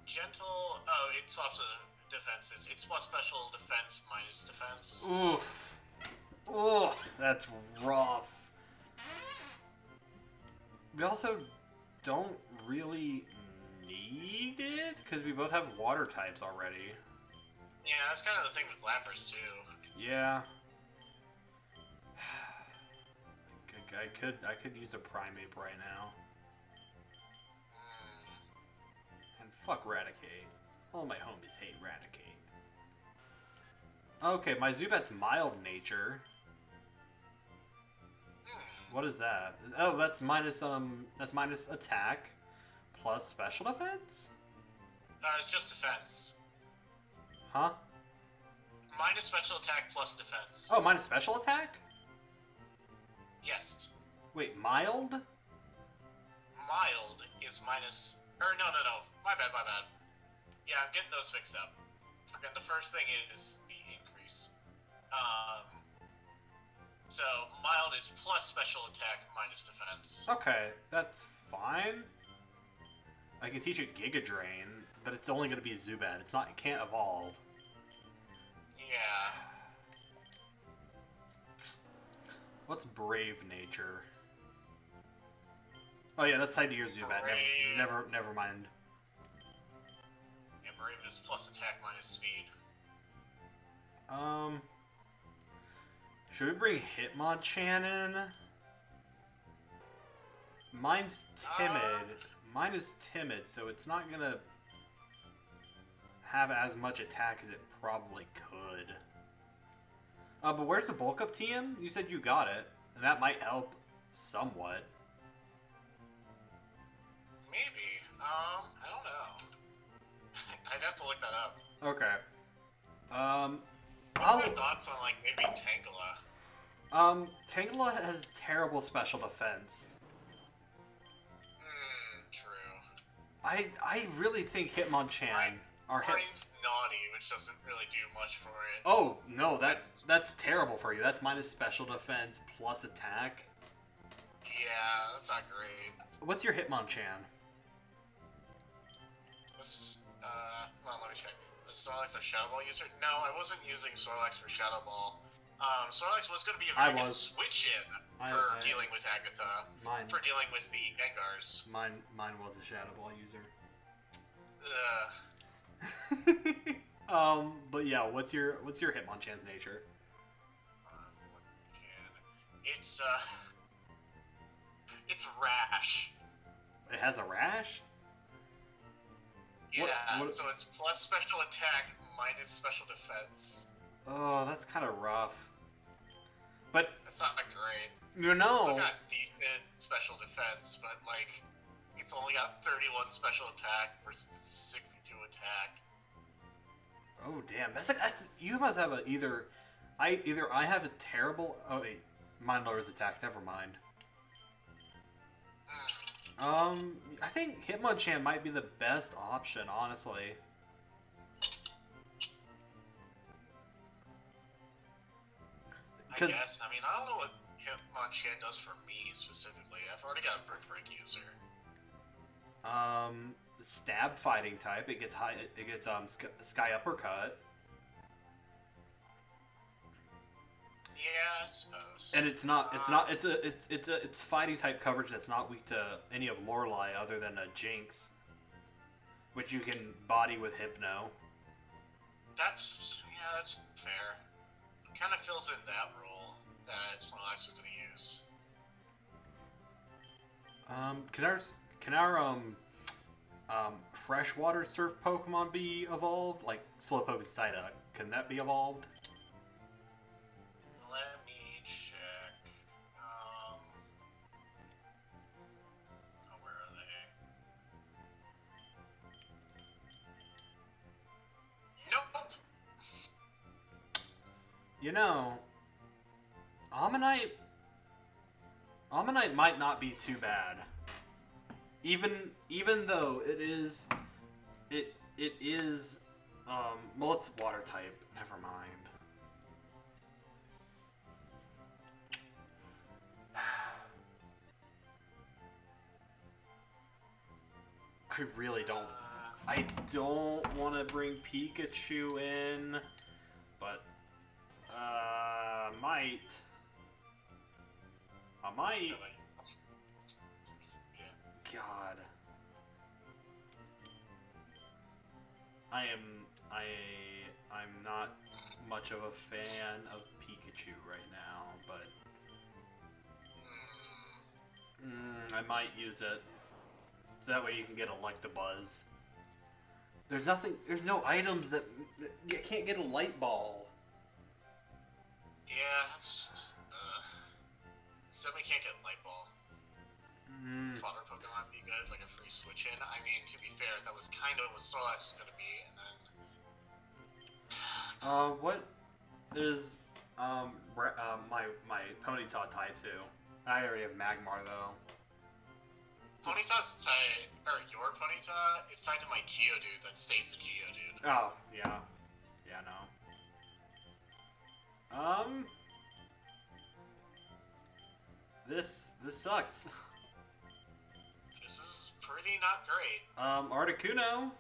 Gentle, oh, it swaps the defenses. It's plus special defense minus defense. Oof. Oh, that's rough. We also don't really need it, because we both have water types already. Yeah, that's kind of the thing with Lapras, too. Yeah. I could use a Primeape right now. And fuck Raticate. All my homies hate Raticate. Okay, my Zubat's mild nature. What is that? Oh, that's minus attack plus special defense? It's just defense. Huh? Minus special attack plus defense. Oh, minus special attack? Yes. Wait, mild? Mild is minus... no. My bad. Yeah, I'm getting those mixed up. Okay, the first thing is the increase. So, mild is plus special attack minus defense. Okay, that's fine. I can teach it Giga Drain, but it's only going to be Zubat. It can't evolve. Yeah. What's Brave Nature? Oh yeah, that's tied to your Zubat. Never mind. Yeah, Brave is plus attack minus speed. Should we bring Hitmonchan in? Mine's timid. Mine is timid, so it's not gonna have as much attack as it probably could. But where's the bulk up TM? You said you got it, and that might help somewhat. Maybe. I don't know. I'd have to look that up. Okay. What's your thoughts on, like, maybe Tangela? Tangela has terrible special defense. True. I really think Hitmonchan Mine's naughty, which doesn't really do much for it. Oh, no, that's terrible for you. That's minus special defense plus attack. Yeah, that's not great. What's your Hitmonchan? Well, let me check. Was Snorlax a Shadow Ball user? No, I wasn't using Snorlax for Shadow Ball. Snorlax was going to be a very good switch-in for dealing with Agatha. For dealing with the Gengars. Mine was a Shadow Ball user. But yeah, what's your Hitmonchan's nature? It's Rash. It has a rash? Yeah, so it's plus special attack minus special defense. Oh, that's kind of rough. But that's not great. You know, it's still got decent special defense, but like it's only got 31 special attack versus 62 attack. Oh damn, that's you must have either I have a terrible. Oh wait, mine lowers attack. Never mind. I think Hitmonchan might be the best option, honestly. I guess. I mean, I don't know what much it does for me specifically. I've already got a Brick Break user. Stab fighting type. It gets high. It gets sky uppercut. Yeah, I suppose. And it's not. It's not. It's fighting type coverage that's not weak to any of Lorelei other than a Jinx, which you can body with Hypno. That's fair. Kind of fills in that role that Snorlax is going to use. Can our freshwater surf Pokemon be evolved? Like Slowpoke and Psyduck, can that be evolved? Let me check. Oh, where are they? Nope. You know, Ammonite might not be too bad. Even though it is well, it's water type. Never mind. I really don't. I don't want to bring Pikachu in, but I might. God. I'm not much of a fan of Pikachu right now, but I might use it. So that way you can get Electabuzz. There's no items that you can't get a light ball. Yeah, that's just, Semi can't get Light Ball. Fodder Pokemon would be good, like a free switch in. I mean, to be fair, that was kind of what Snorlax was going to be, and then... What is, my Ponyta tied to? I already have Magmar, though. Ponyta's tied, or your Ponyta, it's tied to my Geodude that stays the Geodude. Oh, yeah. Yeah, no. This sucks. This is pretty not great. Articuno.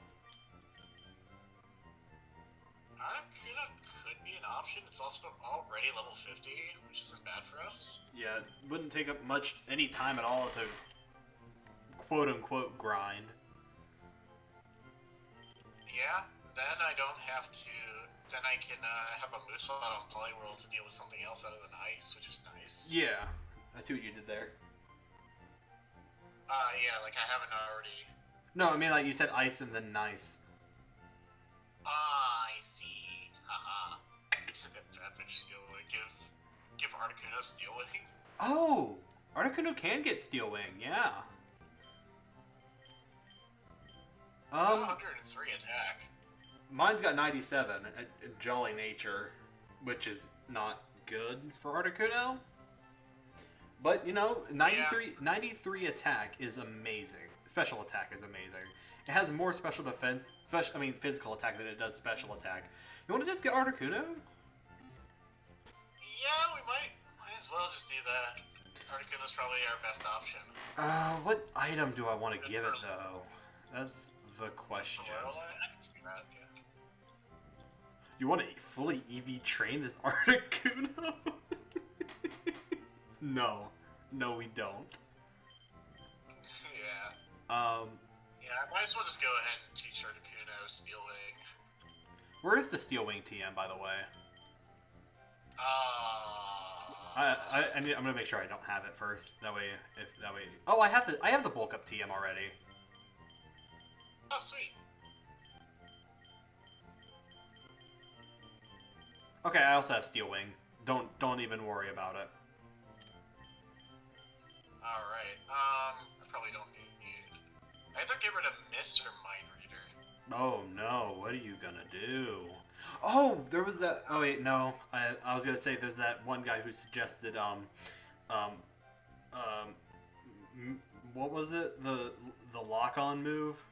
Articuno could be an option. It's also already level 50, which isn't bad for us. Yeah, it wouldn't take up any time at all to quote-unquote grind. Yeah, then I don't have to... Then I can have a Moosehead on Poliwhirl to deal with something else other than ice, which is nice. Yeah, I see what you did there. Yeah, like I haven't already... No, I mean like you said ice and then nice. I see. Haha. That bitch Steel Wing. Give Articuno Steel Wing. Oh! Articuno can get Steel Wing, yeah. 103 attack. Mine's got 97, Jolly Nature, which is not good for Articuno. But, you know, 93 attack is amazing. Special attack is amazing. It has more special defense, physical attack than it does special attack. You want to just get Articuno? Yeah, we might as well just do that. Articuno's probably our best option. What item do I want to give it, though? That's the question. Well, I can see that, yeah. You want to fully EV train this Articuno? No, we don't. Yeah. Yeah, I might as well just go ahead and teach Articuno Steel Wing. Where is the Steel Wing TM, by the way? I'm gonna make sure I don't have it first. That way. Oh, I have the bulk up TM already. Oh, sweet. Okay, I also have Steel Wing. Don't even worry about it. Alright, I probably don't need... Either get rid of Mist or Mind Reader. Oh no, what are you gonna do? Oh, there was that... Oh wait, no. I was gonna say there's that one guy who suggested, what was it? The lock-on move?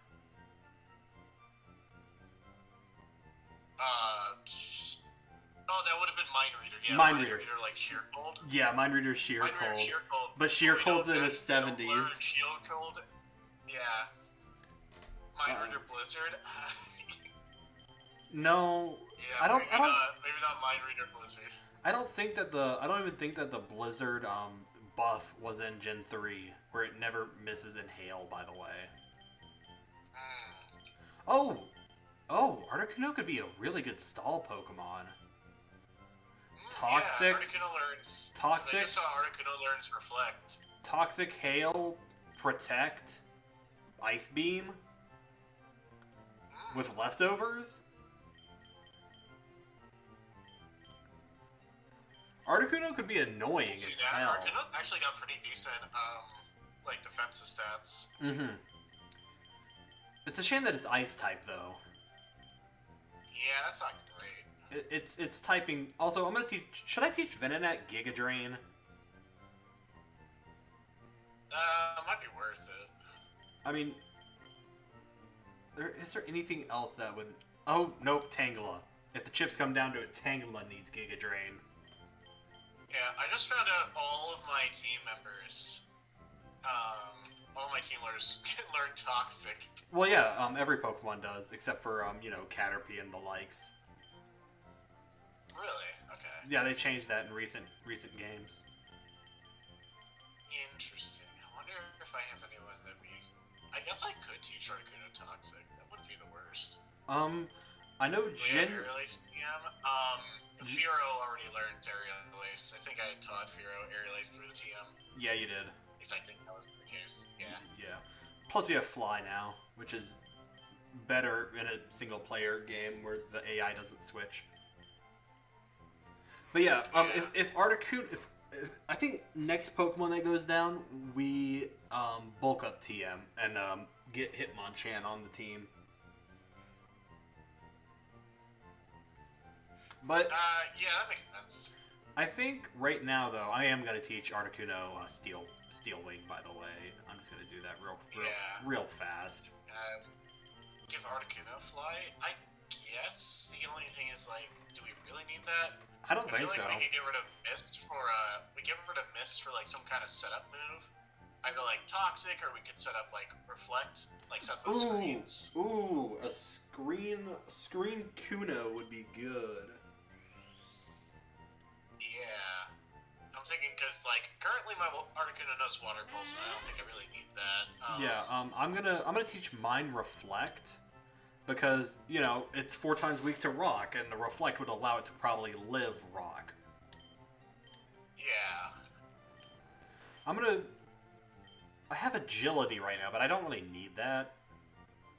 Oh, that would have been Mind Reader. Yeah, Mind Reader. like Sheer Cold. Yeah, Mind Reader Sheer Mind Reader Cold. Sheer Cold. But Sheer Cold's in the Learn 70s. Shield Cold. Yeah. Mind Reader Blizzard. No, yeah, I don't. Maybe not Mind Reader Blizzard. I don't even think that the Blizzard buff was in Gen 3, where it never misses in hail. By the way. Oh, Articuno could be a really good stall Pokemon. Toxic. Yeah, Articuno learns. Toxic. I just saw Articuno learns Reflect. Toxic Hail, Protect, Ice Beam, with leftovers. Articuno could be annoying as hell. Articuno actually got pretty decent, like defensive stats. Mm-hmm. It's a shame that it's Ice type though. Yeah, that's not great. It's typing. Also, I'm gonna teach. Should I teach Venonat Giga Drain? Might be worth it. I mean, is there anything else that would? Oh nope, Tangela. If the chips come down to it, Tangela needs Giga Drain. Yeah, I just found out all of my team members, all my team learners can learn Toxic. Well, yeah, every Pokemon does, except for Caterpie and the likes. Really? Okay. Yeah, they changed that in recent games. Interesting. I wonder if I have anyone that I guess I could teach Articuno Toxic. That wouldn't be the worst. I know Jin. Aerial Ace TM. Firo already learned Aerial Ace. I think I had taught Firo Aerial Ace through the TM. Yeah, you did. At least I think that was the case. Yeah. Yeah. Plus, we have Fly now, which is better in a single-player game where the AI doesn't switch. But yeah, if Articuno, if I think next Pokemon that goes down, we bulk up TM and get Hitmonchan on the team. But yeah, that makes sense. I think right now, though, I am gonna teach Articuno Steel Wing. By the way, I'm just gonna do that real fast. Give Articuno Fly. I guess the only thing is, like, do we really need that? I don't think so. We could get rid of Mist for like some kind of setup move. Either like Toxic, or we could set up like Reflect, like set the screens. Ooh, a screen Kuno would be good. Yeah, I'm thinking because like currently my Articuno knows Water Pulse, and I don't think I really need that. I'm gonna teach mine Reflect because it's 4 times weak to Rock, and the Reflect would allow it to probably live Rock. Yeah. I have Agility right now, but I don't really need that.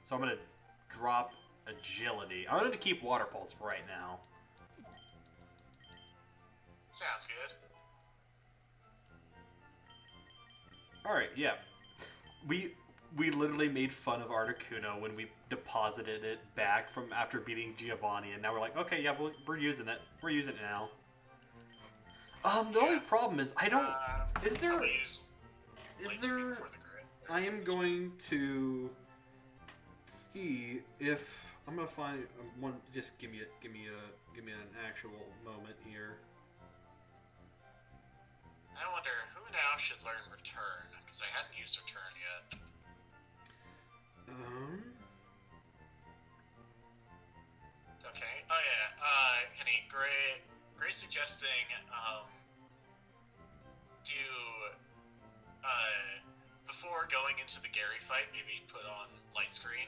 So I'm going to drop Agility. I'm going to keep Water Pulse for right now. Sounds good. Alright, yeah. We literally made fun of Articuno when we deposited it back from after beating Giovanni, and now we're like, okay, yeah, we're using it. We're using it now. The only problem is, I don't... Is there... I am going to see if I'm gonna find one. Just give me an actual moment here. I wonder who now should learn Return, because I hadn't used Return yet. Okay. Oh yeah. Henny, great suggesting. Before going into the Gary fight, maybe put on Light Screen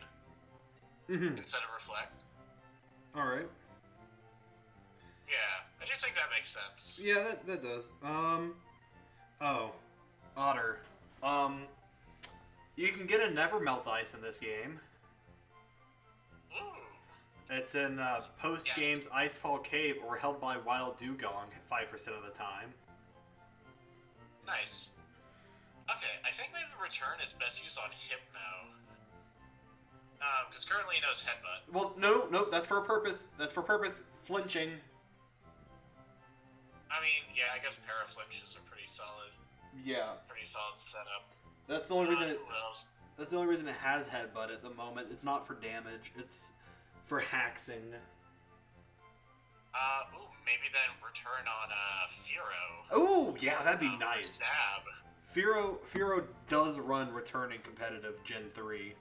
instead of Reflect. All right. Yeah, I do think that makes sense. Yeah, that does. Otter. You can get a Never Melt Ice in this game. Ooh. It's in post games Icefall Cave or held by Wild Dugong 5% of the time. Nice. Okay, I think maybe Return is best used on Hypno. Because currently he knows Headbutt. Well, no, that's for a purpose. Flinching. I mean, yeah, I guess Paraflinch is a pretty solid. Yeah. Pretty solid setup. That's the only reason. That's the only reason it has Headbutt at the moment. It's not for damage. It's for haxing. Maybe then return on Firo. Oh, yeah, that'd be For nice. Stab. Firo does run returning competitive Gen 3.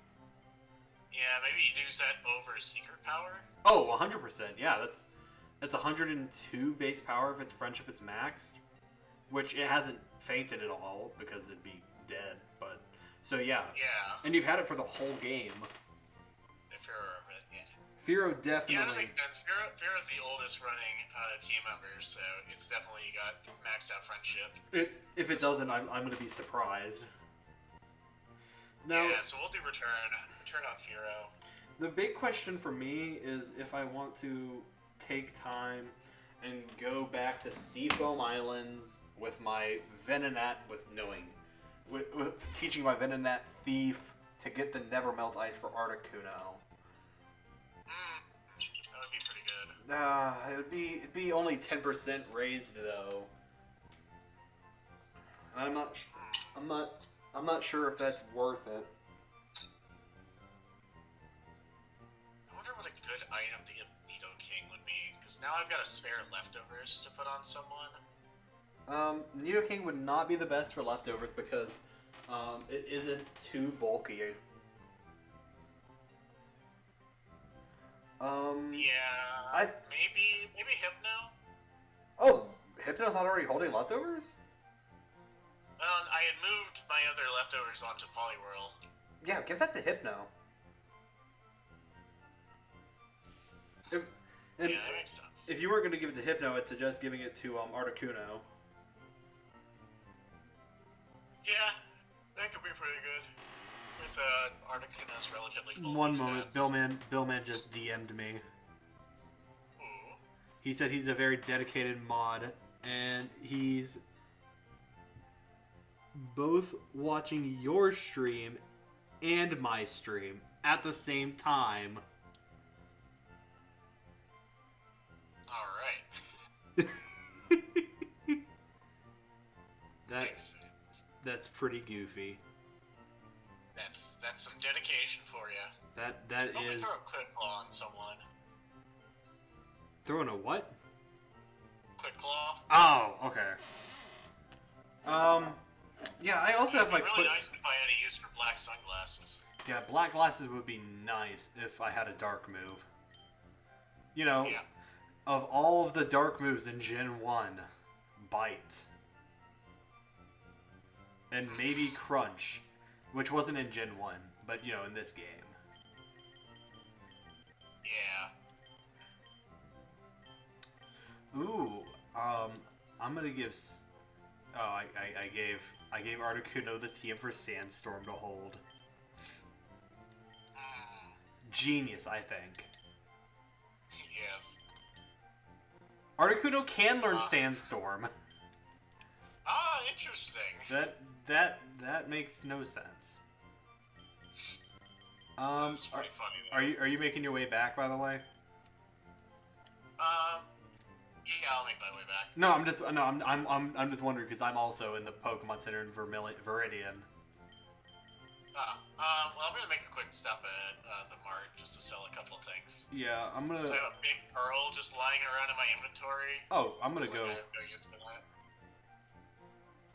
Yeah, maybe you use that over Secret Power. Oh, 100%. Yeah, that's 102 base power if its friendship is maxed, which it hasn't fainted at all because it'd be dead. But so yeah. Yeah. And you've had it for the whole game. Firo, yeah. Firo definitely. Yeah, that makes sense. Firo's the oldest running team member, so it's definitely got maxed out friendship. If it doesn't, I'm gonna be surprised. Now, yeah, so we'll do return on Firo. The big question for me is if I want to take time and go back to Seafoam Islands with my Venonat, with teaching my Venonat Thief to get the Nevermelt Ice for Articuno. That would be pretty good. It'd be only 10% raised though. I'm not sure if that's worth it. I wonder what a good item to give Nidoking would be, because now I've got a spare leftovers to put on someone. Nidoking would not be the best for leftovers because it isn't too bulky. Yeah. Maybe Hypno. Oh, Hypno's not already holding leftovers? I had moved my other leftovers onto Poliwhirl. Yeah, give that to Hypno. Yeah, that makes sense. If you weren't going to give it to Hypno, I'd suggest giving it to Articuno. Yeah, that could be pretty good. With Articuno's relatively full One stats. moment, Billman just DM'd me. Ooh. He said he's a very dedicated mod, and he's both watching your stream and my stream at the same time. Alright. That's pretty goofy. That's some dedication for you. That Let me is throw a quick claw on someone. throwing a what? Quick claw. Oh, okay. Yeah, I also have my It'd be quick. really nice if I had a use for black sunglasses. Yeah, black glasses would be nice if I had a dark move. You know, Yeah. of all of the dark moves in Gen 1, Bite. And maybe Crunch, which wasn't in Gen 1, but, you know, in this game. Yeah. Ooh, I'm gonna give... Oh, I gave Articuno the TM for Sandstorm to hold. Genius, I think. Yes. Articuno can learn Sandstorm. Ah, interesting. That makes no sense. That's pretty funny. Are you making your way back, by the way? Yeah, I'll make my way back. No, I'm just wondering because I'm also in the Pokemon Center in Viridian. Well, I'm gonna make a quick stop at the mart just to sell a couple things. Yeah, I'm gonna. So I have a big pearl just lying around in my inventory. Oh, I'm gonna go. Use for that.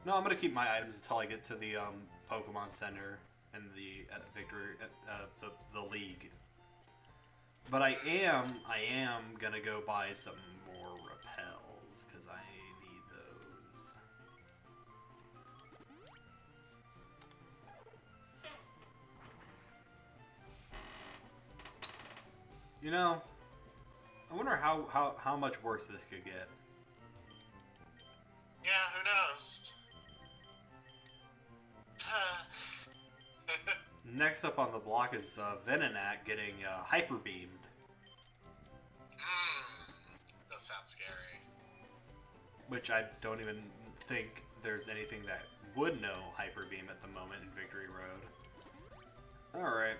No, I'm gonna keep my items until I get to the Pokemon Center and the Victory, the League. But I am gonna go buy some more repels because I need those. You know, I wonder how much worse this could get. Yeah, who knows? Next up on the block is Venonat getting hyper beamed. Does sound scary. Which I don't even think there's anything that would know hyper beam at the moment in Victory Road. Alright.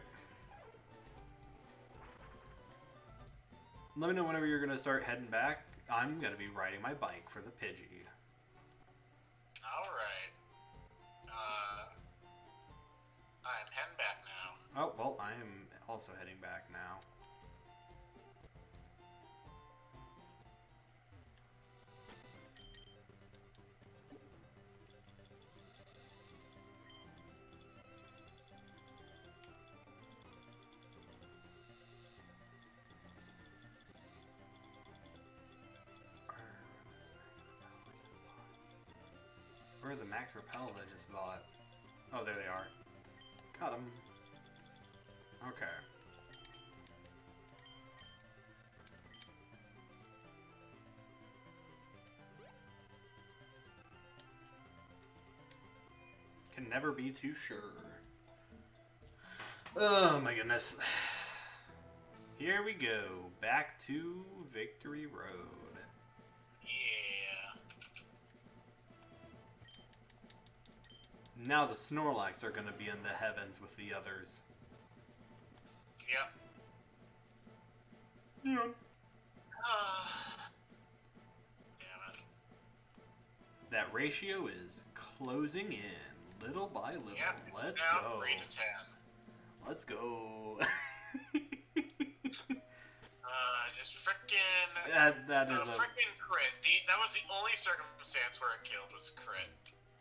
Let me know whenever you're going to start heading back. I'm going to be riding my bike for the Pidgey. Alright. I'm heading back now. Oh, well, I am also heading back now. Where are the max repels I just bought? Oh, there they are. Got them. Okay. Can never be too sure. Oh my goodness. Here we go. Back to Victory Road. Yeah. Now the Snorlax are going to be in the heavens with the others. Yep. Yeah. Damn it. That ratio is closing in little by little. Yep, it's Let's now go. 3 to 10. Let's go. Just frickin'... that is a... frickin' crit. That was the only circumstance where it killed was a crit.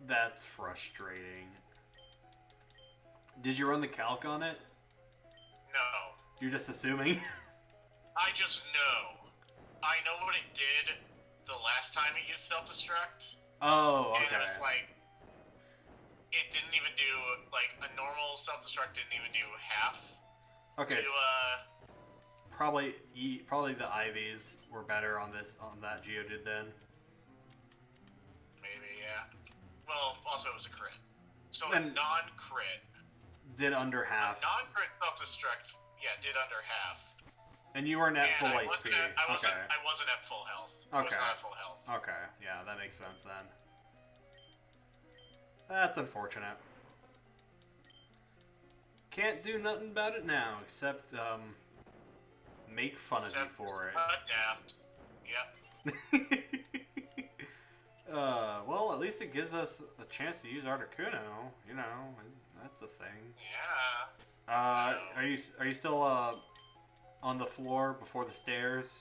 That's frustrating. Did you run the calc on it? No. You're just assuming? I just know. I know what it did the last time it used self-destruct. Oh, okay. And it's like... It didn't even do... Like, a normal self-destruct didn't even do half. Okay. To, Probably the IVs were better on that Geodude then. Maybe, yeah. Well, also it was a crit. So And- a non-crit. Did under half. A non-crit self-destruct, yeah, did under half. And you weren't at And full I HP. wasn't Okay. I wasn't at full health. I was Okay. not at full health. Okay. Yeah, that makes sense then. That's unfortunate. Can't do nothing about it now except make fun of you for it. Adapt. Yep. Well, at least it gives us a chance to use Articuno. You know, that's a thing. Yeah. Are you still on the floor before the stairs?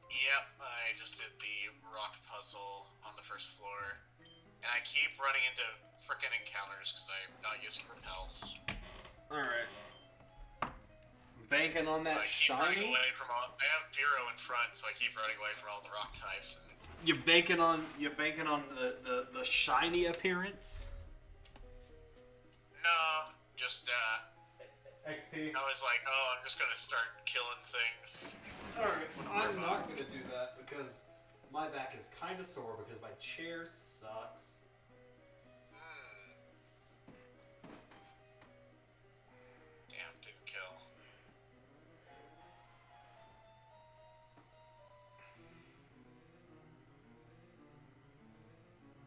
Yep. I just did the rock puzzle on the first floor, and I keep running into frickin' encounters because I'm not using repels. All right. Banking on that I keep running shiny. away from all. I have Firo in front, so I keep running away from all the rock types. And You're banking on the shiny appearance. no, just XP. I was like, oh, I'm just gonna start killing things. Alright, I'm I'm not gonna do that because my back is kind of sore because my chair sucks. Damn, didn't kill.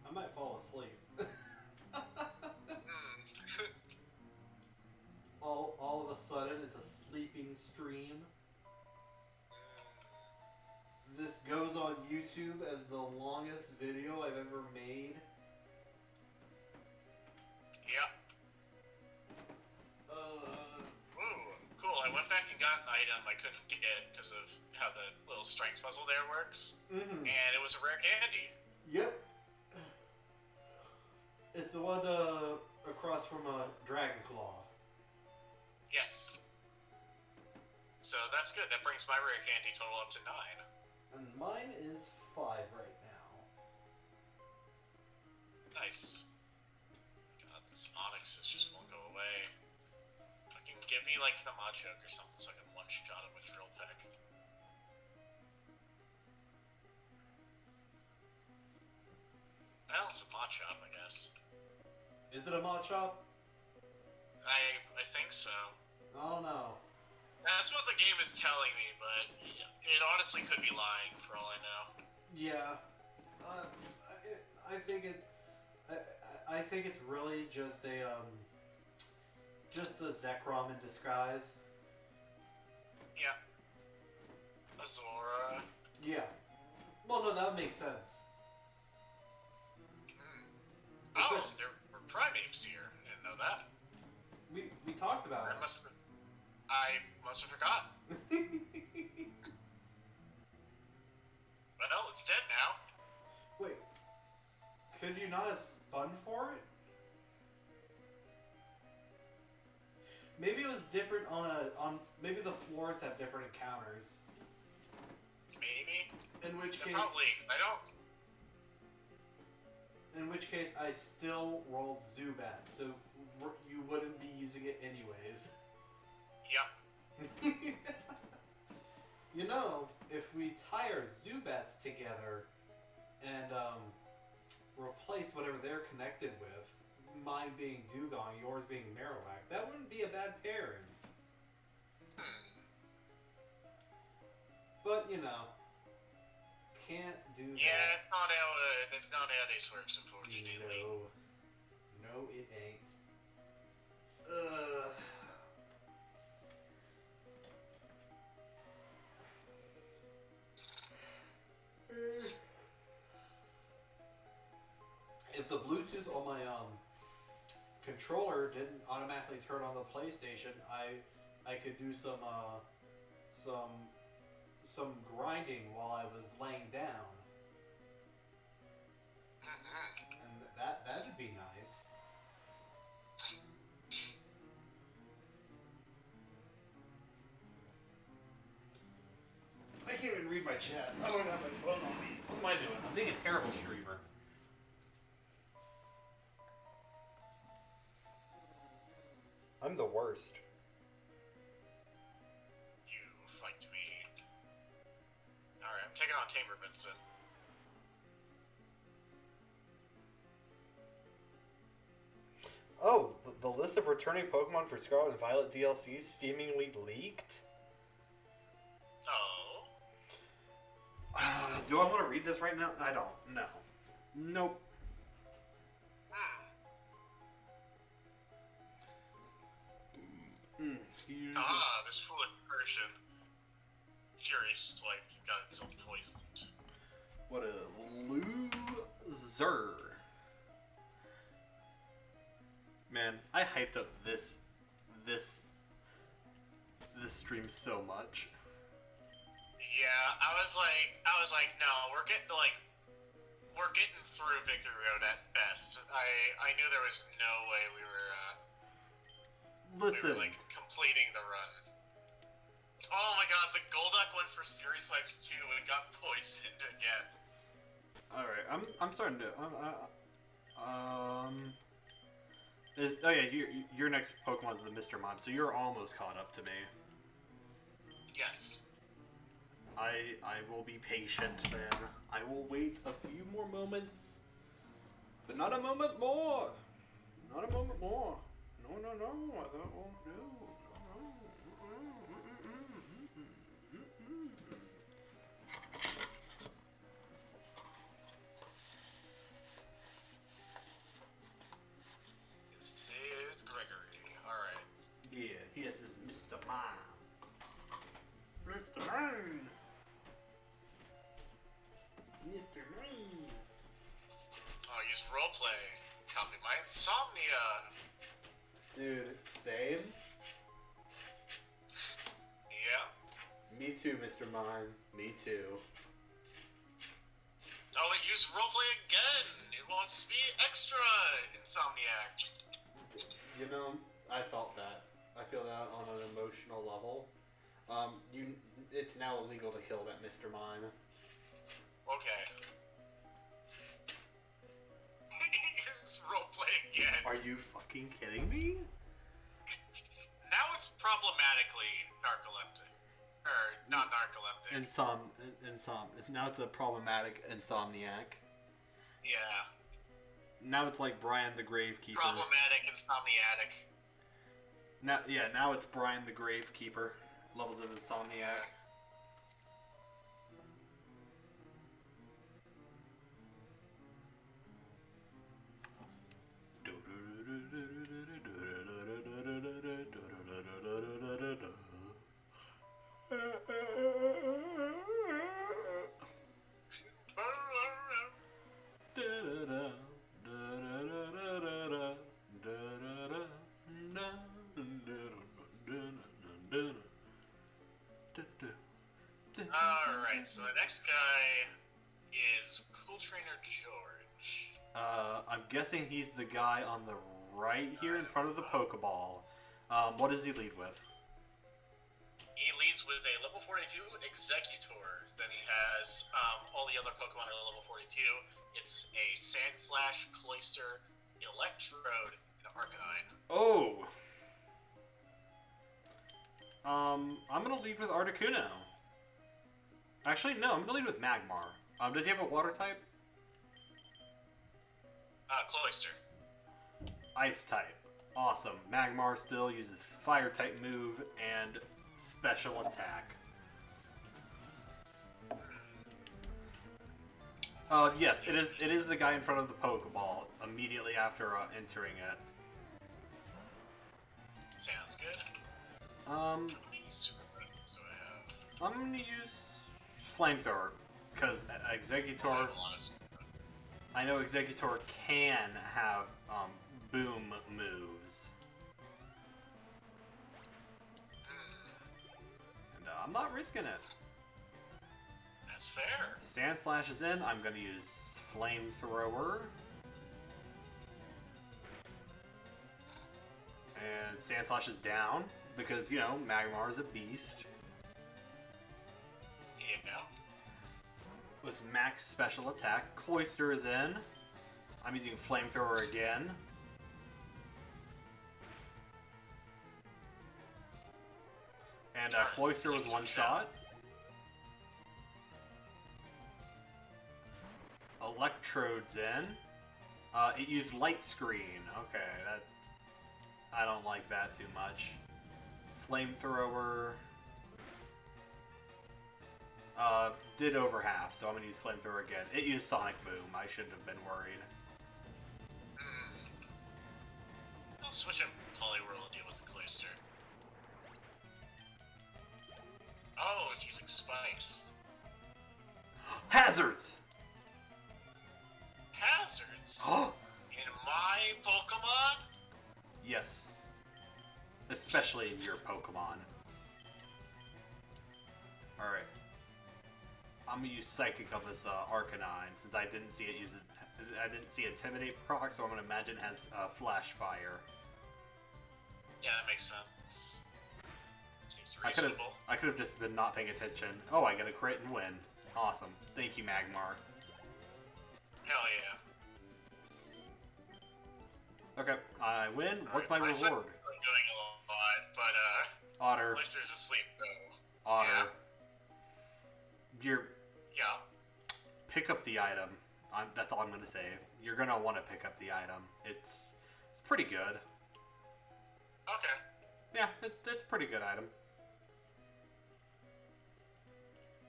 I might fall asleep. All of a sudden, it's a sleeping stream. This goes on YouTube as the longest video I've ever made. Yep. Ooh, cool. I went back and got an item I couldn't get because of how the little strength puzzle there works. Mm-hmm. And it was a rare candy. Yep. It's the one across from a Dragon Claw. Yes. So that's good. That brings my rare candy total up to 9. And mine is 5 right now. Nice. God, this Onyx just won't go away. Fucking give me like the Machoke or something so I can one-shot him with Drill Peck. Well, it's a Machop, I guess. Is it a Machop? I think so. I don't know. That's what the game is telling me, but it honestly could be lying for all I know. Yeah. I think it. I think it's really just a Zekrom in disguise. Yeah. Azora. Yeah. Well, no, that would make sense. Oh, there were Primeapes here. I didn't know that. We talked about I it. must have forgotten. Well, it's dead now. Wait. Could you not have spun for it? Maybe it was different on maybe the floors have different encounters. Maybe. In which case, Probably. 'Cause I don't. which case I still rolled Zubat, so you wouldn't be using it anyways. Yep. You know, if we tie our Zubats together and replace whatever they're connected with, mine being Dugong, yours being Marowak, that wouldn't be a bad pairing. But, you know, can't do that. Yeah, that's not how this works, unfortunately. No, it ain't. If the Bluetooth on my controller didn't automatically turn on the PlayStation, I could do some grinding while I was laying down, and that'd be nice. I can't even read my chat. I don't have my phone on me. What am I doing? I'm being a terrible streamer. I'm the worst. You fight me. Alright, I'm taking on Tamer Vincent. Oh, the list of returning Pokemon for Scarlet and Violet DLC seemingly leaked? Oh. Do I want to read this right now? I don't. No. Nope. This foolish person. Fury Swipe got itself poisoned. What a loser. Man, I hyped up this stream so much. Yeah, I was like, no, we're getting through Victory Road at best. I knew there was no way we were like completing the run. Oh my god, the Golduck went for Fury Swipes too and got poisoned again. Alright, I'm starting to oh yeah, your next Pokemon's the Mr. Mime, so you're almost caught up to me. Yes. I will be patient then. I will wait a few more moments. But not a moment more. Not a moment more. No, that won't do. It's Gregory. Alright. Yeah, yes, it's Mr. Mime. Mr. Mime. Mr. Mime. Oh, use roleplay. Copy my insomnia. Dude, same. Yeah. Me too, Mr. Mime. Me too. Oh, it used roleplay again. It wants to be extra insomniac. You know, I felt that. I feel that on an emotional level. It's now illegal to kill that Mr. Mime. Okay. It's roleplay again. Are you fucking kidding me? Now it's problematically narcoleptic. Or not narcoleptic. Now it's a problematic insomniac. Yeah. Now it's like Brian the Gravekeeper. Problematic insomniatic. Now it's Brian the Gravekeeper. Levels of insomniac. Alright, so the next guy is Cool Trainer George. I'm guessing he's the guy on the right here in front of the Pokeball. What does he lead with? He leads with a level 42 Executor. Then he has all the other Pokemon are level 42. It's it's a Sand Slash, Cloister, Electrode, and Arcanine. Oh. I'm gonna lead with Articuno. Actually, no, I'm gonna lead with Magmar. Does he have a water type? Cloister. Ice type. Awesome. Magmar still uses fire type move and special attack. Yes, it is. It is the guy in front of the Pokeball immediately after entering it. Sounds good. How many super items do I have? I'm gonna use Flamethrower because Exeggutor. I know Exeggutor can have boom moves, and I'm not risking it. That's fair. Sand Slash is in. I'm going to use Flamethrower. And Sand Slash is down because, you know, Magmar is a beast. Yeah. With max special attack. Cloister is in. I'm using Flamethrower again. And Cloister was one shot. Electrode's in. It used Light Screen. Okay, I don't like that too much. Flamethrower did over half, so I'm gonna use Flamethrower again. It used Sonic Boom. I shouldn't have been worried. I'll switch up Poliwhirl and deal with the Cloister. Oh, it's using Spice. Hazards! Hazards? In my Pokemon? Yes. Especially in your Pokemon. Alright. I'm gonna use Psychic on this Arcanine since I didn't see it use it. I didn't see Intimidate proc, so I'm gonna imagine it has Flash Fire. Yeah, that makes sense. Seems reasonable. I could have just been not paying attention. Oh, I get a crit and win. Awesome. Thank you, Magmar. Hell yeah. Okay, I win. What's my reward? I'm doing a lot, but Otter. Cloister's asleep though. Otter. Yeah. Pick up the item. That's all I'm gonna say. You're gonna want to pick up the item. It's pretty good. Okay. Yeah, it's a pretty good item.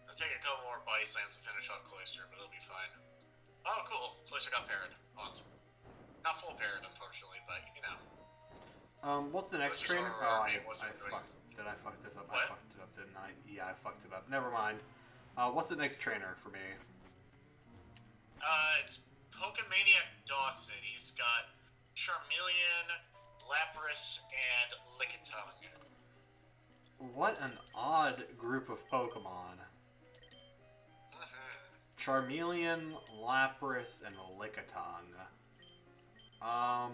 I'll take a couple more Body Slams to finish off Cloister, but it'll be fine. Oh, cool. Cloister got parried. Awesome. Not full parried, unfortunately, but, you know. What's the next trainer? Oh, I fucked. Did I fuck this up? What? I fucked it up, didn't I? Yeah, I fucked it up. Never mind. What's the next trainer for me? It's Pokemaniac Dawson. He's got Charmeleon, Lapras, and Lickitung. What an odd group of Pokemon. Charmeleon, Lapras, and Lickitung. I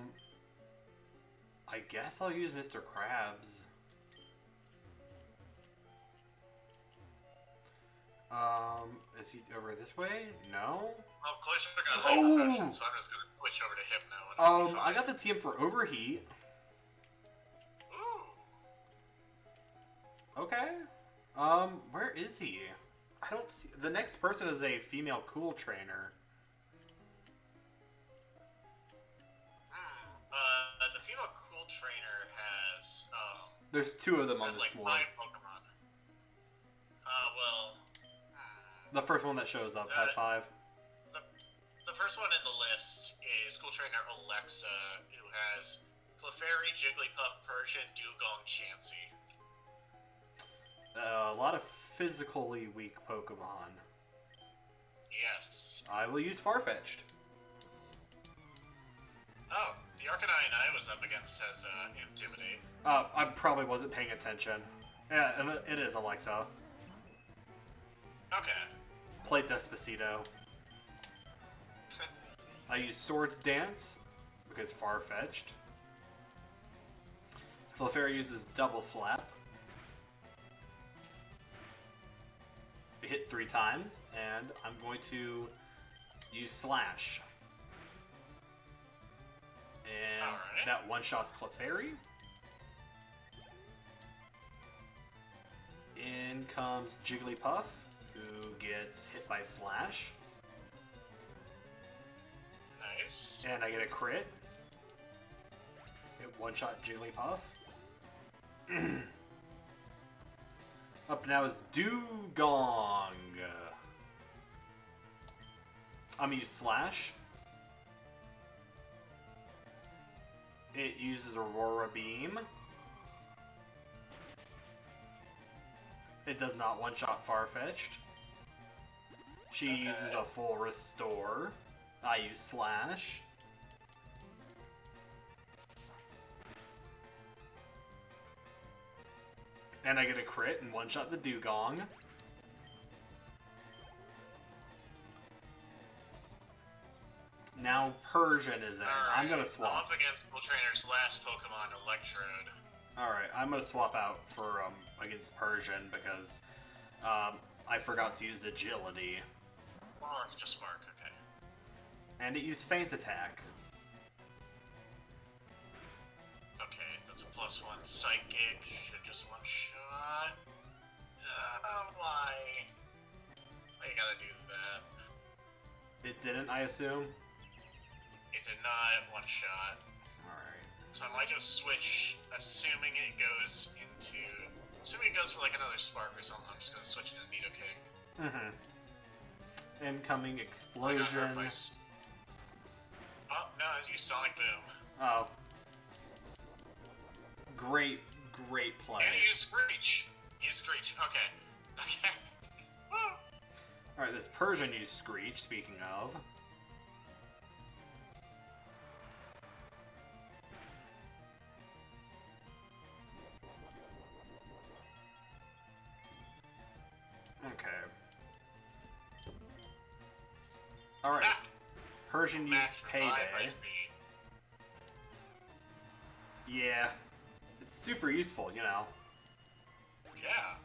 guess I'll use Mr. Krabs. Is he over this way? No? Well, Cloister got a potion, so I'm just gonna switch over to Hypno. I got the TM for Overheat. Ooh. Okay. Where is he? I don't see. The next person is a female cool trainer. The female cool trainer has, There's two of them on this like floor. 5 Pokemon. Well... The first one that shows up has 5. The first one in the list is School Trainer Alexa, who has Clefairy, Jigglypuff, Persian, Dugong, Chansey. A lot of physically weak Pokemon. Yes. I will use Farfetch'd. Oh, the Arcanine I was up against has Intimidate. I probably wasn't paying attention. Yeah, and it is Alexa. Okay. Play Despacito. I use Swords Dance because Farfetch'd. Clefairy uses Double Slap. Hit 3 times, and I'm going to use Slash. And Alright. that one-shots Clefairy. In comes Jigglypuff, who gets hit by Slash. Nice. And I get a crit. It one-shot Jigglypuff. Up now is Dugong. I'm gonna use Slash. It uses Aurora Beam. It does not one-shot Farfetch'd. She uses a full restore. I use Slash. And I get a crit and one-shot the Dugong. Now Persian is in. I'm gonna swap. I'm up against School Trainer's last Pokemon, Electrode. Alright, I'm gonna swap out for against Persian because I forgot to use Agility. Or just Mark, okay. And it used Feint Attack. Okay, that's a +1 Psychic. Should just one-shot. Why? Why you gotta do that? It didn't, I assume? It did not one-shot. Alright. So I might just switch, assuming it goes for like another Spark or something. I'm just gonna switch it to Nidoking. Mm-hmm. Incoming I got Explosion. hurt by oh, no, I used Sonic Boom. Oh. Great play. And use Screech. Use Screech. Okay. Okay. Woo. Alright, this Persian used Screech, speaking of. Okay. Alright. Ah. Persian used Max revive, I Payday. see. Yeah. It's super useful, you know. Yeah.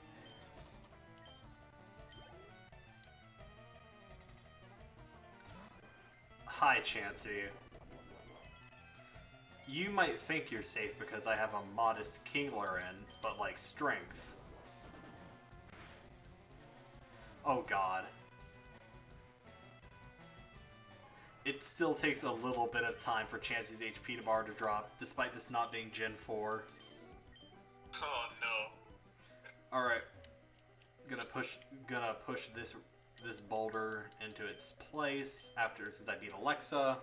Hi, Chansey. You might think you're safe because I have a modest Kingler in, but like strength. Oh god. It still takes a little bit of time for Chansey's HP bar to drop, despite this not being Gen 4. Oh no. Alright. Gonna push this boulder into its place since I beat Alexa.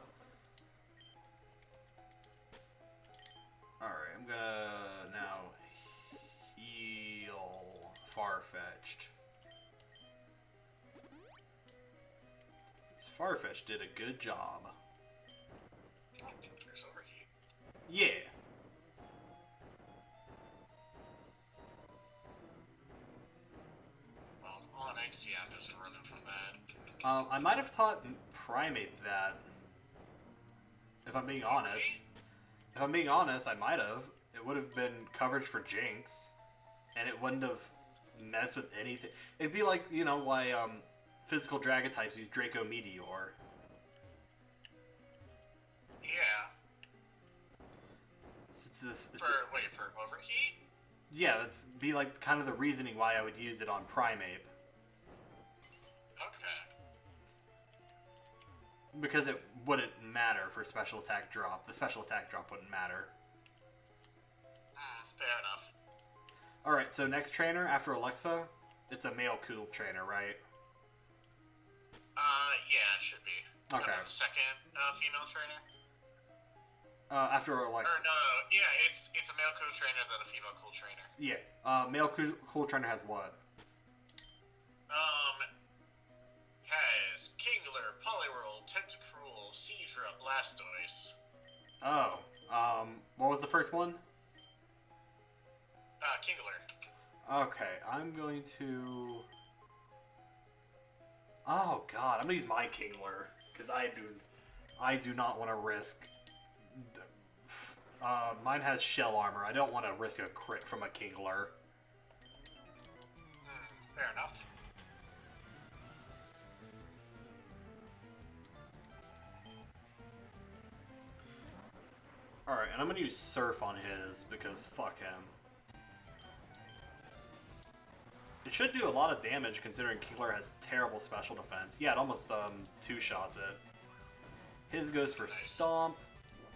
Alright, I'm gonna now heal Farfetch'd. This Farfetch'd did a good job. I think there's overheat. Yeah. Well, Onyx, yeah, I'm just running from that. I might have taught Primate that. If I'm being honest. If I'm being honest, I might have. It would have been coverage for Jinx. And it wouldn't have messed with anything. It'd be like, you know, why physical dragon types use Draco Meteor. Yeah. For overheat? Yeah, that's be like kind of the reasoning why I would use it on Primate. Okay. Because it wouldn't matter for special attack drop. The special attack drop wouldn't matter. Fair enough. Alright, so next trainer after Alexa, it's a male cool trainer, right? Yeah, it should be. Okay. The second female trainer? After Alexa. Or no, yeah, it's a male cool trainer then a female cool trainer. Yeah. Male cool trainer has what? Has Kingler, Poliwhirl, Tentacruel, Seadra, Blastoise. Oh. What was the first one? Kingler. Okay, I'm going to... Oh god, I'm gonna use my Kingler. Because I do not want to risk... mine has shell armor. I don't want to risk a crit from a Kingler. Fair enough. and I'm gonna use Surf on his because fuck him. It should do a lot of damage considering Kingler has terrible special defense. Yeah, it almost two-shots it. His goes for Stomp.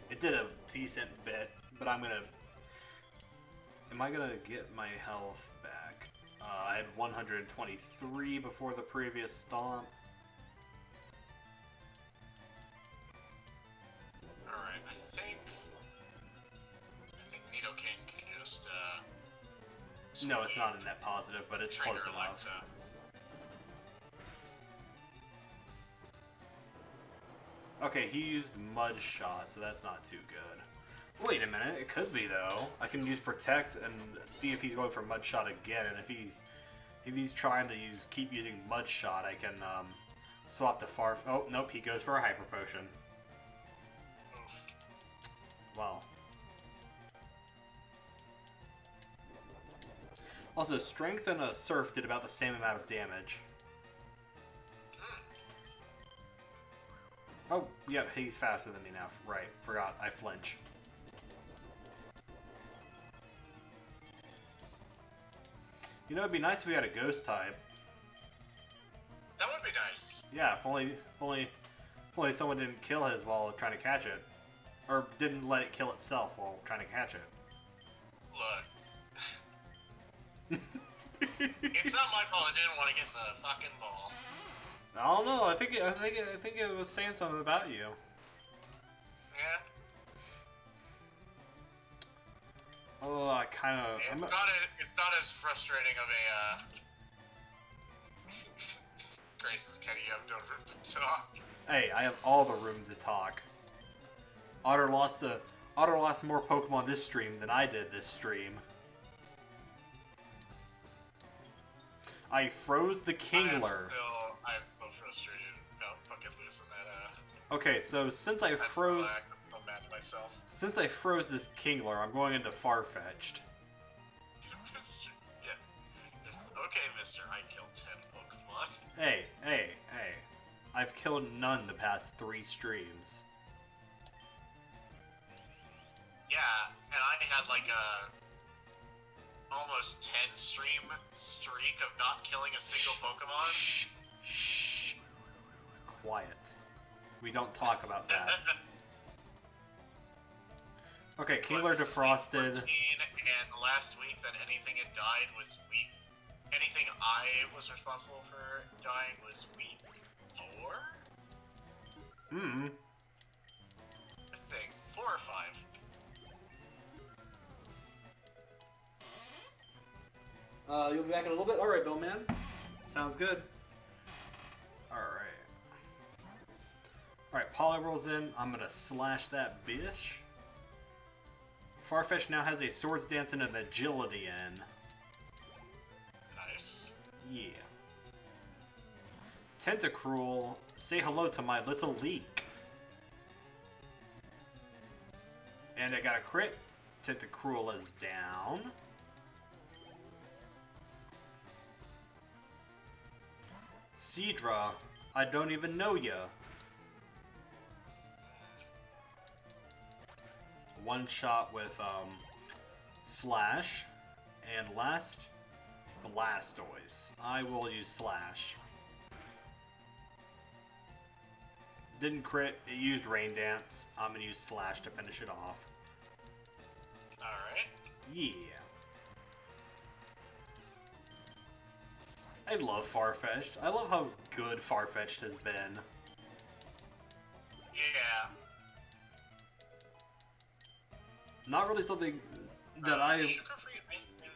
It did a decent bit, but I'm gonna... Am I gonna get my health back? I had 123 before the previous Stomp. Alright, I think Nidoking can just, No, it's not a net positive, but it's Trainer close enough. Alexa. Okay, he used Mud Shot, so that's not too good. Wait a minute, it could be though. I can use Protect and see if he's going for Mud Shot again, and if he's trying to keep using Mud Shot, I can swap the Far. Oh nope, he goes for a Hyper Potion. Wow. Also, Strength and a Surf did about the same amount of damage. Oh, yeah, he's faster than me now. Right, forgot. I flinch. You know, it'd be nice if we had a Ghost type. That would be nice. Yeah, if only someone didn't kill his while trying to catch it. Or didn't let it kill itself while trying to catch it. Look. It's not my fault I didn't want to get the fucking ball. I don't know. I think it was saying something about you. Yeah. Oh, I kind of. It's not as frustrating of a. Grace, Kenny, you have no room to talk. Hey, I have all the room to talk. Otter lost more Pokemon this stream than I did this stream. I froze the Kingler. I'm still frustrated about fucking losing that. Okay, so since I froze this Kingler, I'm going into Farfetch'd. Yeah. Okay, mister, I killed 10 Pokemon. Hey. I've killed none the past 3 streams. Yeah, and I had like a almost 10 stream streak of not killing a single Pokemon. Shh. Quiet. We don't talk about that. Okay, Kingler defrosted. 14, and last week that anything had died was week. Anything I was responsible for dying was week 4? Hmm. I think 4 or 5. You'll be back in a little bit? Alright, Billman. Sounds good. Alright. Alright, Poly rolls in. I'm gonna slash that bish. Farfetch'd now has a Swords Dance and an Agility in. Nice. Yeah. Tentacruel, say hello to my little leak. And I got a crit. Tentacruel is down. Seadra, I don't even know ya. One shot with Slash, and last Blastoise. I will use Slash. Didn't crit. It used Rain Dance. I'm gonna use Slash to finish it off. Alright. Yeah. I love Farfetch'd. I love how good Farfetch'd has been. Yeah. Not really something that I... Sugar-free ice cream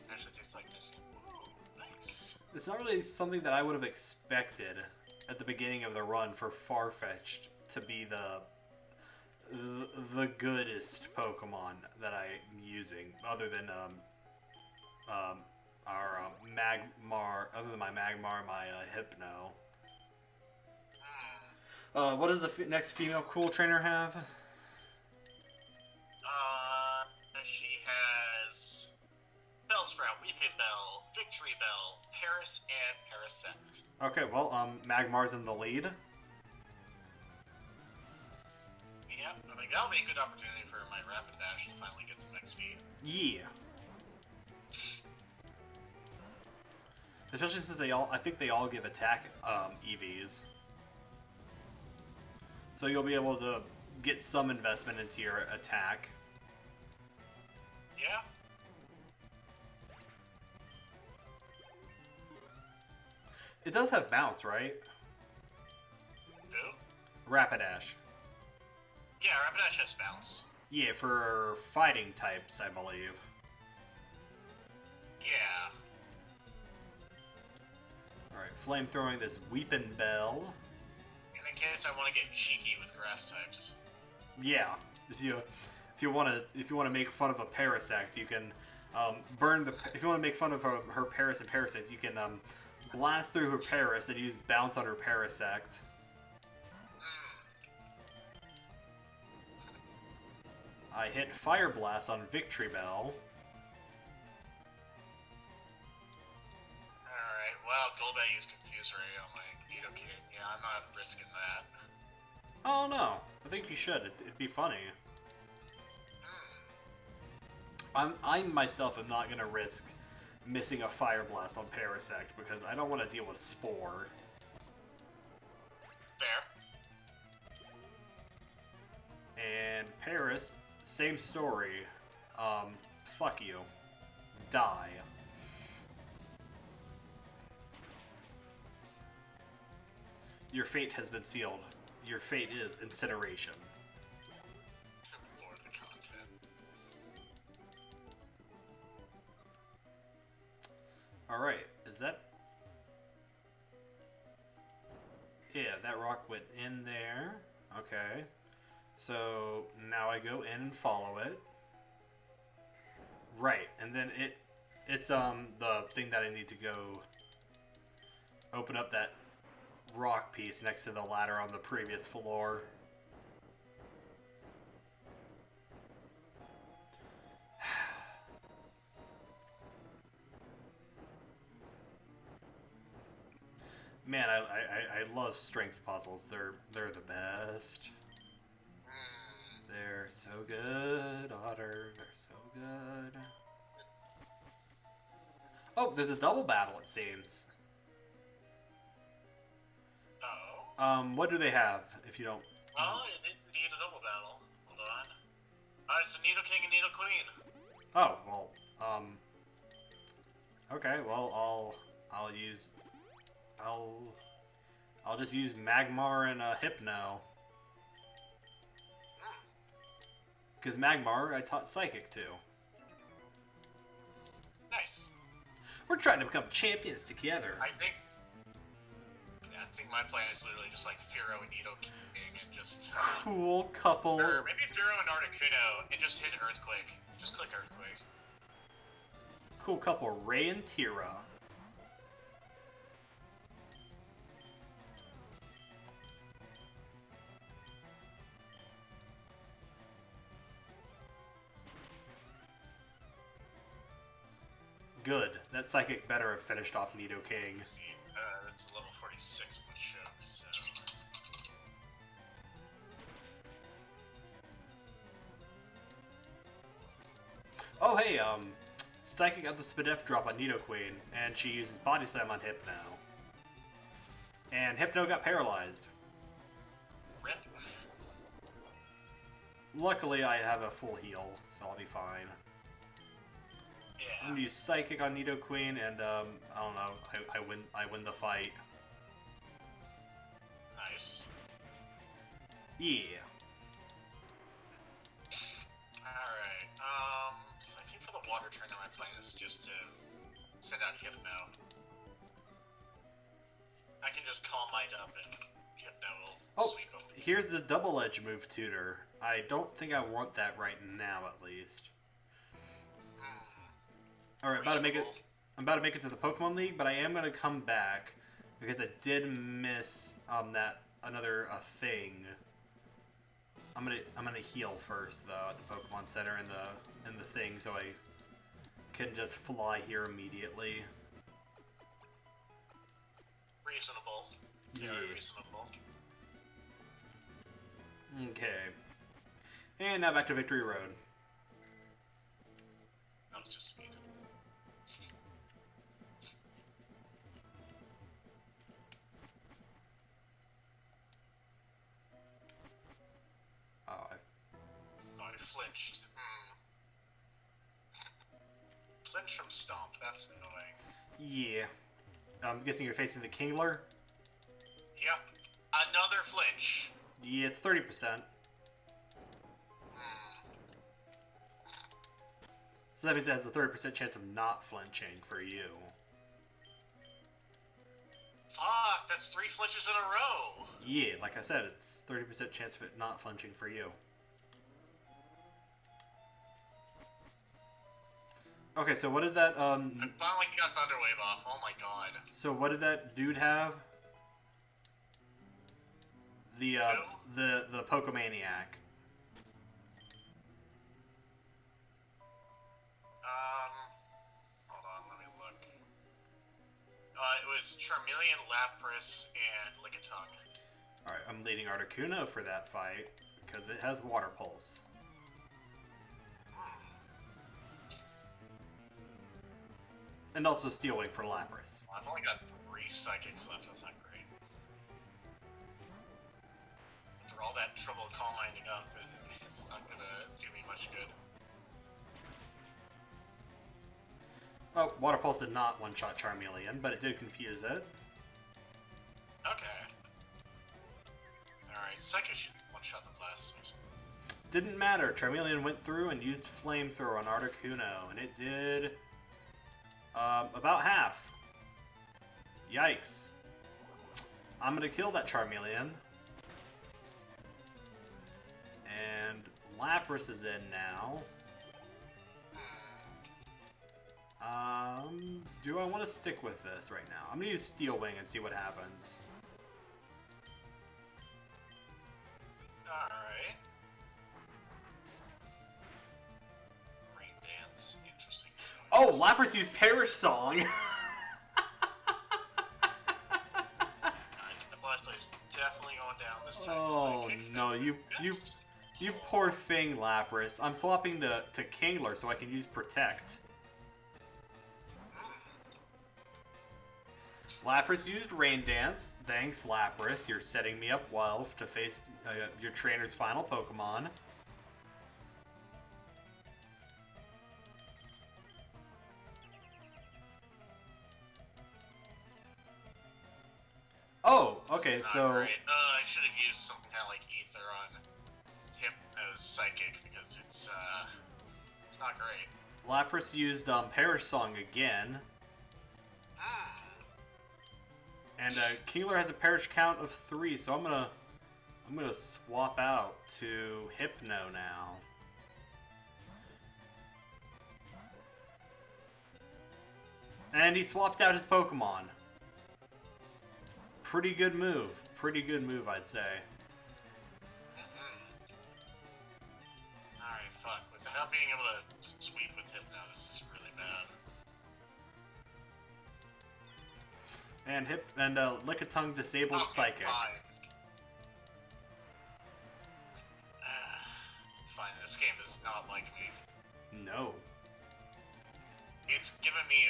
actually tastes like this. Ooh, nice. It's not really something that I would have expected at the beginning of the run for Farfetch'd to be the goodest Pokemon that I'm using, other than our Magmar, other than my Magmar, my Hypno. What does the next female cool trainer have? She has Bellsprout, Weeping Bell, Victory Bell, Paris, and Parasect. Okay, well, Magmar's in the lead. Yeah, I think that'll be a good opportunity for my Rapid Dash to finally get some XP. Yeah. Especially since I think they all give attack EVs. So you'll be able to get some investment into your attack. Yeah. It does have bounce, right? Who? Rapidash. Yeah, Rapidash has bounce. Yeah, for fighting types, I believe. Yeah. Alright, flamethrowing this Weepin' Bell. And in case I want to get cheeky with grass types. Yeah, if you want to make fun of a Parasect, you can if you want to make fun of her Paras and Parasect, you can blast through her Paras and use bounce on her Parasect. I hit Fire Blast on Victory Bell. Alright, well, Golbat used Confuse Ray on my Nidoking. Yeah, I'm not risking that. Oh no, I think you should. It'd be funny. I myself am not gonna risk missing a Fire Blast on Parasect because I don't want to deal with Spore. Fair. And Paras, same story. Fuck you. Die. Your fate has been sealed. Your fate is incineration. For the content. Alright, is that... Yeah, that rock went in there. Okay. So, now I go in and follow it. Right, and then it's the thing that I need to go open up that rock piece next to the ladder on the previous floor. Man, I love strength puzzles. They're the best. They're so good, Otter. They're so good. Oh, there's a double battle, it seems. Oh. What do they have, if you don't... Well, it is indeed a double battle. Hold on. Alright, so Nidoking and Nidoqueen. Oh, well, okay, well, I'll just use Magmar and Hypno. Because Magmar, I taught Psychic to. Nice. We're trying to become champions together. I think my plan is literally just like Fearow and Nidoking and just... Cool couple. Or maybe Fearow and Articuno and just hit Earthquake. Just click Earthquake. Cool couple, Ray and Tira. Good. That Psychic better have finished off Nidoking. See, that's level 46 with Shook, so... Oh, hey, Psychic got the Spadef drop on Nidoqueen, and she uses Body Slam on Hypno. And Hypno got paralyzed. Rip. Luckily, I have a full heal, so I'll be fine. Yeah. I'm gonna use Psychic on Nidoqueen, and I don't know, I win the fight. Nice. Yeah. Alright, so I think for the water trainer my plan is just to send out Hypno. I can just Calm Mind up and Hypno will sweep him. Here's the Double Edge move tutor. I don't think I want that right now, at least. Alright, I'm about to make it to the Pokemon League, but I am gonna come back because I did miss another thing. I'm gonna heal first though at the Pokemon Center in the thing, so I can just fly here immediately. Reasonable. Yeah. Very reasonable. Okay. And now back to Victory Road. That was just speed. Oh, I flinched. Flinch from Stomp, that's annoying. yeah. I'm guessing you're facing the Kingler? Yep. Another flinch. Yeah, it's 30%. So that means it has a 30% chance of not flinching for you. Fuck, that's 3 flinches in a row. Yeah, like I said, it's 30% chance of it not flinching for you. Okay, so what did that, I finally got Thunderwave off, oh my god. So what did that dude have? The Pokemaniac. Hold on, let me look. It was Charmeleon, Lapras, and Lickitung. Alright, I'm leading Articuno for that fight, because it has Water Pulse. And also Steel Wing for Lapras. Well, I've only got 3 Psychics left, that's not great. For all that trouble Calm Minding up, it's not gonna do me much good. Oh, Water Pulse did not one-shot Charmeleon, but it did confuse it. Okay. Alright, Psychic should one-shot the Blastoise. Didn't matter. Charmeleon went through and used Flamethrower on Articuno, and it did about half. Yikes. I'm gonna kill that Charmeleon. And Lapras is in now. Do I want to stick with this right now? I'm gonna use Steel Wing and see what happens. Alright. Rain Dance, interesting choice. Oh, Lapras used Perish Song! Alright, the Blastoise definitely going down this time. Oh Psychic. no, you poor thing, Lapras. I'm swapping to Kingler so I can use Protect. Lapras used Rain Dance. Thanks, Lapras. You're setting me up well to face your trainer's final Pokemon. Oh, okay, so... Great. I should have used something kind of like Ether on Hypno's Psychic because it's not great. Lapras used Perish Song again. And Kingler has a Perish count of 3, so I'm gonna swap out to Hypno now. And he swapped out his Pokemon. Pretty good move. Pretty good move, I'd say. Alright, fuck. Without being able to sweep with Hypno, this is really bad. And Lickitung disabled Okay, Psychic. Fine. Fine, this game does not like me. No. It's given me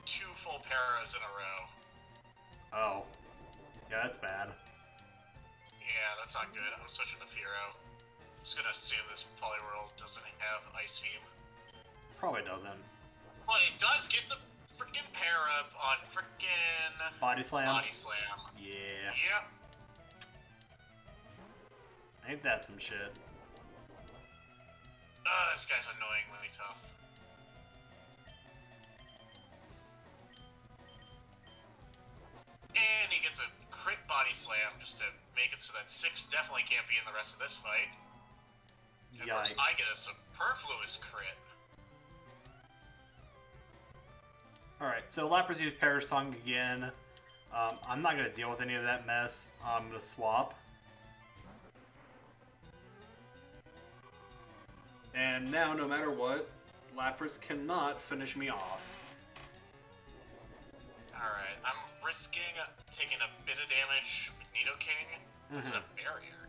2 full paras in a row. Oh. Yeah, that's bad. Yeah, that's not good. I'm switching to Fearow. Just gonna assume this Poliwhirl doesn't have Ice Beam. Probably doesn't. But it does get the frickin' pair up on frickin' Body Slam? Body Slam. Yeah. Yep. Ain't that some shit? This guy's annoyingly tough. And he gets a crit Body Slam just to make it so that 6 definitely can't be in the rest of this fight. And of course, I get a superfluous crit. Alright, so Lapras used Perish Song again. I'm not going to deal with any of that mess. I'm going to swap. And now, no matter what, Lapras cannot finish me off. Alright, I'm risking taking a bit of damage with Nidoking. This is a barrier.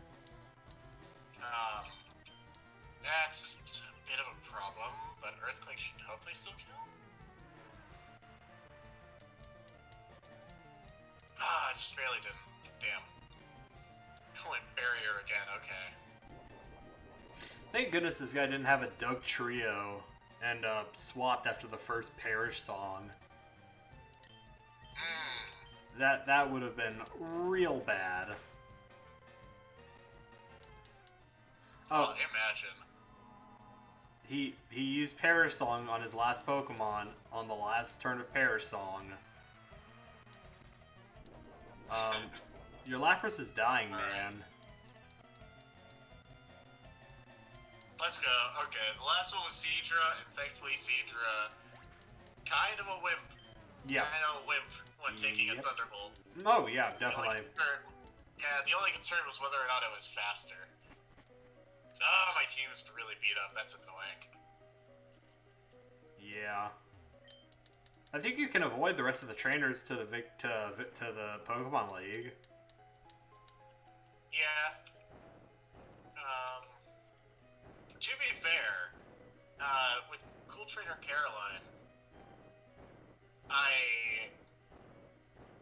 barrier again, okay. Thank goodness this guy didn't have a Doug Trio and swapped after the first Parish song. That would have been real bad. Oh, imagine. He used Parish Song on his last Pokemon on the last turn of Parish Song. Your Lapras is dying, man. Let's go. Okay, the last one was Seadra, and thankfully Seadra, kind of a wimp. Yeah. Kind of a wimp when taking a Thunderbolt. Oh, yeah, definitely. The only concern was whether or not it was faster. Oh, my team's really beat up. That's annoying. Yeah. I think you can avoid the rest of the trainers to the Pokemon League. Yeah. To be fair, with Cool Trainer Caroline,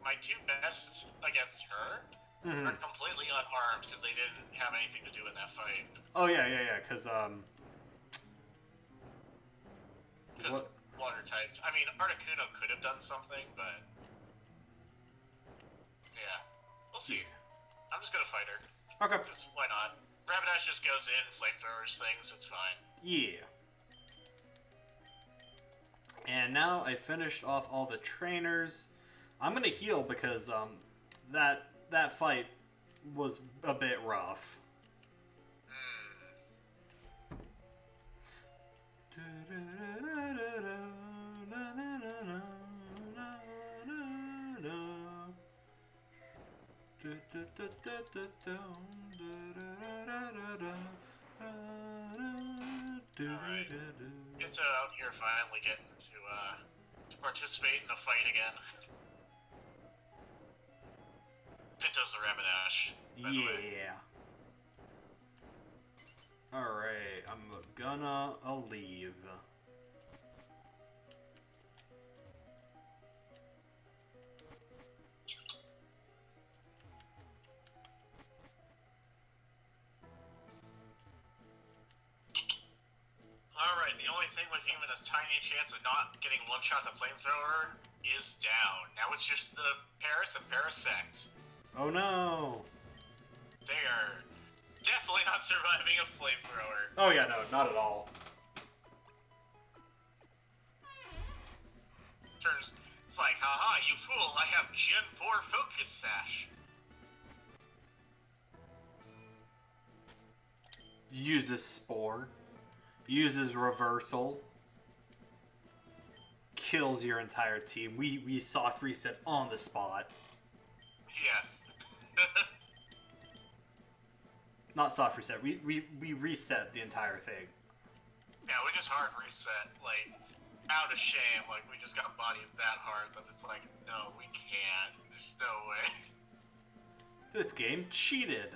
my two best against her are completely unharmed because they didn't have anything to do in that fight. Oh yeah, because water types. I mean, Articuno could have done something, but yeah, we'll see. I'm just gonna fight her. Okay. Just why not? Rapidash just goes in, flamethrowers things. It's fine. Yeah. And now I finished off all the trainers. I'm gonna heal because that fight was a bit rough. Alright. It's out here finally getting to participate in a fight again. Pinto's the Rapidash, by the way. Yeah. Alright, I'm gonna leave. Alright, the only thing with even a tiny chance of not getting one-shot the flamethrower is down. Now it's just the Paris and Parasect. Oh no! They are definitely not surviving a flamethrower. Oh yeah, no, not at all. It's like, haha, you fool, I have Gen 4 Focus Sash. Uses Spore. Uses Reversal. Kills your entire team. We soft reset on the spot. Yes. Not soft reset. We reset the entire thing. Yeah, we just hard reset, like, out of shame. Like, we just got bodied that hard that it's like, no, we can't. There's no way. This game cheated.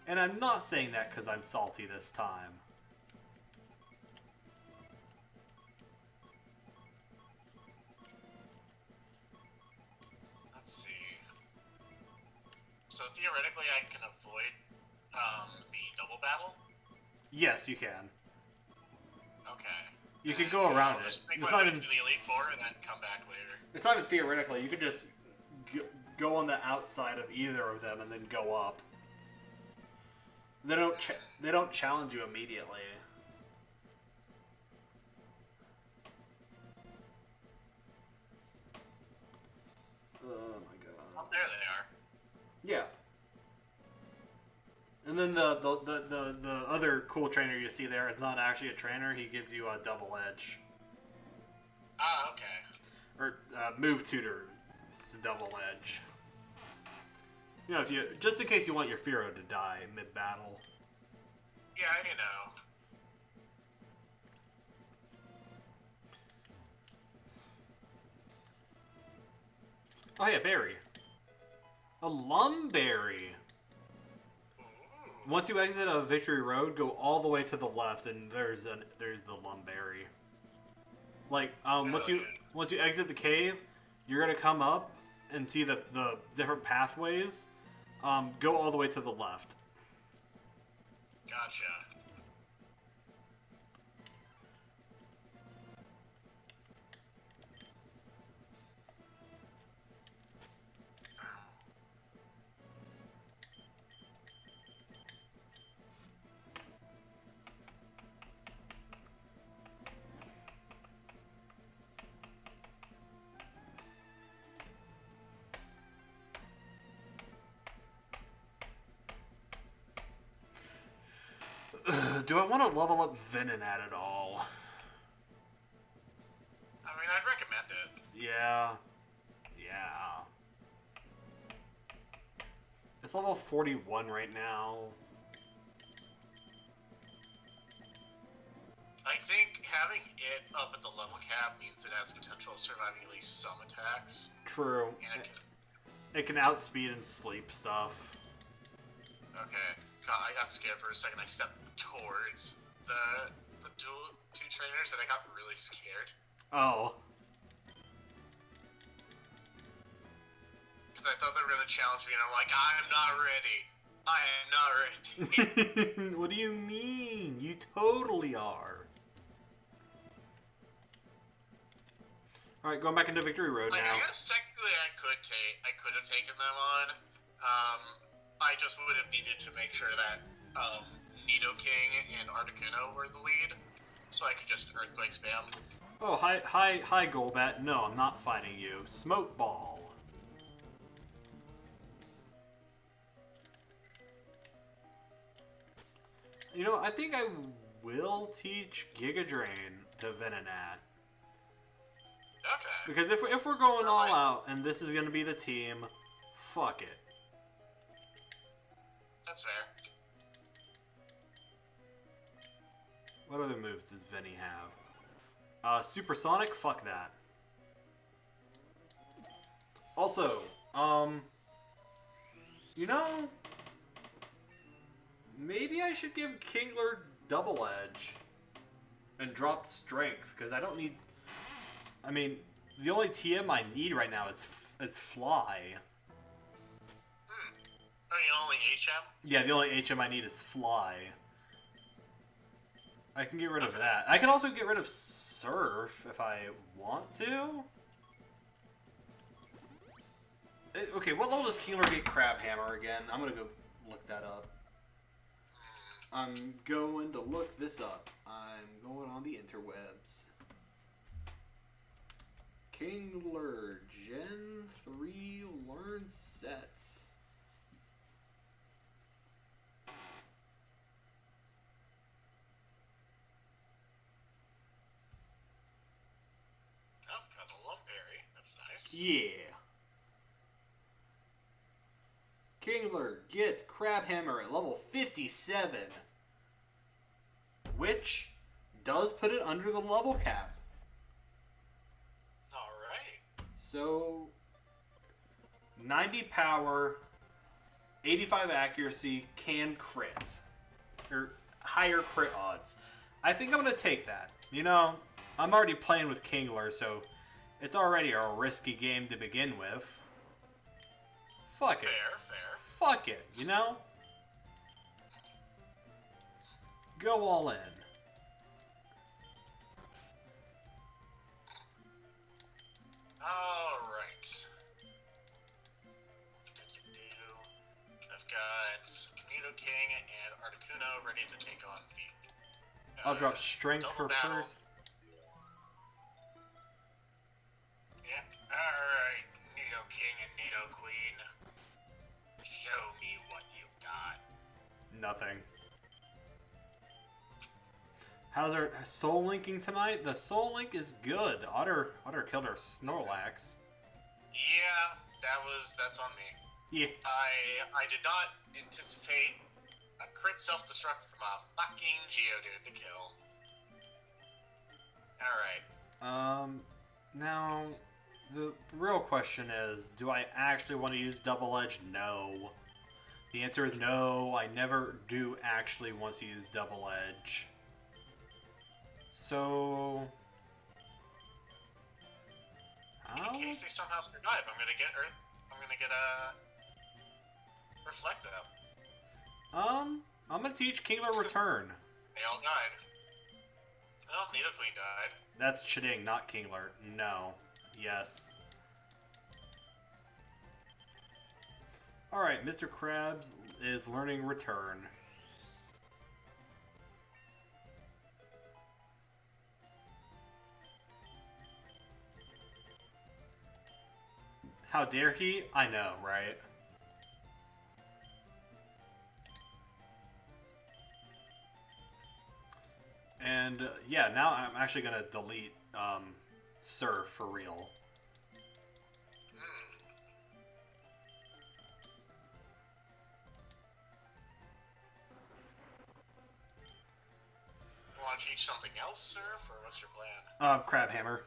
And I'm not saying that because I'm salty this time. Let's see. So theoretically, I can avoid the double battle? Yes, you can. Okay. You can go around it. Just make It's my not way even. to the Elite Four and then come back later. It's not even theoretically. You could just go on the outside of either of them and then go up. They don't challenge you immediately. Oh my god. Oh, there they are. Yeah. And then the other cool trainer you see there is not actually a trainer. He gives you a double edge. Ah, okay. Or move tutor. It's a double edge. You know, if you just in case you want your Fearow to die mid battle. Yeah, you know. Oh yeah, berry. A Lumberry. Once you exit a Victory Road, go all the way to the left, and there's the Lumberry. Like once you exit the cave, you're gonna come up and see the different pathways. Go all the way to the left. Gotcha. Do I want to level up Venonat at all? I mean, I'd recommend it. Yeah. Yeah. It's level 41 right now. I think having it up at the level cap means it has potential of surviving at least some attacks. True. And It can outspeed and sleep stuff. Okay. God, I got scared for a second. I stepped towards the two trainers and I got really scared. Oh. Because I thought they were going to challenge me and I'm like, I'm not ready. I am not ready. What do you mean? You totally are. Alright, going back into Victory Road now. I guess technically I could have taken them on. I just would have needed to make sure that Nidoking and Articuno were the lead, so I could just Earthquake spam. Oh, hi, Golbat. No, I'm not fighting you. Smoke Ball. You know, I think I will teach Giga Drain to Venonat. Okay. Because if we're going all out and this is going to be the team, fuck it. That's fair. What other moves does Venny have? Supersonic? Fuck that. Also, you know, maybe I should give Kingler Double Edge and drop Strength, because I don't need... I mean, the only TM I need right now is Fly. Are you only HM? Yeah, the only HM I need is Fly. I can get rid of that. I can also get rid of Surf if I want to. Okay, what level does Kingler get Crab Hammer again? I'm gonna go look that up. I'm going to look this up. I'm going on the interwebs. Kingler Gen 3 Learn Set. Oh, got the Lumberry. That's nice. Yeah. Kingler gets Crab Hammer at level 57. Which does put it under the level cap. Alright. So, 90 power, 85 accuracy, can crit. Or higher crit odds. I think I'm going to take that. You know, I'm already playing with Kingler, so it's already a risky game to begin with. Fuck it. Fair. Fuck it, you know? Go all in. Alright. I've got Nidoking and Articuno ready to take on the... I'll drop Strength double for battle. first. Yeah. Alright, Nidoking and Nidoqueen. Show me what you've got. Nothing. How's our Soul Linking tonight? The Soul Link is good. Otter killed our Snorlax. Yeah, that's on me. Yeah. I did not anticipate a crit self-destruct from a fucking Geodude to kill. Alright. Now, the real question is, do I actually want to use Double Edge? No. The answer is no, I never do actually want to use Double Edge. So... in case they somehow survive, I'm gonna get a I'm gonna teach Kingler Return. They all died. Oh, Nidoqueen died. That's Chiding, not Kingler. No. Yes. Alright, Mr. Krabs is learning Return. How dare he? I know, right? And yeah, now I'm actually gonna delete Surf for real. Want to teach something else, Surf, or what's your plan? Crab Hammer.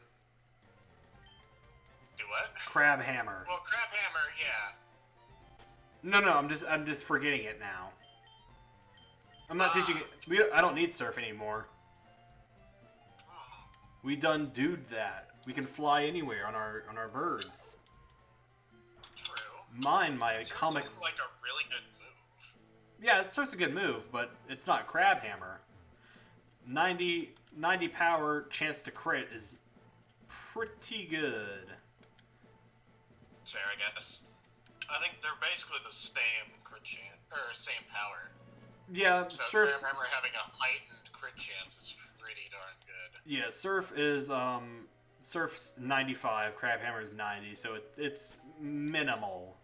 Do what? Crab Hammer. Well, Crab Hammer, yeah. No, I'm just forgetting it now. I'm not teaching it. I don't need Surf anymore. We done dude that. We can fly anywhere on our birds. True. Mine, my Surf's comic. like a really good move. Yeah, Surf's a good move, but it's not Crab Hammer. 90 power chance to crit is pretty good. Fair, I guess. I think they're basically the same crit chance, or same power. Yeah, So Surf. Crab Hammer having a heightened crit chance is pretty darn good. Yeah, Surf's 95, Crab Hammer is 90, so it's minimal.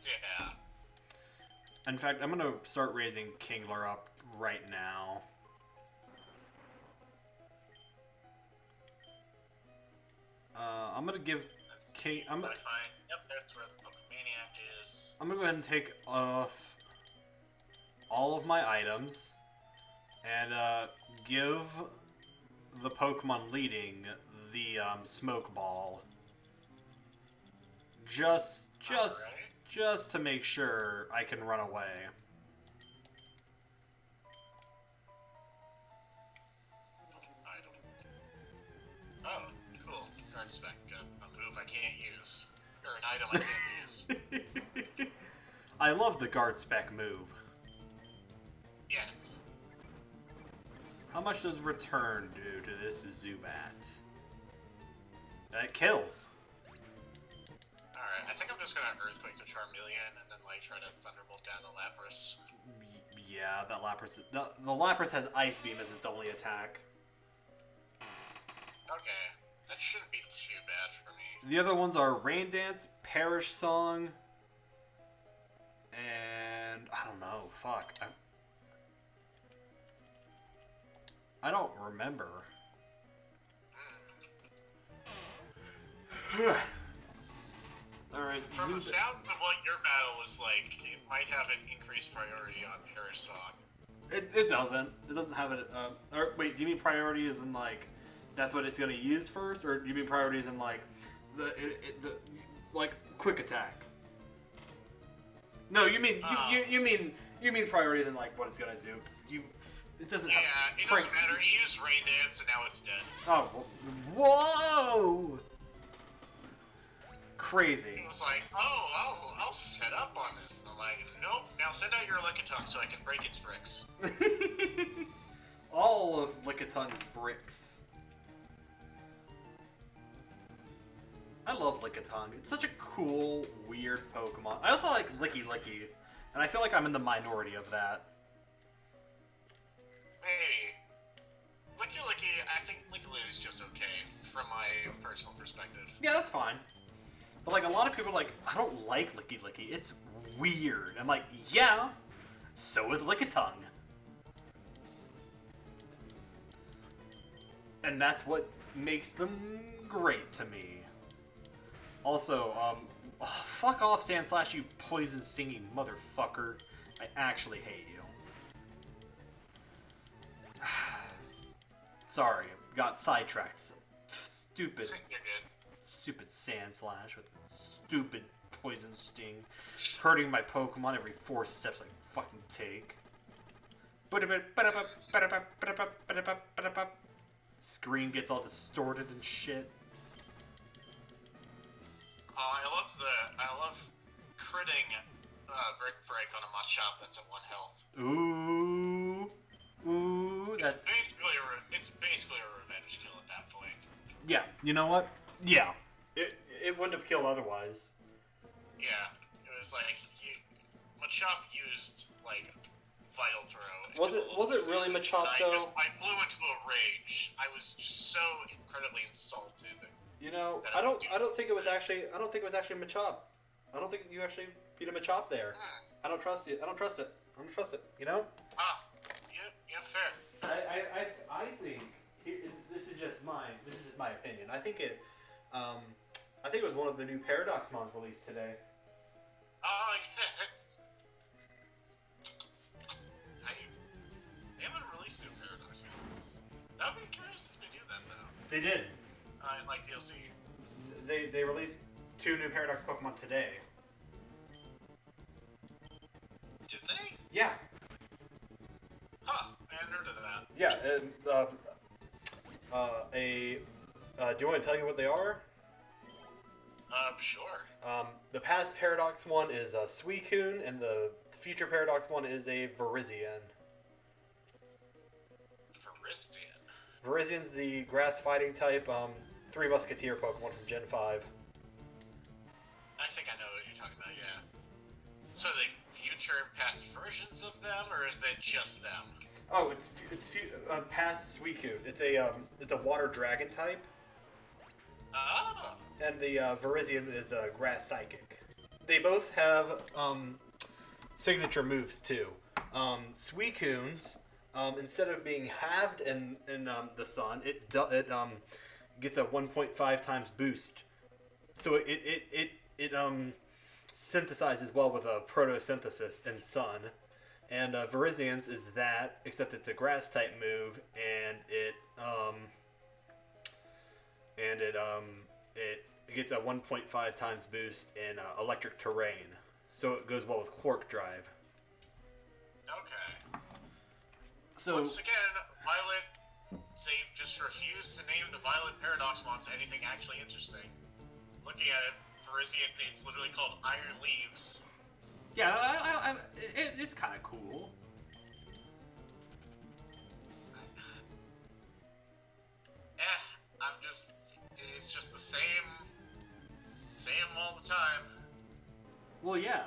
Yeah. In fact, I'm gonna start raising Kingler up right now. I'm gonna give King. Fine. Yep, there's where the Pokemaniac is. I'm gonna go ahead and take off all of my items and give the Pokemon leading the Smoke Ball. Just to make sure I can run away. Oh, cool. Guard spec. A move I can't use. Or an item I can't use. I love the guard spec move. Yes. How much does return do to this Zubat? That kills. Alright, I think I'm just gonna Earthquake to Charmeleon and then like try to Thunderbolt down the Lapras. Yeah, that Lapras. The Lapras has Ice Beam as its only attack. Okay, that shouldn't be too bad for me. The other ones are Rain Dance, Perish Song, and I don't know. Fuck. I don't remember. Alright. From the sounds of what your battle is like, it might have an increased priority on Perish Song. It doesn't. It doesn't have it. Or wait, do you mean priority is in like that's what it's gonna use first, or do you mean priorities in like the like quick attack? No, you mean you mean priorities in like what it's gonna do. It doesn't. Yeah, it doesn't matter. He used Rain Dance and now it's dead. Oh, whoa! Crazy. He was like, oh, I'll set up on this. And I'm like, nope. Now send out your Lickitung so I can break its bricks. All of Lickitun's bricks. I love Lickitung. It's such a cool, weird Pokemon. I also like Licky Licky, and I feel like I'm in the minority of that. Hey, Licky Licky, I think Licky Licky is just okay from my personal perspective. Yeah, that's fine. But like a lot of people are like, I don't like Licky Licky. It's weird. I'm like, yeah, so is Lickitung. And that's what makes them great to me. Also, fuck off, Sandslash, you poison singing motherfucker. I actually hate you. Sorry, got sidetracked. Stupid. You're good. Stupid Sandslash with the stupid poison sting. Hurting my Pokemon every 4 steps I fucking take. Screen gets all distorted and shit. I love critting Brick Break on a Machop that's at 1 health. That's It's basically a revenge kill at that point. yeah. You know what? Yeah, it wouldn't have killed otherwise. Yeah, it was like Machop used like Vital Throw. Was it really Machop though? I flew into a rage. I was just so incredibly insulted. You know, I don't think it was actually Machop. I don't think you actually beat a Machop there. I don't trust it. I don't trust it. You know? Yeah, fair. I think this is just my opinion. I think it was one of the new Paradox mons released today. Oh, they haven't released new Paradox mons. I'd be curious if they do that though. They did. In like DLC. They released 2 new Paradox Pokemon today. Did they? Yeah. Huh, I hadn't heard of that. Yeah, do you want to tell you what they are? Sure. The past Paradox one is a Suicune, and the future Paradox one is a Virizion. Virizion? Virizion's the grass fighting type, 3 Musketeer Pokemon from Gen 5. I think I know what you're talking about, yeah. So the future and past versions of them, or is it just them? Oh, it's past Suicune. It's a water dragon type. Oh. And the Virizion is a grass psychic. They both have signature moves too. Suicune's instead of being halved in the sun, it gets a 1.5 times boost. So it synthesizes well with a protosynthesis in sun. And Virizion's is that, except it's a grass type move, and it gets a 1.5 times boost in electric terrain. So it goes well with Quark Drive. Okay. So once again, Violet, they just refuse to name the Violet Paradox mons anything actually interesting. Looking at it, Virizion, it's literally called Iron Leaves. yeah, it's kind of cool. It's just the same all the time. Well, yeah.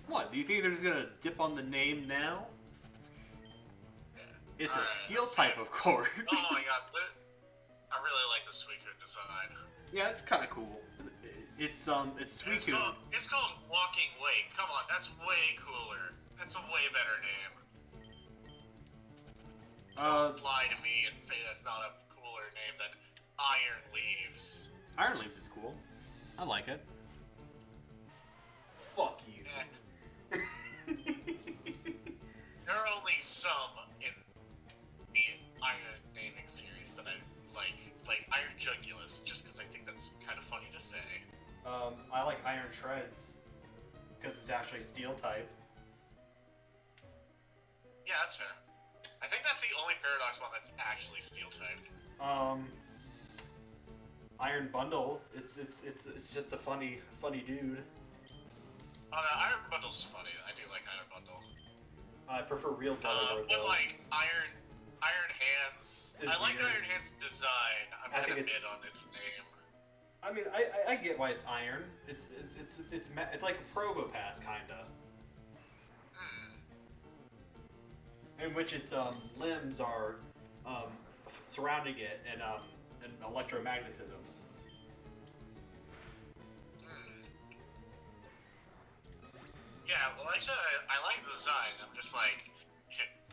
What, do you think they're just gonna dip on the name now? Yeah. It's a steel type, of course. Oh my god, I really like the Suicune design. Yeah, it's kind of cool. It's Suicune. It's called Walking Wake. Come on, that's way cooler. That's a way better name. Don't lie to me and say that's not a cooler name than Iron Leaves. Iron Leaves is cool. I like it. Fuck you. Yeah. There are only some in the Iron naming series that I like Iron Jugulus, just because I think that's kind of funny to say. I like Iron Shreds because it's actually steel type. Yeah, that's fair. I think that's the only Paradox one that's actually steel typed. Iron Bundle. It's just a funny dude. Oh no, Iron Bundle's funny. I do like Iron Bundle. I prefer Real Delaware but though. like Iron Hands. I like weird. Iron Hands design. I'm I gonna think mid on its name. I mean, I get why it's iron. It's like a Probopass kinda, in which its limbs are surrounding it and electromagnetism. Yeah, well, like I said, I like the design. I'm just like,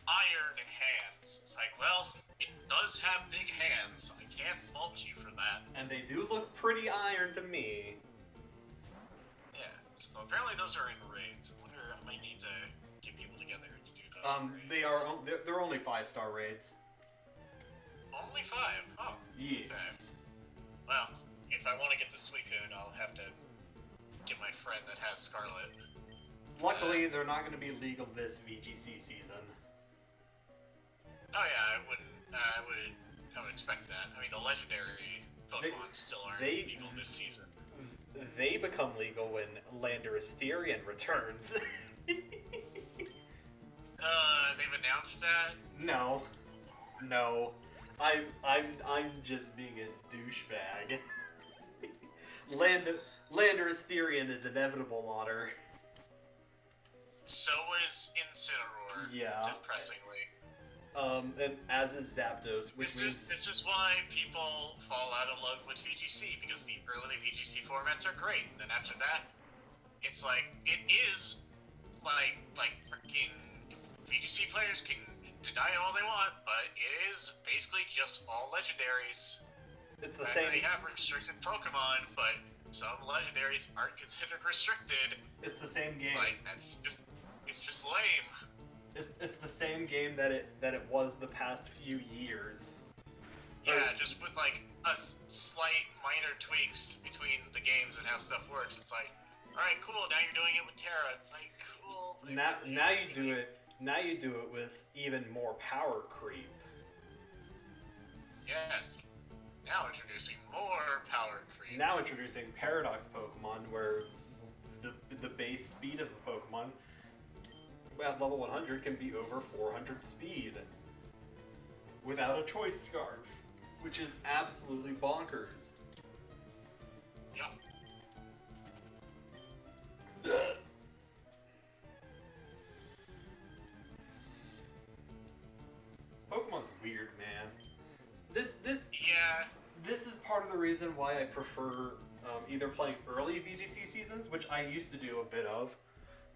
Iron Hands. It's like, well, it does have big hands. I can't fault you for that. And they do look pretty iron to me. Yeah, so apparently those are in raids. I wonder if I might need to get people together to do those raids. They're only 5-star raids. Only 5? Oh. Yeah. Okay. Well, if I want to get the Suicune, I'll have to get my friend that has Scarlet. Luckily, they're not going to be legal this VGC season. Oh yeah, I would expect that. I mean, the legendary Pokemon still aren't legal this season. they become legal when Landorus Therian returns. They've announced that. No, no, I'm just being a douchebag. Landorus Therian is inevitable, Otter. So is Incineroar. Yeah. Depressingly. And as is Zapdos, which means It's just why people fall out of love with VGC, because the early VGC formats are great, and then after that, it's like, it is like freaking VGC players can deny it all they want, but it is basically just all legendaries. it's the same. They have restricted Pokemon, but some legendaries aren't considered restricted. It's the same game. Like, it's just lame. It's the same game that it was the past few years. Yeah, just with like slight minor tweaks between the games and how stuff works. It's like, all right, cool. Now you're doing it with Terra. It's like, cool. Now you do it. Now you do it with even more power creep. Yes. Now introducing more power creep. Now introducing Paradox Pokemon, where the base speed of the Pokemon at level 100 can be over 400 speed without a choice scarf, which is absolutely bonkers. Yep. Pokemon's weird, man. This is part of the reason why I prefer either playing early VGC seasons, which I used to do a bit of,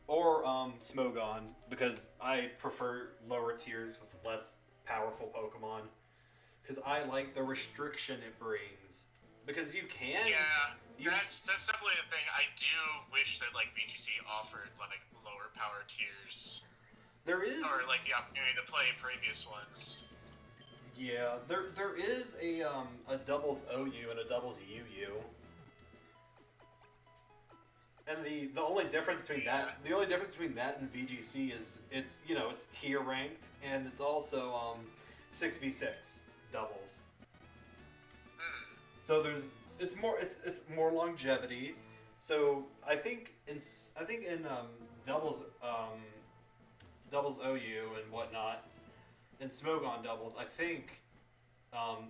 or Smogon, because I prefer lower tiers with less powerful Pokemon. Because I like the restriction it brings. Because you can... Yeah, that's definitely the thing. I do wish that, like, VGC offered, like, lower power tiers. There is... Or, like, the opportunity to play previous ones. Yeah, there is a doubles OU and a doubles UU. And the only difference between that and VGC is it's tier ranked, and it's also 6v6 doubles. So it's more longevity. So I think in doubles OU and whatnot, in Smogon doubles, I think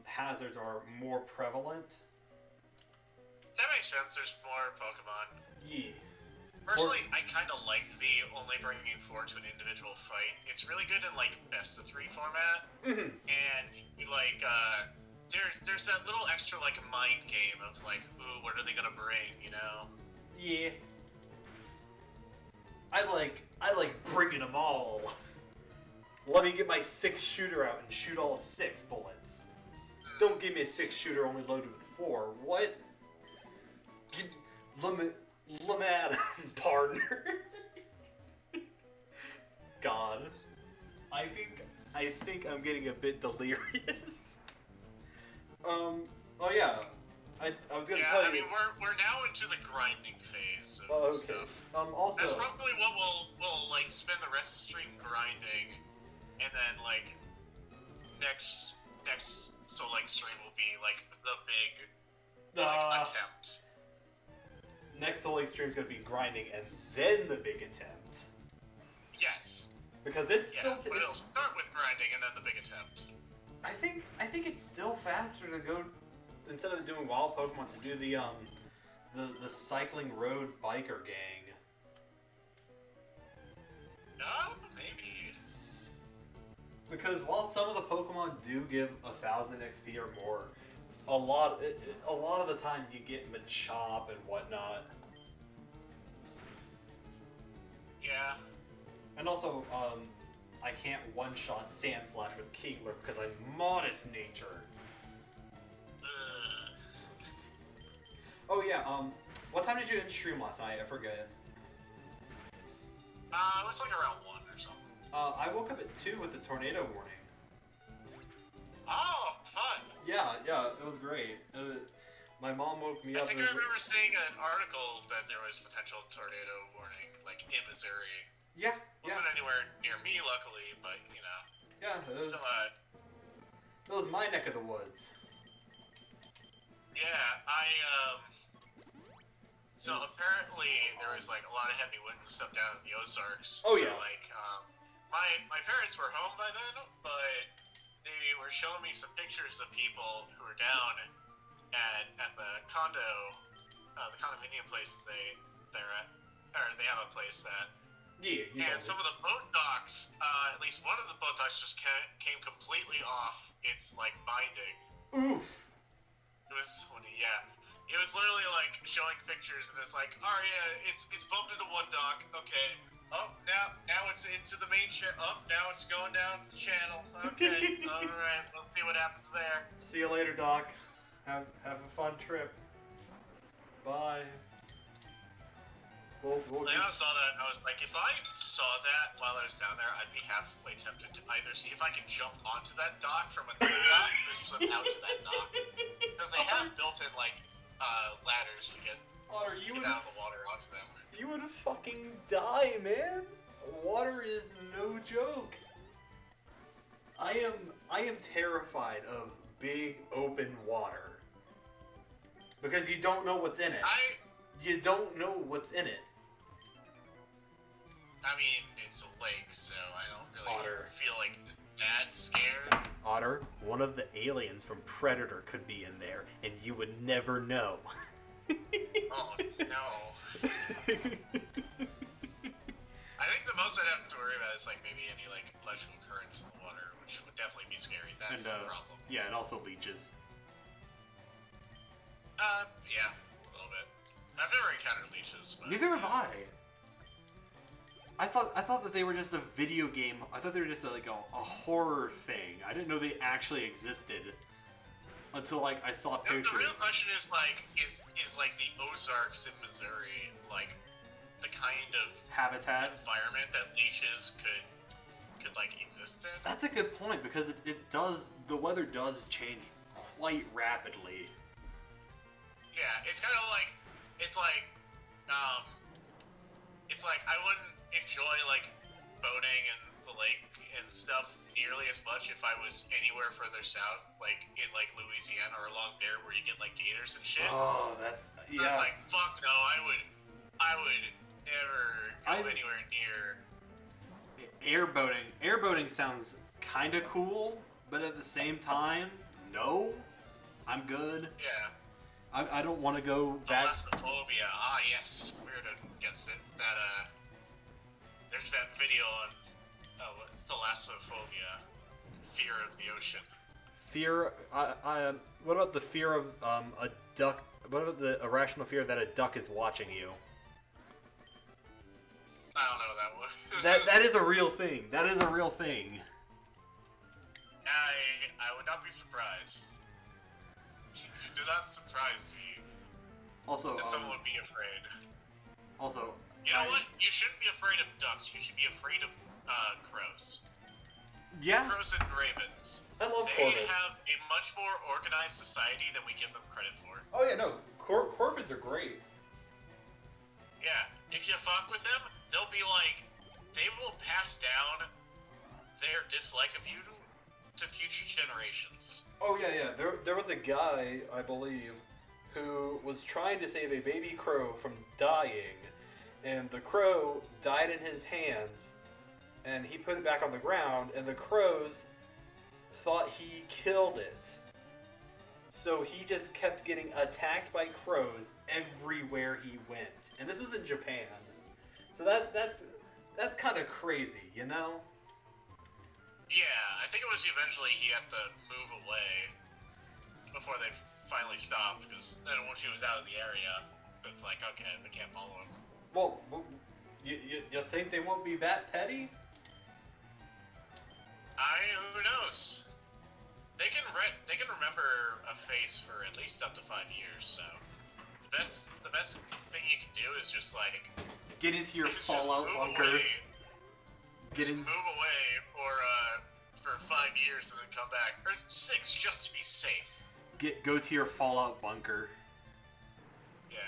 hazards are more prevalent. That makes sense. There's more Pokemon. Yeah. Personally, I kind of like the only bringing 4 to an individual fight. It's really good in, like, best of 3 format. Mm-hmm. And, like, there's that little extra, like, mind game of, like, ooh, what are they gonna bring, you know? Yeah. I like bringing them all. Let me get my 6 shooter out and shoot all 6 bullets. Don't give me a 6 shooter only loaded with 4. What? Let me at him, partner. God. I think I'm getting a bit delirious. Oh yeah. I was gonna tell you. I mean, we're now into the grinding phase of Okay. stuff. Also. That's probably what we'll like spend the rest of the stream grinding, and then like next Soul Lake stream will be like the big attempt. Next Soul Lake stream is gonna be grinding, and then the big attempt. Yes. Because it's still. But it'll start with grinding and then the big attempt. I think it's still faster to go, instead of doing wild Pokemon, to do the cycling road biker gang. Maybe. Because while some of the Pokemon do give 1,000 XP or more, a lot of the time you get Machop and whatnot. Yeah. And also, I can't one-shot Sandslash with Kingler because I'm modest nature. Oh yeah, what time did you end stream last night? I forget. It was like around 1 or something. I woke up at 2 with a tornado warning. Oh, fun! Yeah, it was great. My mom woke me up. I think I remember seeing an article that there was potential tornado warning, like in Missouri. Yeah. Wasn't anywhere near me, luckily, but you know. Yeah, it was my neck of the woods. Yeah, So apparently there was like a lot of heavy wind and stuff down in the Ozarks. Oh, so, yeah. Like, my parents were home by then, but they were showing me some pictures of people who were down at the condominium place they're at, or they have a place at. Yeah. And some of the boat docks, at least one of the boat docks just came completely off its like binding. Oof. It was yeah. It was literally like showing pictures, and it's like, oh yeah, it's bumped into one dock. Okay. Oh, now it's into the main ship. Oh, now it's going down the channel. Okay. All right. We'll see what happens there. See you later, Doc. Have a fun trip. Bye. We'll When I saw that, I was like, if I saw that while I was down there, I'd be halfway tempted to either see if I can jump onto that dock from another dock or swim out to that dock. Because they have built-in like ladders to get Otter, out of the water onto them. You would fucking die, man. Water is no joke. I am terrified of big open water because you don't know what's in it. You don't know what's in it. I mean, it's a lake, so I don't really Otter. feel like that scared. Otter, one of the aliens from Predator could be in there, and you would never know. Oh no. I think the most I'd have to worry about is like maybe any like electrical currents in the water, which would definitely be scary. That's the problem. Yeah, and also leeches. Yeah, a little bit. I've never encountered leeches. But, Neither have I. I thought that they were just a video game. I thought they were just a horror thing. I didn't know they actually existed until like I saw pictures. The real question is like, is like the Ozarks in Missouri like the kind of Habitat environment that leeches could like exist in? That's a good point because it does. The weather does change quite rapidly. Yeah, it's kind of like it's like I wouldn't enjoy like boating in the lake and stuff nearly as much if I was anywhere further south, like in like Louisiana or along there where you get like gators and shit. Oh, that's That's like fuck no, I would never go anywhere near. Airboating sounds kind of cool, but at the same time, no, I'm good. Yeah. I don't want to go back. Thalassophobia. Ah, yes. Weirdo gets it. There's that video on thalassophobia, fear of the ocean. Fear. What about the fear of a duck? What about the irrational fear that a duck is watching you? I don't know that one. That is a real thing. That is a real thing. I would not be surprised. You do not surprise me. Also, that someone would be afraid. Also, you know what? You shouldn't be afraid of ducks. You should be afraid of crows. Yeah. Crows and ravens. I love They corvids. have a much more organized society than we give them credit for. Oh yeah, no. Corvids are great. Yeah, if you fuck with them, they'll be like, they will pass down their dislike of you to future generations. Oh yeah. There was a guy, I believe, who was trying to save a baby crow from dying, and the crow died in his hands, and he put it back on the ground, and the crows thought he killed it. So he just kept getting attacked by crows everywhere he went. And this was in Japan. So that's kind of crazy, you know? Yeah, I think it was eventually he had to move away before they finally stopped, because then once he was out of the area, it's like, okay, they can't follow him. Well, you think they won't be that petty? Who knows? They can remember a face for at least up to 5 years. So the best thing you can do is just like Get into your just fallout move bunker. away. Get in. Move away for 5 years and then come back, or 6 just to be safe. Go to your fallout bunker. Yeah.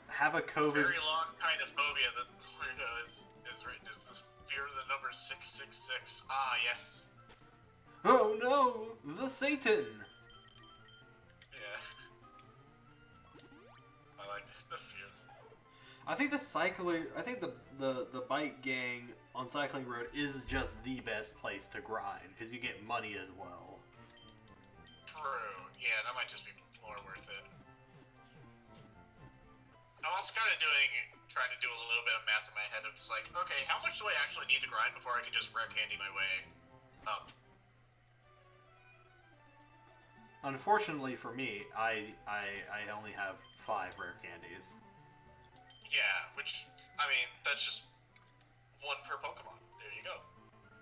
Have a COVID. Very long kind of phobia that Weirdo is written is the fear of the number 666. Ah, yes. Oh no, the Satan. Yeah. I think the bike gang on Cycling Road is just the best place to grind because you get money as well. True. Yeah, that might just be more worth it. I'm also kind of trying to do a little bit of math in my head of just like, okay, how much do I actually need to grind before I can just rare candy my way up? Unfortunately for me, I only have 5 rare candies. Yeah, which, I mean, that's just 1 per Pokemon. There you go.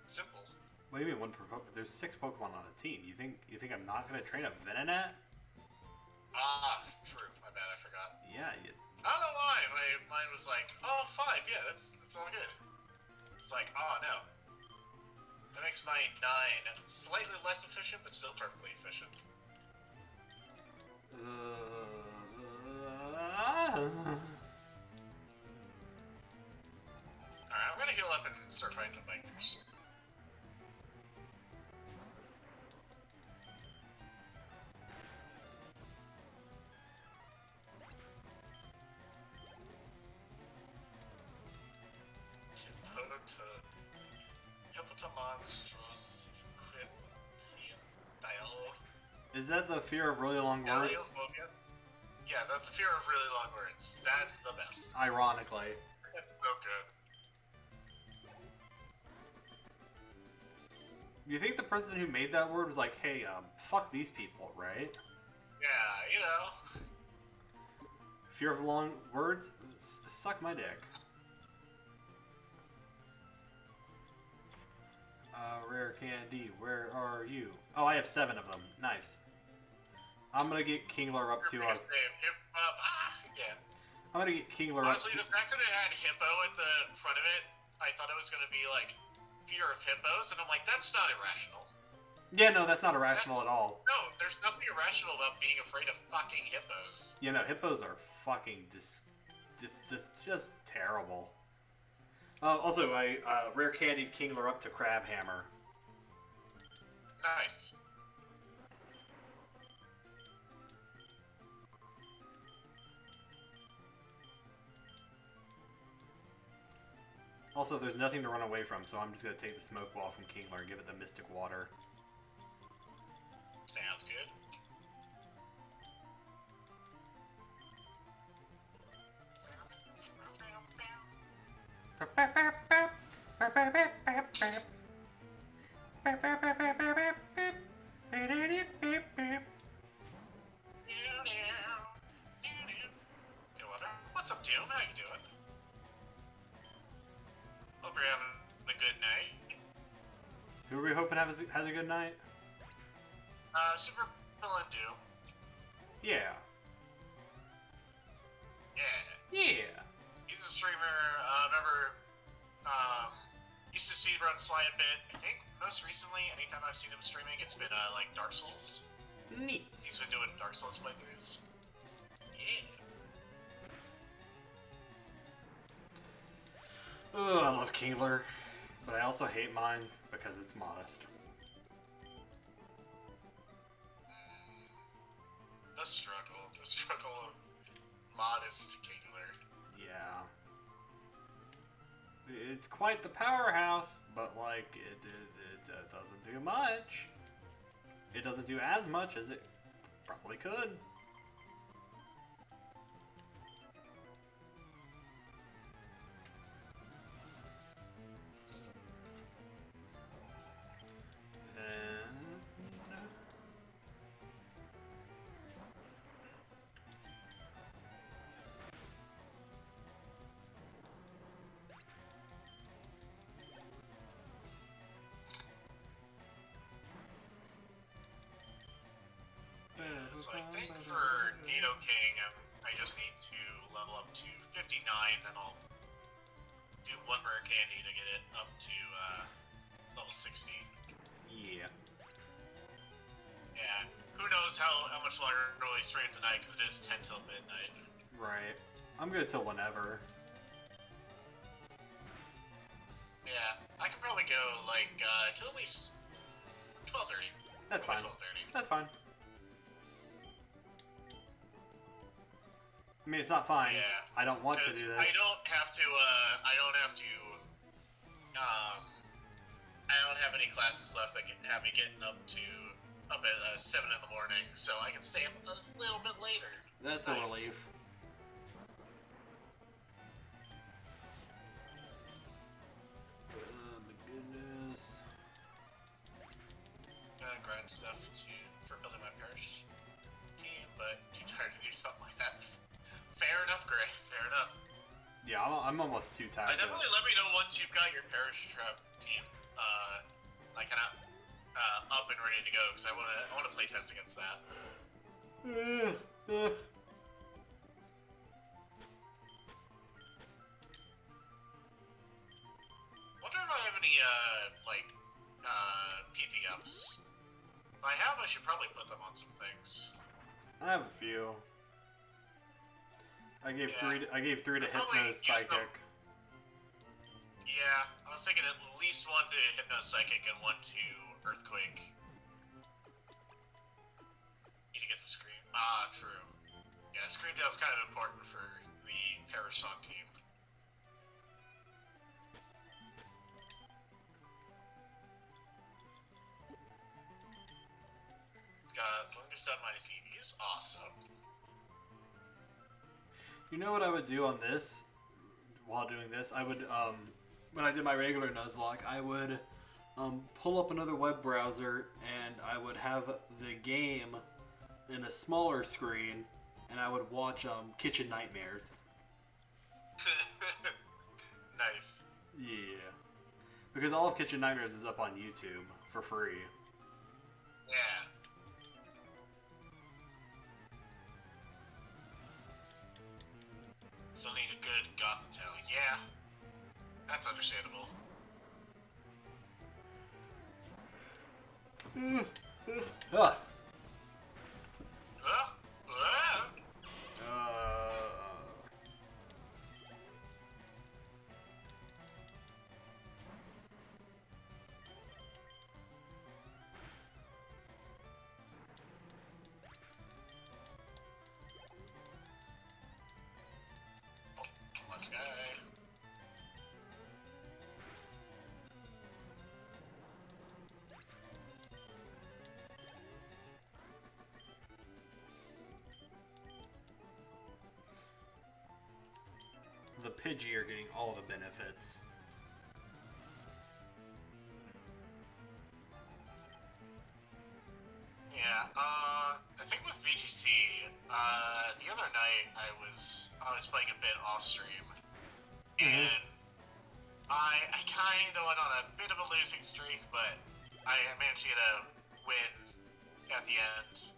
Simple. What do you mean 1 per Pokemon? There's 6 Pokemon on a team. You think I'm not gonna train a Venonat? Ah, true. My bad, I forgot. Yeah. I don't know why. Mine was like, oh, 5. Yeah, that's all good. It's like, oh no. That makes my 9 slightly less efficient, but still perfectly efficient. Alright, I'm gonna heal up and start fighting the bikers. Hippopotamonstrous Is that the fear of really long words? Yeah, that's the fear of really long words. That's the best. Ironically. That's so good. You think the person who made that word was like, hey, fuck these people, right? Yeah, you know. Fear of long words? Suck my dick. Rare candy, where are you? Oh, I have 7 of them. Nice. I'm gonna get Kingler up to... Yeah. I'm gonna get Kingler up to... Honestly, the fact that it had hippo at the front of it, I thought it was gonna be like fear of hippos, and I'm like, that's not irrational. Yeah, no, that's not irrational at all. No, there's nothing irrational about being afraid of fucking hippos. You know, hippos are fucking just terrible. Also, I rare candied Kingler up to Crabhammer. Nice. Also, there's nothing to run away from, so I'm just gonna take the smoke ball from Kingler and give it the Mystic Water. Sounds good. What's up, Doom? How you doing? Hope you're having a good night. Who are we hoping has a good night? Super Villain Doom. Yeah. Yeah. He's a streamer, used to speedrun Sly a bit. I think most recently, anytime I've seen him streaming, it's been, like, Dark Souls. Neat. He's been doing Dark Souls playthroughs. Yeah. Ugh, I love Kingler, but I also hate mine because it's modest. The struggle of modest Kingler. Yeah. It's quite the powerhouse, but like it doesn't do much. It doesn't do as much as it probably could. So I think for Nidoking, I just need to level up to 59, then I'll do 1 rare candy to get it up to level 16. Yeah. Yeah. Who knows how much longer we'll stream tonight, because it is 10 till midnight. Right. I'm good till whenever. Yeah. I can probably go, like, till at least 12:30. That's fine. 12:30. That's fine. I mean, it's not fine. Yeah. I don't want to do this. I don't have to. I don't have any classes left that can have me getting up at 7 in the morning, so I can stay up a little bit later. That's nice. a relief. Oh my goodness. Grind stuff for building my parish team, but too tired to do something like that. Fair enough, Gray. Fair enough. Yeah, I'm almost too tired. Definitely let me know once you've got your parish trap team, like kind of up and ready to go, because I want to play test against that. Wonder if I have any PPMs. If I have, I should probably put them on some things. I have a few. I gave three to Hypno's Psychic. Yeah, I was thinking at least one to Hypno's Psychic and one to Earthquake. Need to get the screen. Ah, true. Yeah, screen tail's kind of important for the Parasong team. Got longest on minus EV is awesome. You know what I would do on this? While doing this, I would when I did my regular Nuzlocke, I would pull up another web browser and I would have the game in a smaller screen, and I would watch Kitchen Nightmares. Nice. Yeah, because all of Kitchen Nightmares is up on YouTube for free. Yeah. Still need a good goth tail. Yeah. That's understandable. Ah. Let's go. The Pidgey are getting all the benefits. Yeah, I think with VGC, the other night I was playing a bit off stream, and I kind of went on a bit of a losing streak, but I managed to get a win at the end.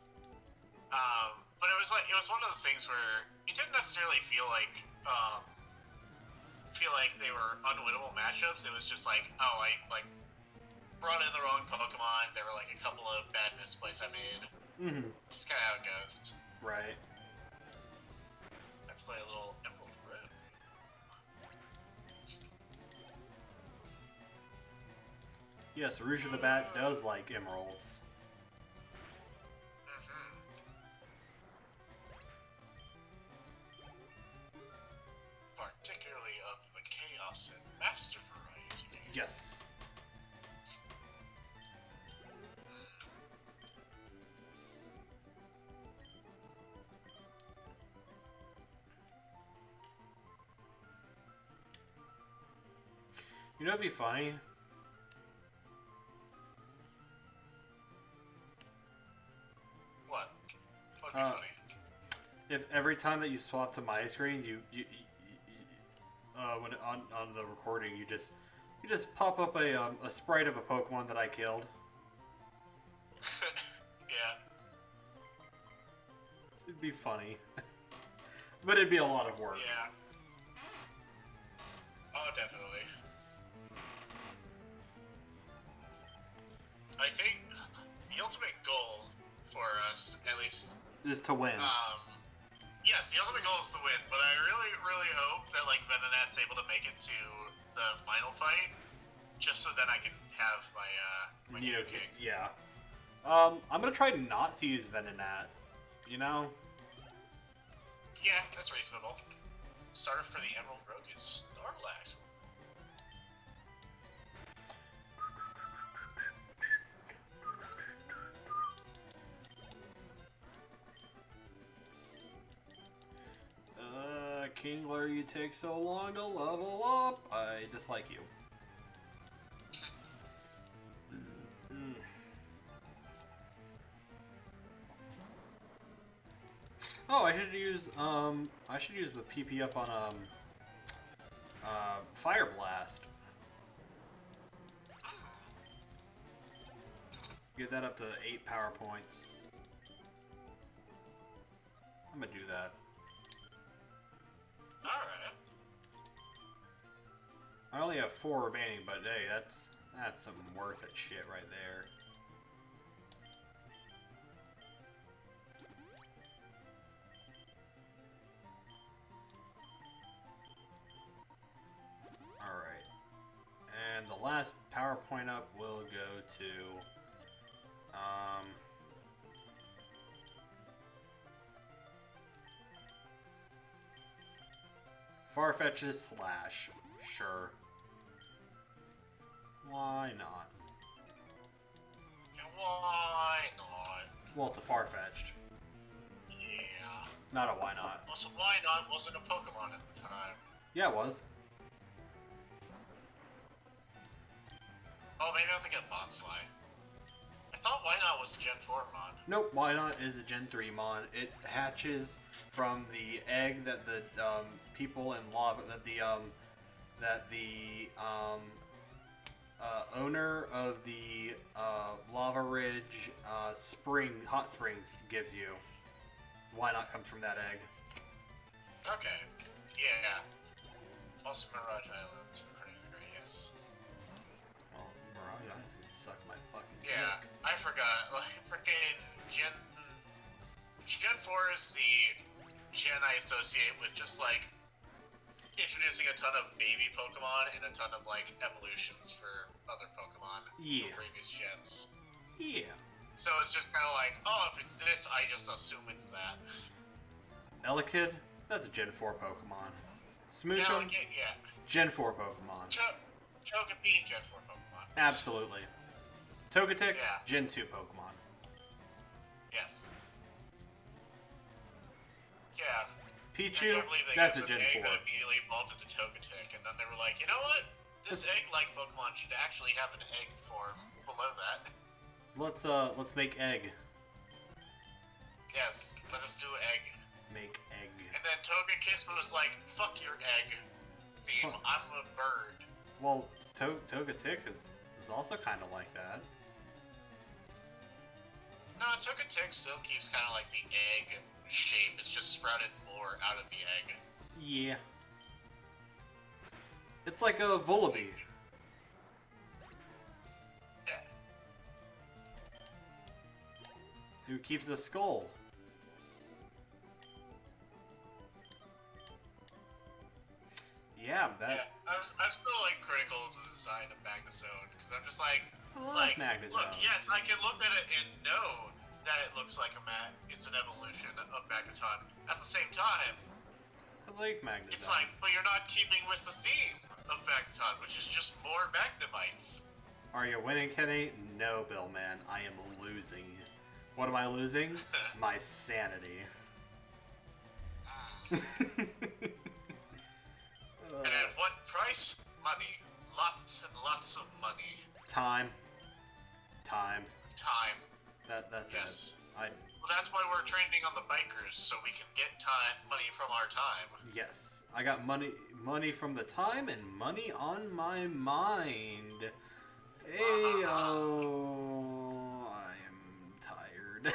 But it was one of those things where it didn't necessarily feel like they were unwinnable matchups. It was just like, oh, I brought in the wrong Pokemon. There were like a couple of bad misplays I made. Just kind of how it goes. Right. I play a little Emerald Red. Yes, Rouge of the Bat does like emeralds. Particularly of the Chaos and Master variety. Yes. You know what'd be funny? What? What'd be funny? If every time that you swap to my screen, you when on the recording, you just pop up a sprite of a Pokemon that I killed. Yeah. It'd be funny, but it'd be a lot of work. Yeah. Oh, definitely. I think the ultimate goal for us, at least, Is to win. Yes, the ultimate goal is to win, but I really, really hope that like Venonat's able to make it to the final fight, just so that I can have my Nido King. Yeah. I'm gonna try not to use Venonat. You know. Yeah, that's reasonable. reasonable. Starter for the Emerald Rogue is Snorlax. Kingler, you take so long to level up. I dislike you. Oh, I should use the PP up on Fire Blast. Get that up to 8 power points. I'm gonna do that. Alright. I only have 4 remaining, but hey, that's some worth it shit right there. Alright. And the last power point up will go to Farfetch's Slash. Sure. Why not? Why not? Well, it's a Farfetched. Yeah. Not a why not. Also, why not wasn't a Pokemon at the time. Yeah, it was. Oh, maybe I'm thinking of Bonsly. I thought Why Not was a Gen 4 mon. Nope, why not is a Gen 3 mon. It hatches from the egg that the people in lava that the owner of the Lava Ridge hot springs gives you. Why not comes from that egg? Okay. Yeah. Also Mirage Island. Yes. Well, Mirage Island's gonna suck my fucking Yeah, dick. I forgot. Like, freaking Gen 4 is the gen I associate with just like introducing a ton of baby Pokemon and a ton of like evolutions for other Pokemon Yeah. from previous gens. Yeah. So it's just kind of like, oh, if it's this, I just assume it's that. Elekid, that's a Gen 4 Pokemon. Yeah, Smoochum, like, yeah. Gen 4 Pokemon. Togepi, Gen 4 Pokemon. Absolutely. Togetic, Yeah. Gen 2 Pokemon. Yes. Yeah. Pichu, I can't believe they that's a got Gen some egg 4. that immediately evolved into Togetic, and then they were like, you know what? This egg-like Pokemon should actually have an egg form below that. Let's make egg. Yes, let us do egg. Make egg. And then Togekiss was like, fuck your egg theme, Fuck. I'm a bird. Well, Togetic is also kind of like that. No, Togetic still keeps kind of like the egg shape, it's just sprouted more out of the egg. Yeah. It's like a Vullaby. Yeah. Who keeps a skull. Yeah, that. Yeah, I'm still like critical of the design of Magnezone because I'm just like, I like Magnezone. look, yes, I can look at it and know that it looks like it's an evolution of Magneton. At the same time, I like Magnezone. it's like, but you're not keeping with the theme of Magneton, which is just more Magnemites. Are you winning, Kenny? No, Bill, man. I am losing. What am I losing? My sanity. And at what price? Money. Lots and lots of money. Time. Time. That's Yes. it. Well, that's why we're training on the bikers, so we can get money from our time. Yes, I got money from the time and money on my mind. Hey, oh, I am tired.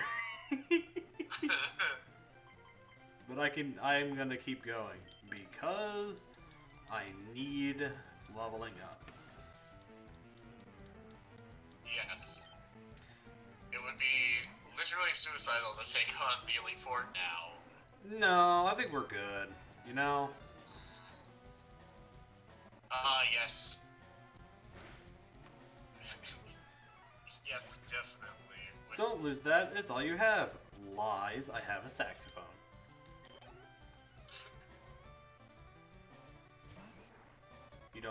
But I'm gonna keep going because I need leveling up. Yes. It would be literally suicidal to take on Mealy Fort now. No, I think we're good. You know? Yes. Yes, definitely. Don't lose that. It's all you have. Lies. I have a saxophone.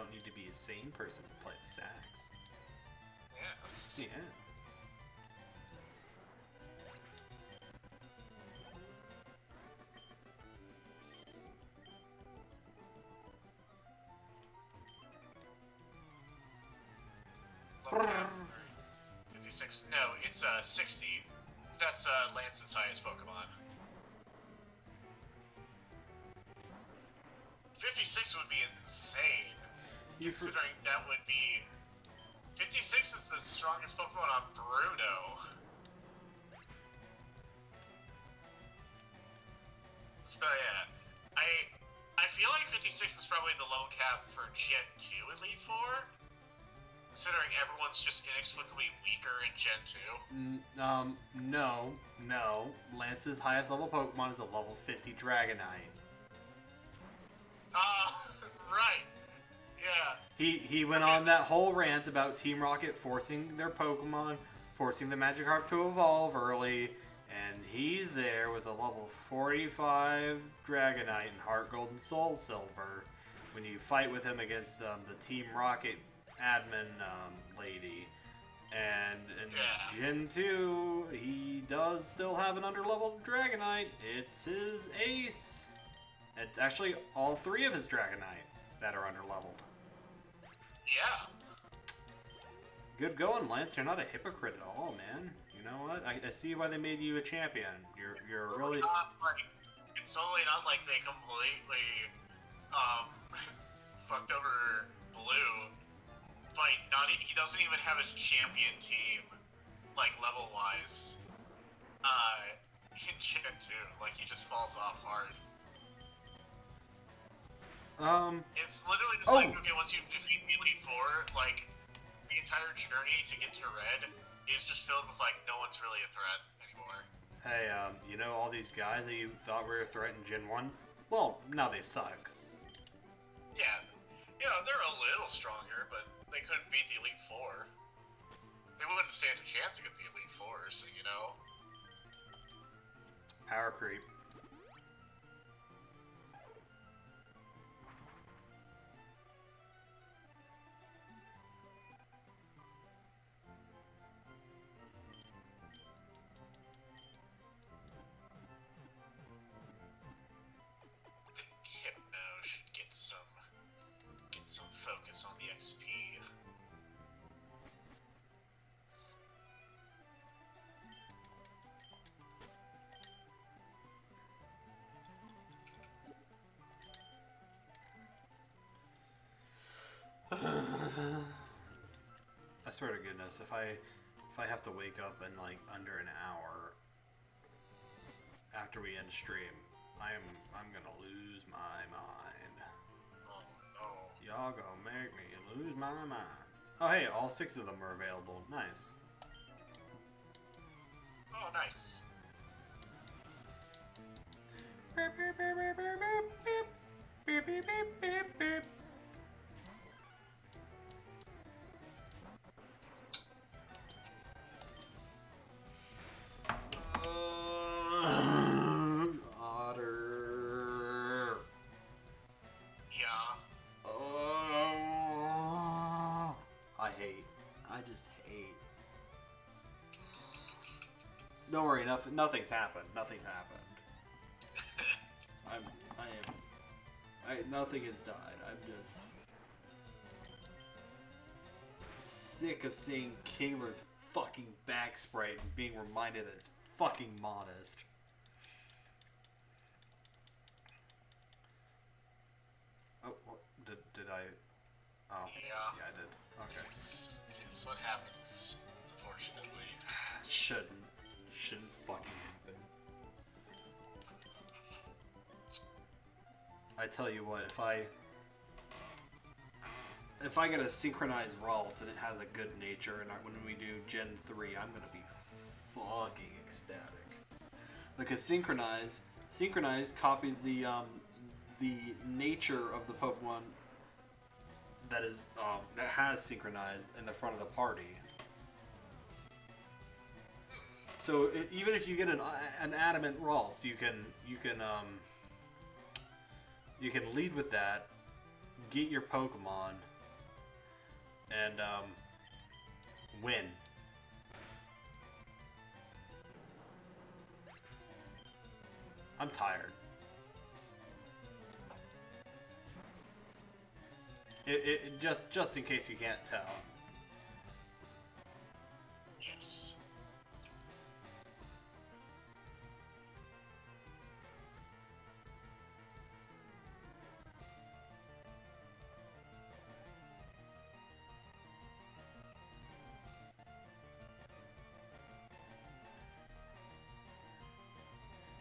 don't need to be a sane person to play the sax. Yes. Yeah. Level cap, 56. No, it's 60. That's Lance's highest Pokemon. 56 would be insane. Considering that would be 56 is the strongest Pokemon on Bruno. So yeah, I feel like 56 is probably the low cap for Gen 2 Elite Four, considering everyone's just inexplicably weaker in Gen 2. No. Lance's highest level Pokemon is a level 50 Dragonite. Right. Yeah. He went on that whole rant about Team Rocket forcing their Pokemon, forcing the Magikarp to evolve early, and he's there with a level 45 Dragonite in Heart Gold and Soul Silver. When you fight with him against the Team Rocket admin lady, and in Gen 2, he does still have an underleveled Dragonite. It's his ace. It's actually all three of his Dragonite that are underleveled. Yeah. Good going, Lance. You're not a hypocrite at all, man. You know what? I see why they made you a champion. You're really. It's totally not like they completely fucked over Blue. But he doesn't even have his champion team, like level wise. In Gen 2, like he just falls off hard. It's literally just like, okay, once you defeat Elite Four, like, the entire journey to get to Red is just filled with, like, no one's really a threat anymore. Hey, you know all these guys that you thought were a threat in Gen 1? Well, now they suck. Yeah. You know, they're a little stronger, but they couldn't beat the Elite Four. They wouldn't stand a chance against the Elite Four, so, you know. Power creep. Hypno should get some focus on the XP. I swear to goodness, if I have to wake up in like under an hour after we end stream, I'm gonna lose my mind. Oh no. Y'all gonna make me lose my mind. Oh hey, all 6 of them are available. Nice. Oh, nice. Beep, beep, beep, beep, beep, beep, beep, beep, beep, beep, beep. Otter. Yeah. I just hate. Don't worry, nothing's happened. Nothing's happened. Nothing has died. I'm just sick of seeing Kingler's fucking back sprite and being reminded that it's fucking modest. Oh, did I? Oh, Yeah. I did. Okay. It's what happens, unfortunately. Shouldn't fucking happen. I tell you what, if I get a synchronized Ralt and it has a good nature, and when we do Gen 3, I'm gonna be fucking ecstatic. Because synchronize copies the nature of the Pokemon that has synchronized in the front of the party. So even if you get an adamant Ralts, you can lead with that, get your Pokemon, and win. I'm tired. Just in case you can't tell. Yes.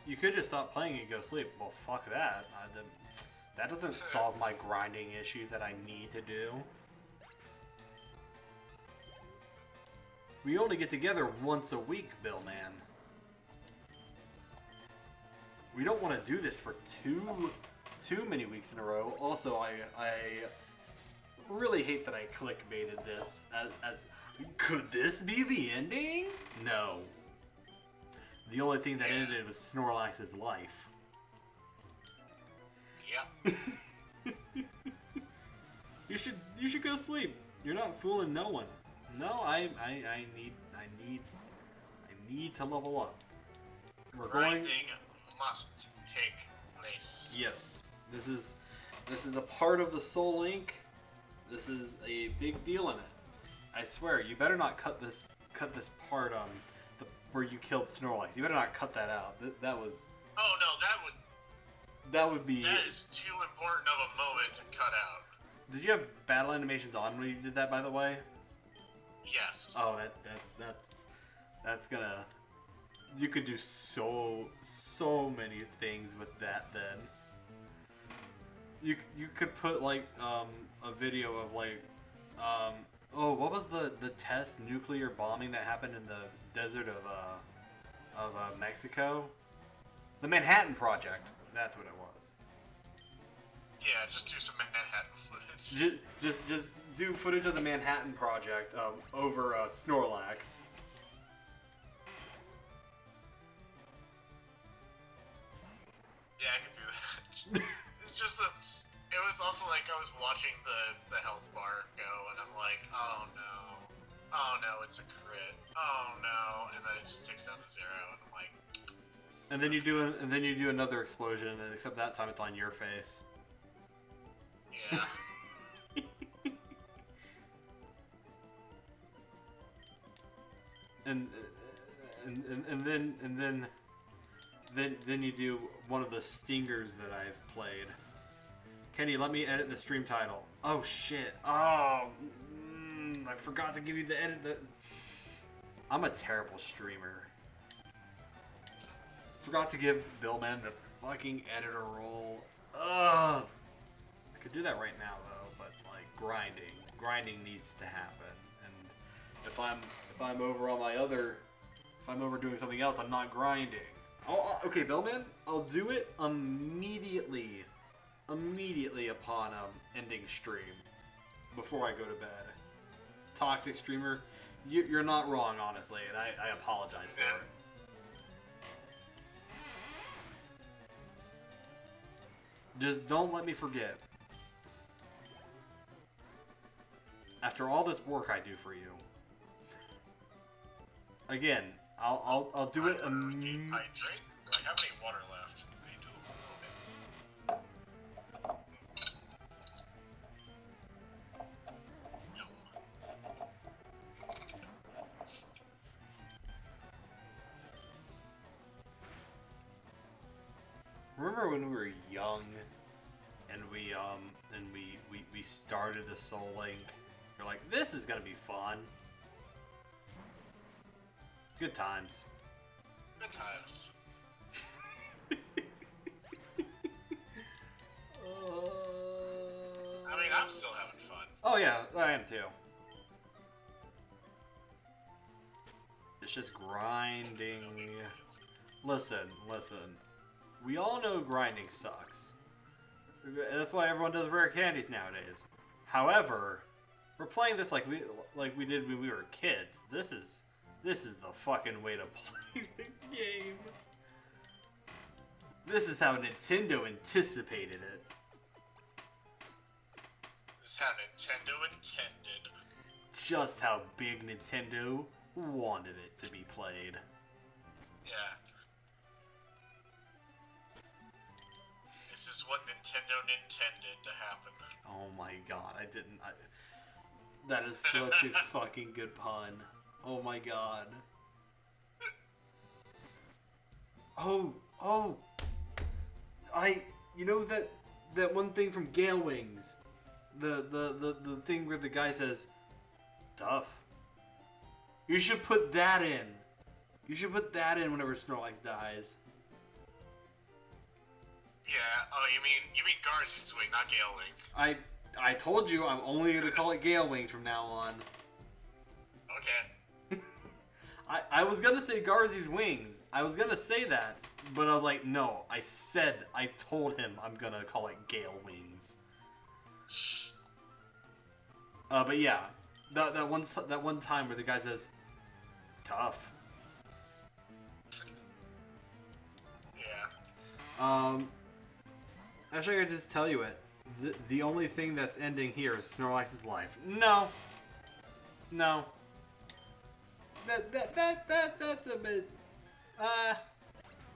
You could just stop playing and go sleep. Well, fuck that. That doesn't solve my grinding issue that I need to do. We only get together once a week, Bill Man. We don't want to do this for too many weeks in a row. Also, I really hate that I clickbaited this as could this be the ending? No. The only thing that ended was Snorlax's life. Yeah. You should go sleep. You're not fooling no one. No, I need to level up. We're Grinding must take place. Yes. This is a part of the Soul Link. This is a big deal in it. I swear, you better not cut this part where you killed Snorlax. You better not cut that out. That was. Oh no, that would be. That is too important of a moment to cut out. Did you have battle animations on when you did that, by the way? Yes. Oh, that's gonna. You could do so many things with that. Then you could put like a video of like oh, what was the test nuclear bombing that happened in the desert of Mexico? The Manhattan Project. That's what it was. Yeah, just do some Manhattan footage. Just do footage of the Manhattan Project over Snorlax. Yeah, I could do that. It's just that it was also like I was watching the health bar go, and I'm like, oh no, it's a crit. Oh no, and then it just ticks down to 0, and I'm like. And then you do another explosion, and except that time it's on your face. Yeah. and then you do one of the stingers that I've played. Kenny, let me edit the stream title. Oh shit! Oh, I forgot to give you the edit. I'm a terrible streamer. Forgot to give Billman the fucking editor role. Ugh. I could do that right now though, but like grinding needs to happen. And if I'm over on my other, if I'm over doing something else, I'm not grinding. Okay, Billman, I'll do it immediately upon ending stream, before I go to bed. Toxic streamer, you're not wrong, honestly, and I apologize for it. Just don't let me forget. After all this work I do for you. Again, I'll do it immediately. Do I have any water left? I do a little bit. No. Remember when we were young and we started the Soul Link? You're like, this is gonna be fun. Good times. Good times. I mean, I'm still having fun. Oh yeah, I am too. It's just grinding. Listen. We all know grinding sucks. That's why everyone does rare candies nowadays. However, we're playing this like we did when we were kids. This is the fucking way to play the game. This is how Nintendo anticipated it. This is how Nintendo intended. just how big Nintendo wanted it to be played. Yeah. This is what Nintendo intended to happen. Oh my god, I didn't. That is such a fucking good pun. Oh my god. Oh. You know that one thing from Gale Wings? The thing where the guy says, tough. You should put that in. You should put that in whenever Snorlax dies. Yeah, oh, you mean Garzy's Wing, not Gale Wing. I told you I'm only going to call it Gale Wings from now on. Okay. I was going to say Garzy's Wings. I was going to say that, but I was like, no. I told him I'm going to call it Gale Wings. But yeah, that one time where the guy says, tough. Yeah. Actually, I could just tell you it. The only thing that's ending here is Snorlax's life. No. That's a bit.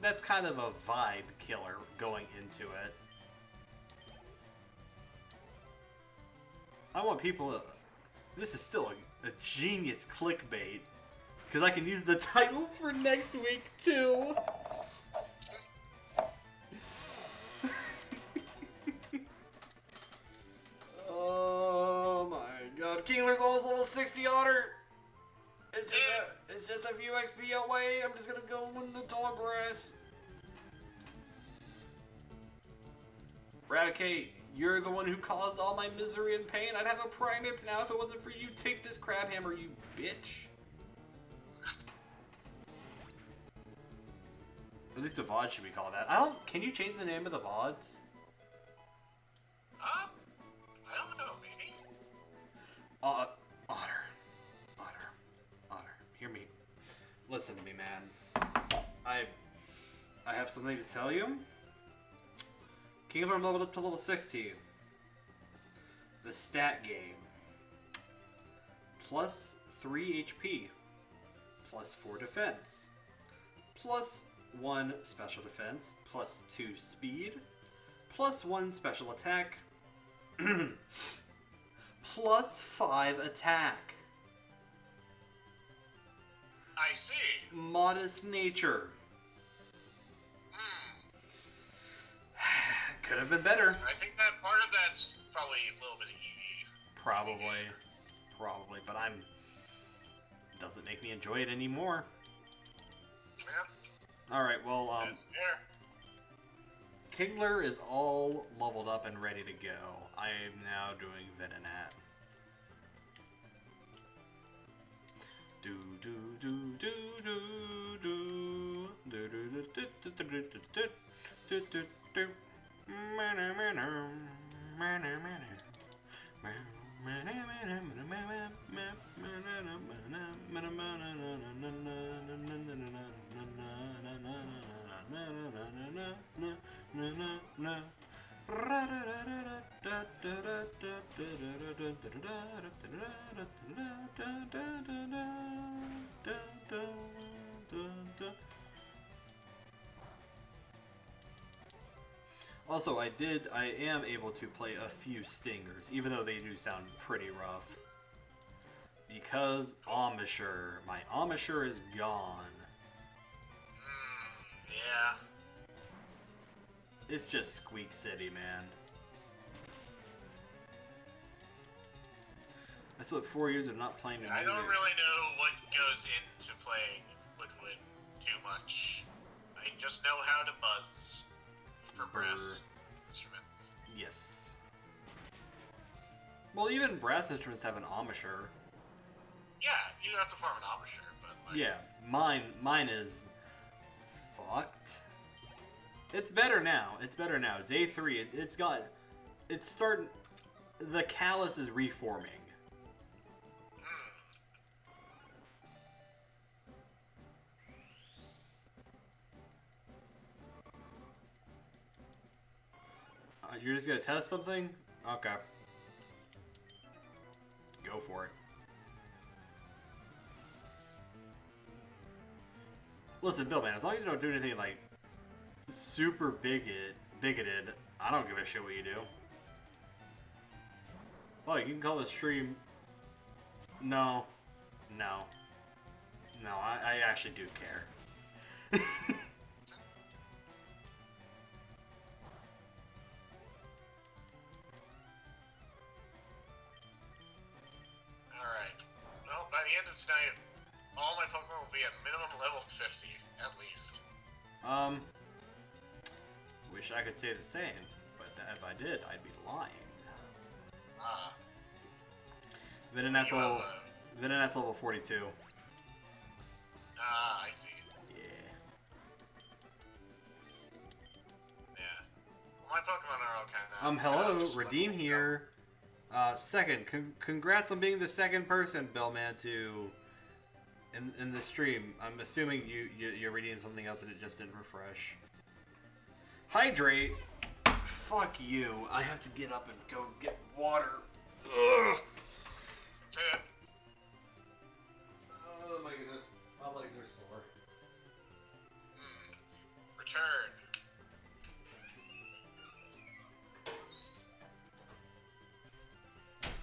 That's kind of a vibe killer going into it. I want people to. This is still a genius clickbait because I can use the title for next week too. Oh my god. Kingler's almost level 60 Otter! It's just a few XP away. I'm just gonna go in the tall grass. Raticate, you're the one who caused all my misery and pain. I'd have a Primeape now if it wasn't for you. Take this crab hammer, you bitch. At least a VOD should be called that. Can you change the name of the VODs? I don't know, maybe. Otter. Hear me. Listen to me, man. I have something to tell you. Kingler leveled up to level 60. The stat game. Plus 3 HP. Plus 4 defense. Plus 1 special defense. Plus 2 speed. Plus 1 special attack. Plus 5 attack. I see. Modest nature. Could have been better. I think that part of that's probably a little bit of EV. Probably, but doesn't make me enjoy it anymore. Yeah. Alright, well, Kingler is all leveled up and ready to go. I am now doing Venonat. Do do do do do do do do do do do do. Also, I am able to play a few stingers, even though they do sound pretty rough. Because my Amisher is gone. Yeah. It's just Squeak City, man. That's what 4 years of not playing. I don't really know what goes into playing Woodwind too much. I just know how to buzz for brass instruments. Yes. Well, even brass instruments have an Amisher. Yeah, you don't have to farm an Amisher, but like... Yeah, mine is fucked. It's better now. Day 3, it's starting. The callus is reforming. You're just gonna test something? Okay. Go for it. Listen, Bill, man, as long as you don't do anything like super bigoted, I don't give a shit what you do. Oh, you can call the stream. No, no, no. I actually do care. Alright. Well, by the end of tonight, all my Pokemon will be at minimum level 50, at least. Wish I could say the same, but if I did, I'd be lying. Ah. Venonat's level 42. Ah, I see. Yeah. Yeah. Well, my Pokemon are all kind of... Hello, Redeem here. Second, congrats on being the second person, Billman, to in the stream. I'm assuming you're reading something else and it just didn't refresh. Hydrate. Fuck you. I have to get up and go get water. Ugh. Oh my goodness, my legs are sore. Return.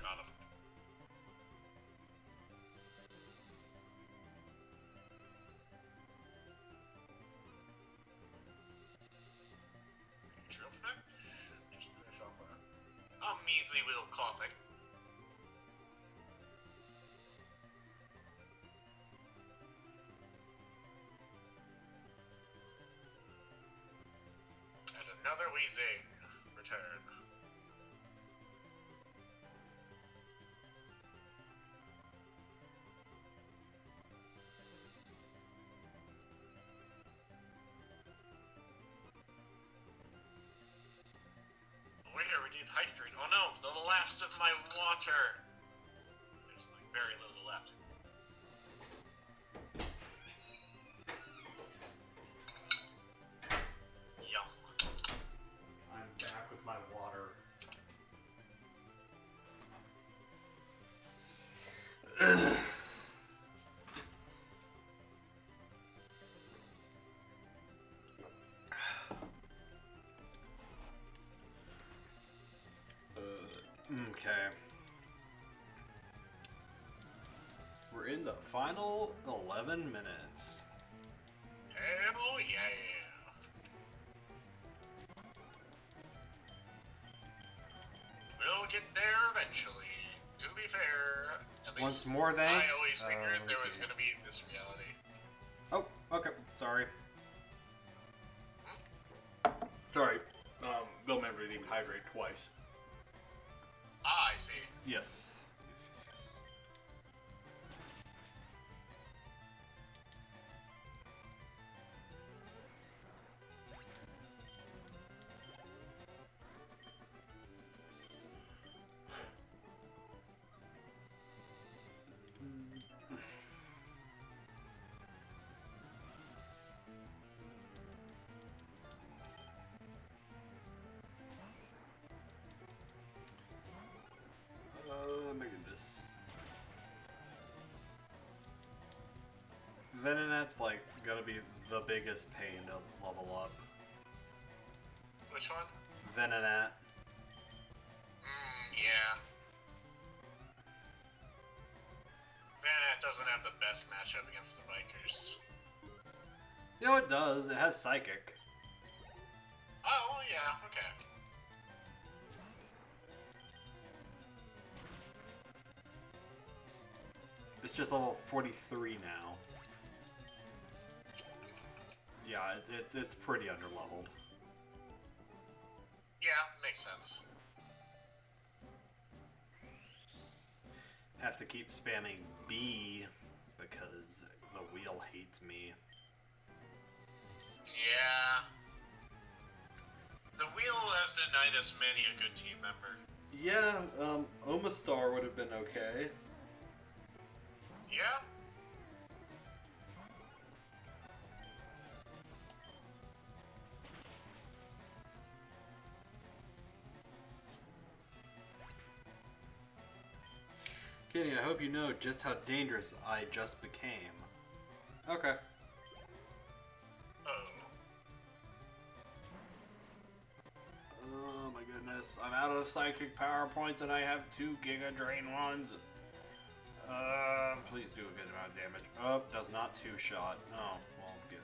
Got him. Drill back? Just finish off a measly little coughing. And another Weezing. Return. Wait, we need hydrate. Oh no, the last of my water. There's like very little left. Yum. I'm back with my water. Okay. We're in the final 11 minutes. Hell yeah. We'll get there eventually. To be fair, at least Once more, thanks. I always figured there was see. going to be this reality. Oh, okay. Sorry. Sorry. Billman redeemed hydrate twice. Ah, I see. Yes. Yes, yes, yes. My goodness. Venonat's like gonna be the biggest pain to level up. Which one? Venonat. Yeah. Man, it doesn't have the best matchup against the bikers. You know, it does. It has Psychic. Oh, well, yeah, okay. It's just level 43 now. Yeah, it's pretty underleveled. Yeah, makes sense. Have to keep spamming B because the wheel hates me. Yeah. The wheel has denied us many a good team member. Yeah, Omastar would have been okay. Yeah? Kenny, I hope you know just how dangerous I just became. Okay. out of psychic power points and I have 2 Giga Drain ones. Please do a good amount of damage. Oh, does not 2-shot. Oh, well, good.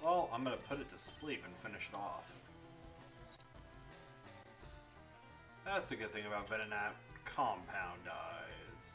Well, I'm gonna put it to sleep and finish it off. That's the good thing about Venonat. Compound Eyes.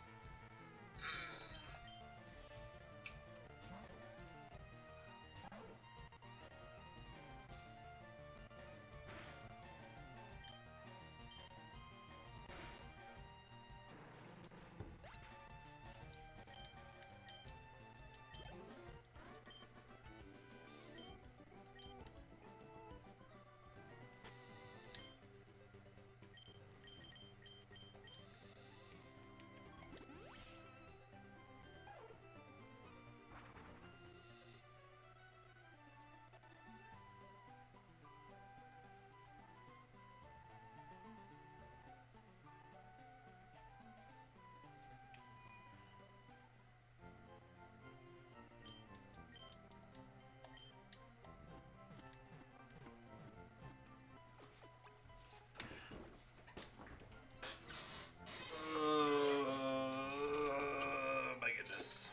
My goodness.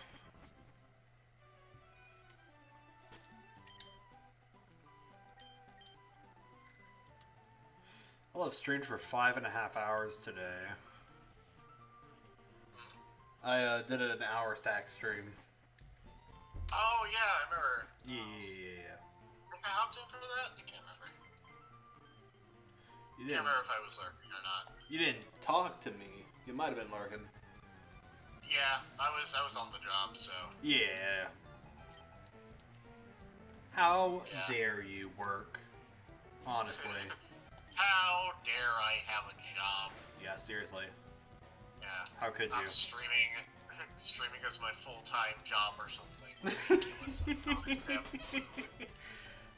I'll have streamed for 5.5 hours today. I did an hour stack stream. Oh yeah, I remember. Yeah. I hopped in for that? I can't remember. You I can't didn't. remember if I was lurking or not. You didn't talk to me. You might have been lurking. Yeah, I was on the job, so. Yeah. How Yeah. dare you work? Honestly. How dare I have a job? Yeah, seriously. Yeah. How could Not you? streaming as my full-time job or something. Ridiculous.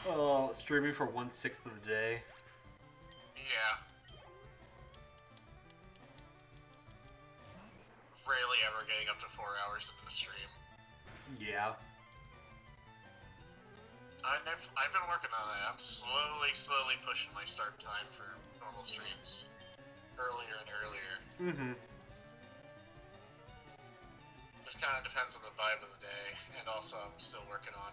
Oh, streaming for 1/6 of the day. Yeah. Rarely ever getting up to 4 hours into the stream. Yeah. I've been working on it. I'm slowly pushing my start time for normal streams earlier and earlier. Mm-hmm. Just kind of depends on the vibe of the day, and also I'm still working on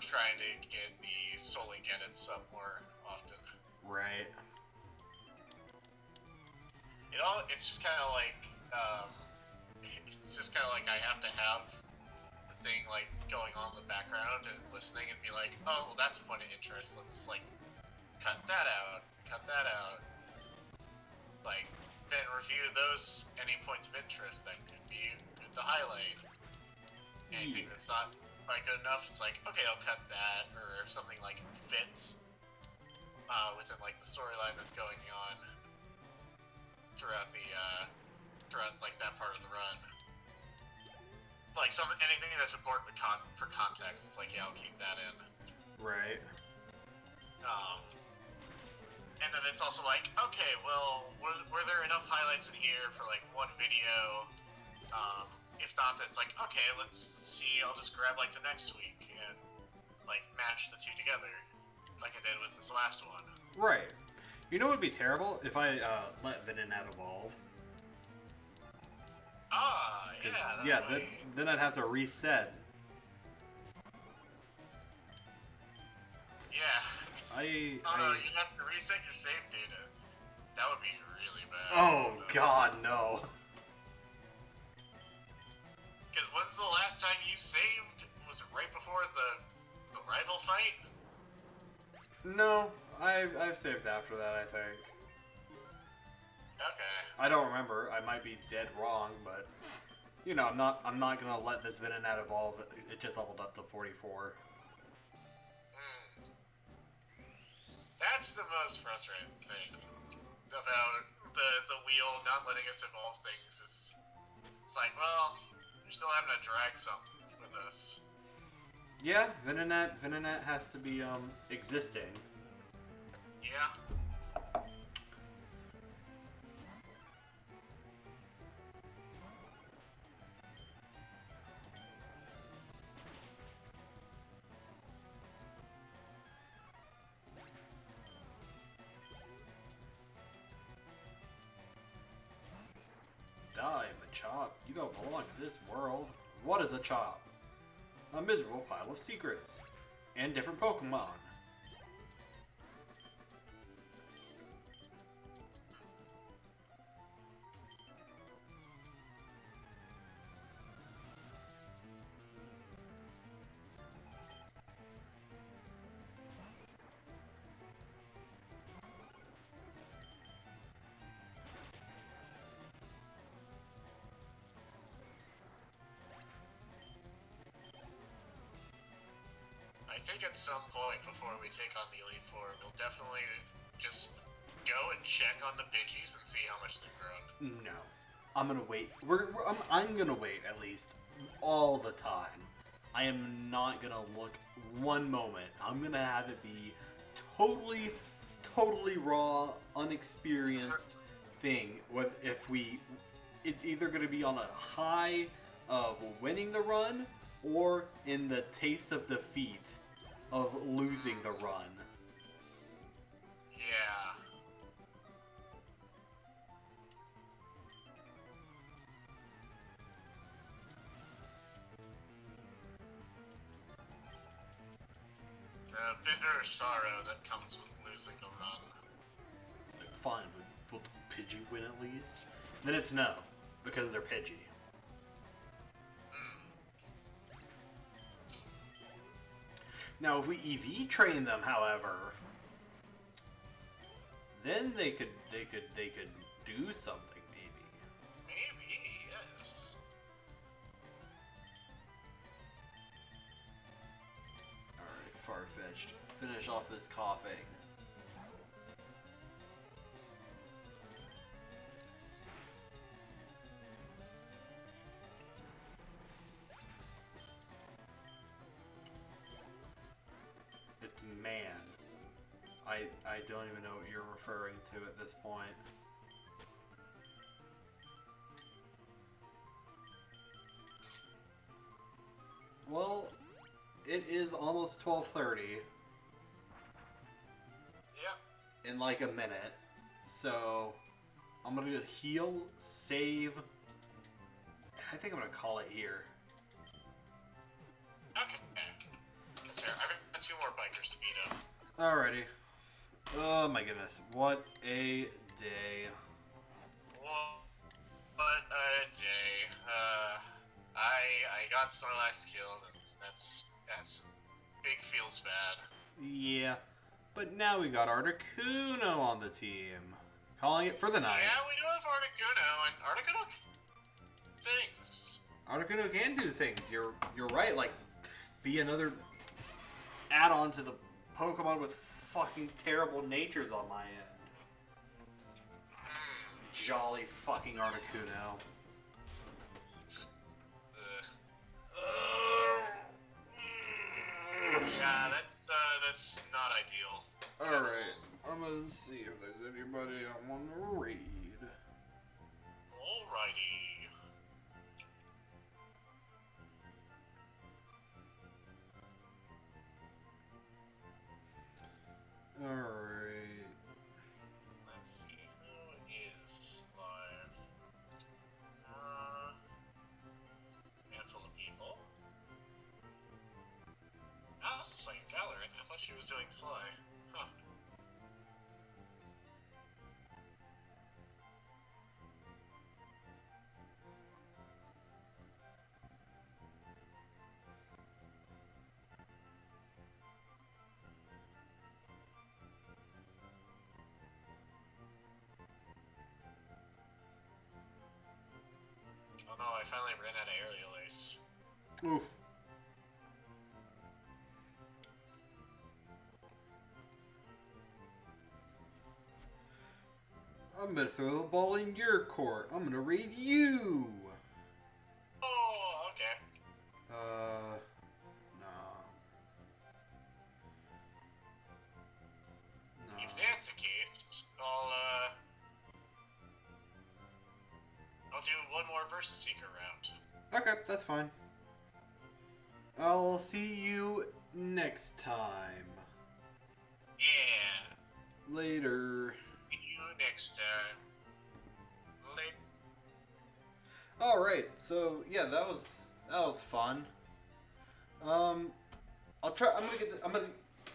trying to get the solely get it sub more often. Right. You know, it's just kind of like I have to have the thing like going on in the background and listening and be like, oh, well, that's a point of interest. Let's like cut that out, like then review those any points of interest that could be good to highlight. Anything that's not quite good enough, it's like, okay, I'll cut that, or if something like fits within like the storyline that's going on throughout like that part of the run. Like anything that's important for context, it's like, yeah, I'll keep that in. Right. And then it's also like, okay, well, were there enough highlights in here for like one video? If not, that's like, okay, let's see, I'll just grab like the next week and like match the two together, like I did with this last one. Right. You know what would be terrible? If I let Venonat evolve. Ah, yeah. Then I'd have to reset. Yeah. Oh no, you'd have to reset your save data. That would be really bad. Oh God, no. Because when's the last time you saved? Was it right before the rival fight? No, I've saved after that, I think. Okay. I don't remember. I might be dead wrong, but you know, I'm not gonna let this Venonat evolve. It just leveled up to 44. That's the most frustrating thing about the wheel not letting us evolve things. It's like, well, you're still having to drag something with this. Yeah, Venonat has to be existing. Yeah. This world. What is a chop? A miserable pile of secrets. And different Pokemon. I think at some point before we take on the Elite Four, we'll definitely just go and check on the Pidgeys and see how much they've grown. No. I'm gonna wait. I'm gonna wait at least all the time. I am not gonna look one moment. I'm gonna have it be totally raw, unexperienced thing. It's either gonna be on a high of winning the run, or in the taste of defeat of losing the run. Yeah. Bitter sorrow that comes with losing a run. Fine, but will the Pidgey win at least? Then it's no, because they're Pidgey. Now, if we EV train them, however, then they could do something, maybe. Maybe, yes. All right, Farfetch'd. Finish off this coughing. It's man. I don't even know what you're referring to at this point. Well, it is almost 12:30 Yep. in like a minute, so I'm gonna heal, save. I think I'm gonna call it here. Okay. That's fair. I've got 2 more bikers to beat up. Alrighty. Oh my goodness, what a day. Well, what a day. I got Snorlax killed, and that's big feels bad. Yeah, but now we got Articuno on the team. Calling it for the night. Yeah, we do have Articuno, and Articuno things. Articuno can do things. You're right. Like, be another add-on to the Pokemon with fucking terrible natures on my end. Jolly fucking Articuno. Yeah, that's not ideal. Alright, I'm gonna see if there's anybody I want to raid. Alrighty. Alright. Let's see who is live. Handful of people. Alice is playing Valorant. I thought she was doing Sly. Huh. Oh no, I finally ran out of aerial ace. Oof. I'm gonna throw the ball in your court. I'm gonna raid you. Oh, okay. Nah. If that's the case, I'll do one more Versus Seeker round. Okay, that's fine. I'll see you next time. Yeah. Later. See you next time. Later. All right, so yeah, that was fun. I'll try. I'm gonna get.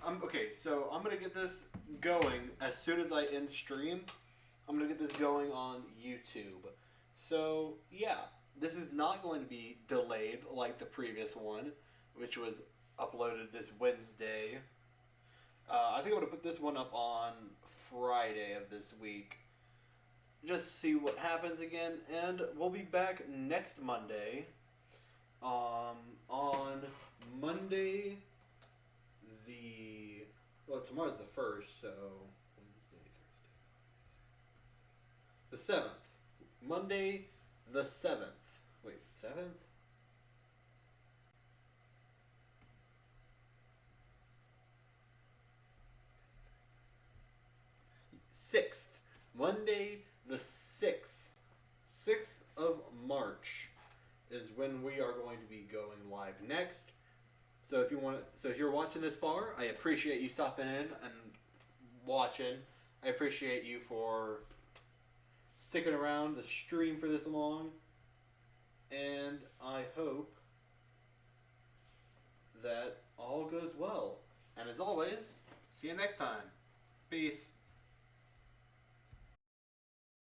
I'm okay. So I'm gonna get this going as soon as I end stream. I'm gonna get this going on YouTube. So yeah, this is not going to be delayed like the previous one, which was uploaded this Wednesday. I think I'm gonna put this one up on Friday of this week. Just see what happens again, and we'll be back next Monday. On Monday, tomorrow's the 1st, so Wednesday, Thursday, the 7th. Monday, the 7th. Wait, 7th? 6th. Monday, the 6th. 6th of March is when we are going to be going live next. So if you're watching this far, I appreciate you stopping in and watching. I appreciate you for sticking around the stream for this long. And I hope that all goes well. And as always, see you next time. Peace.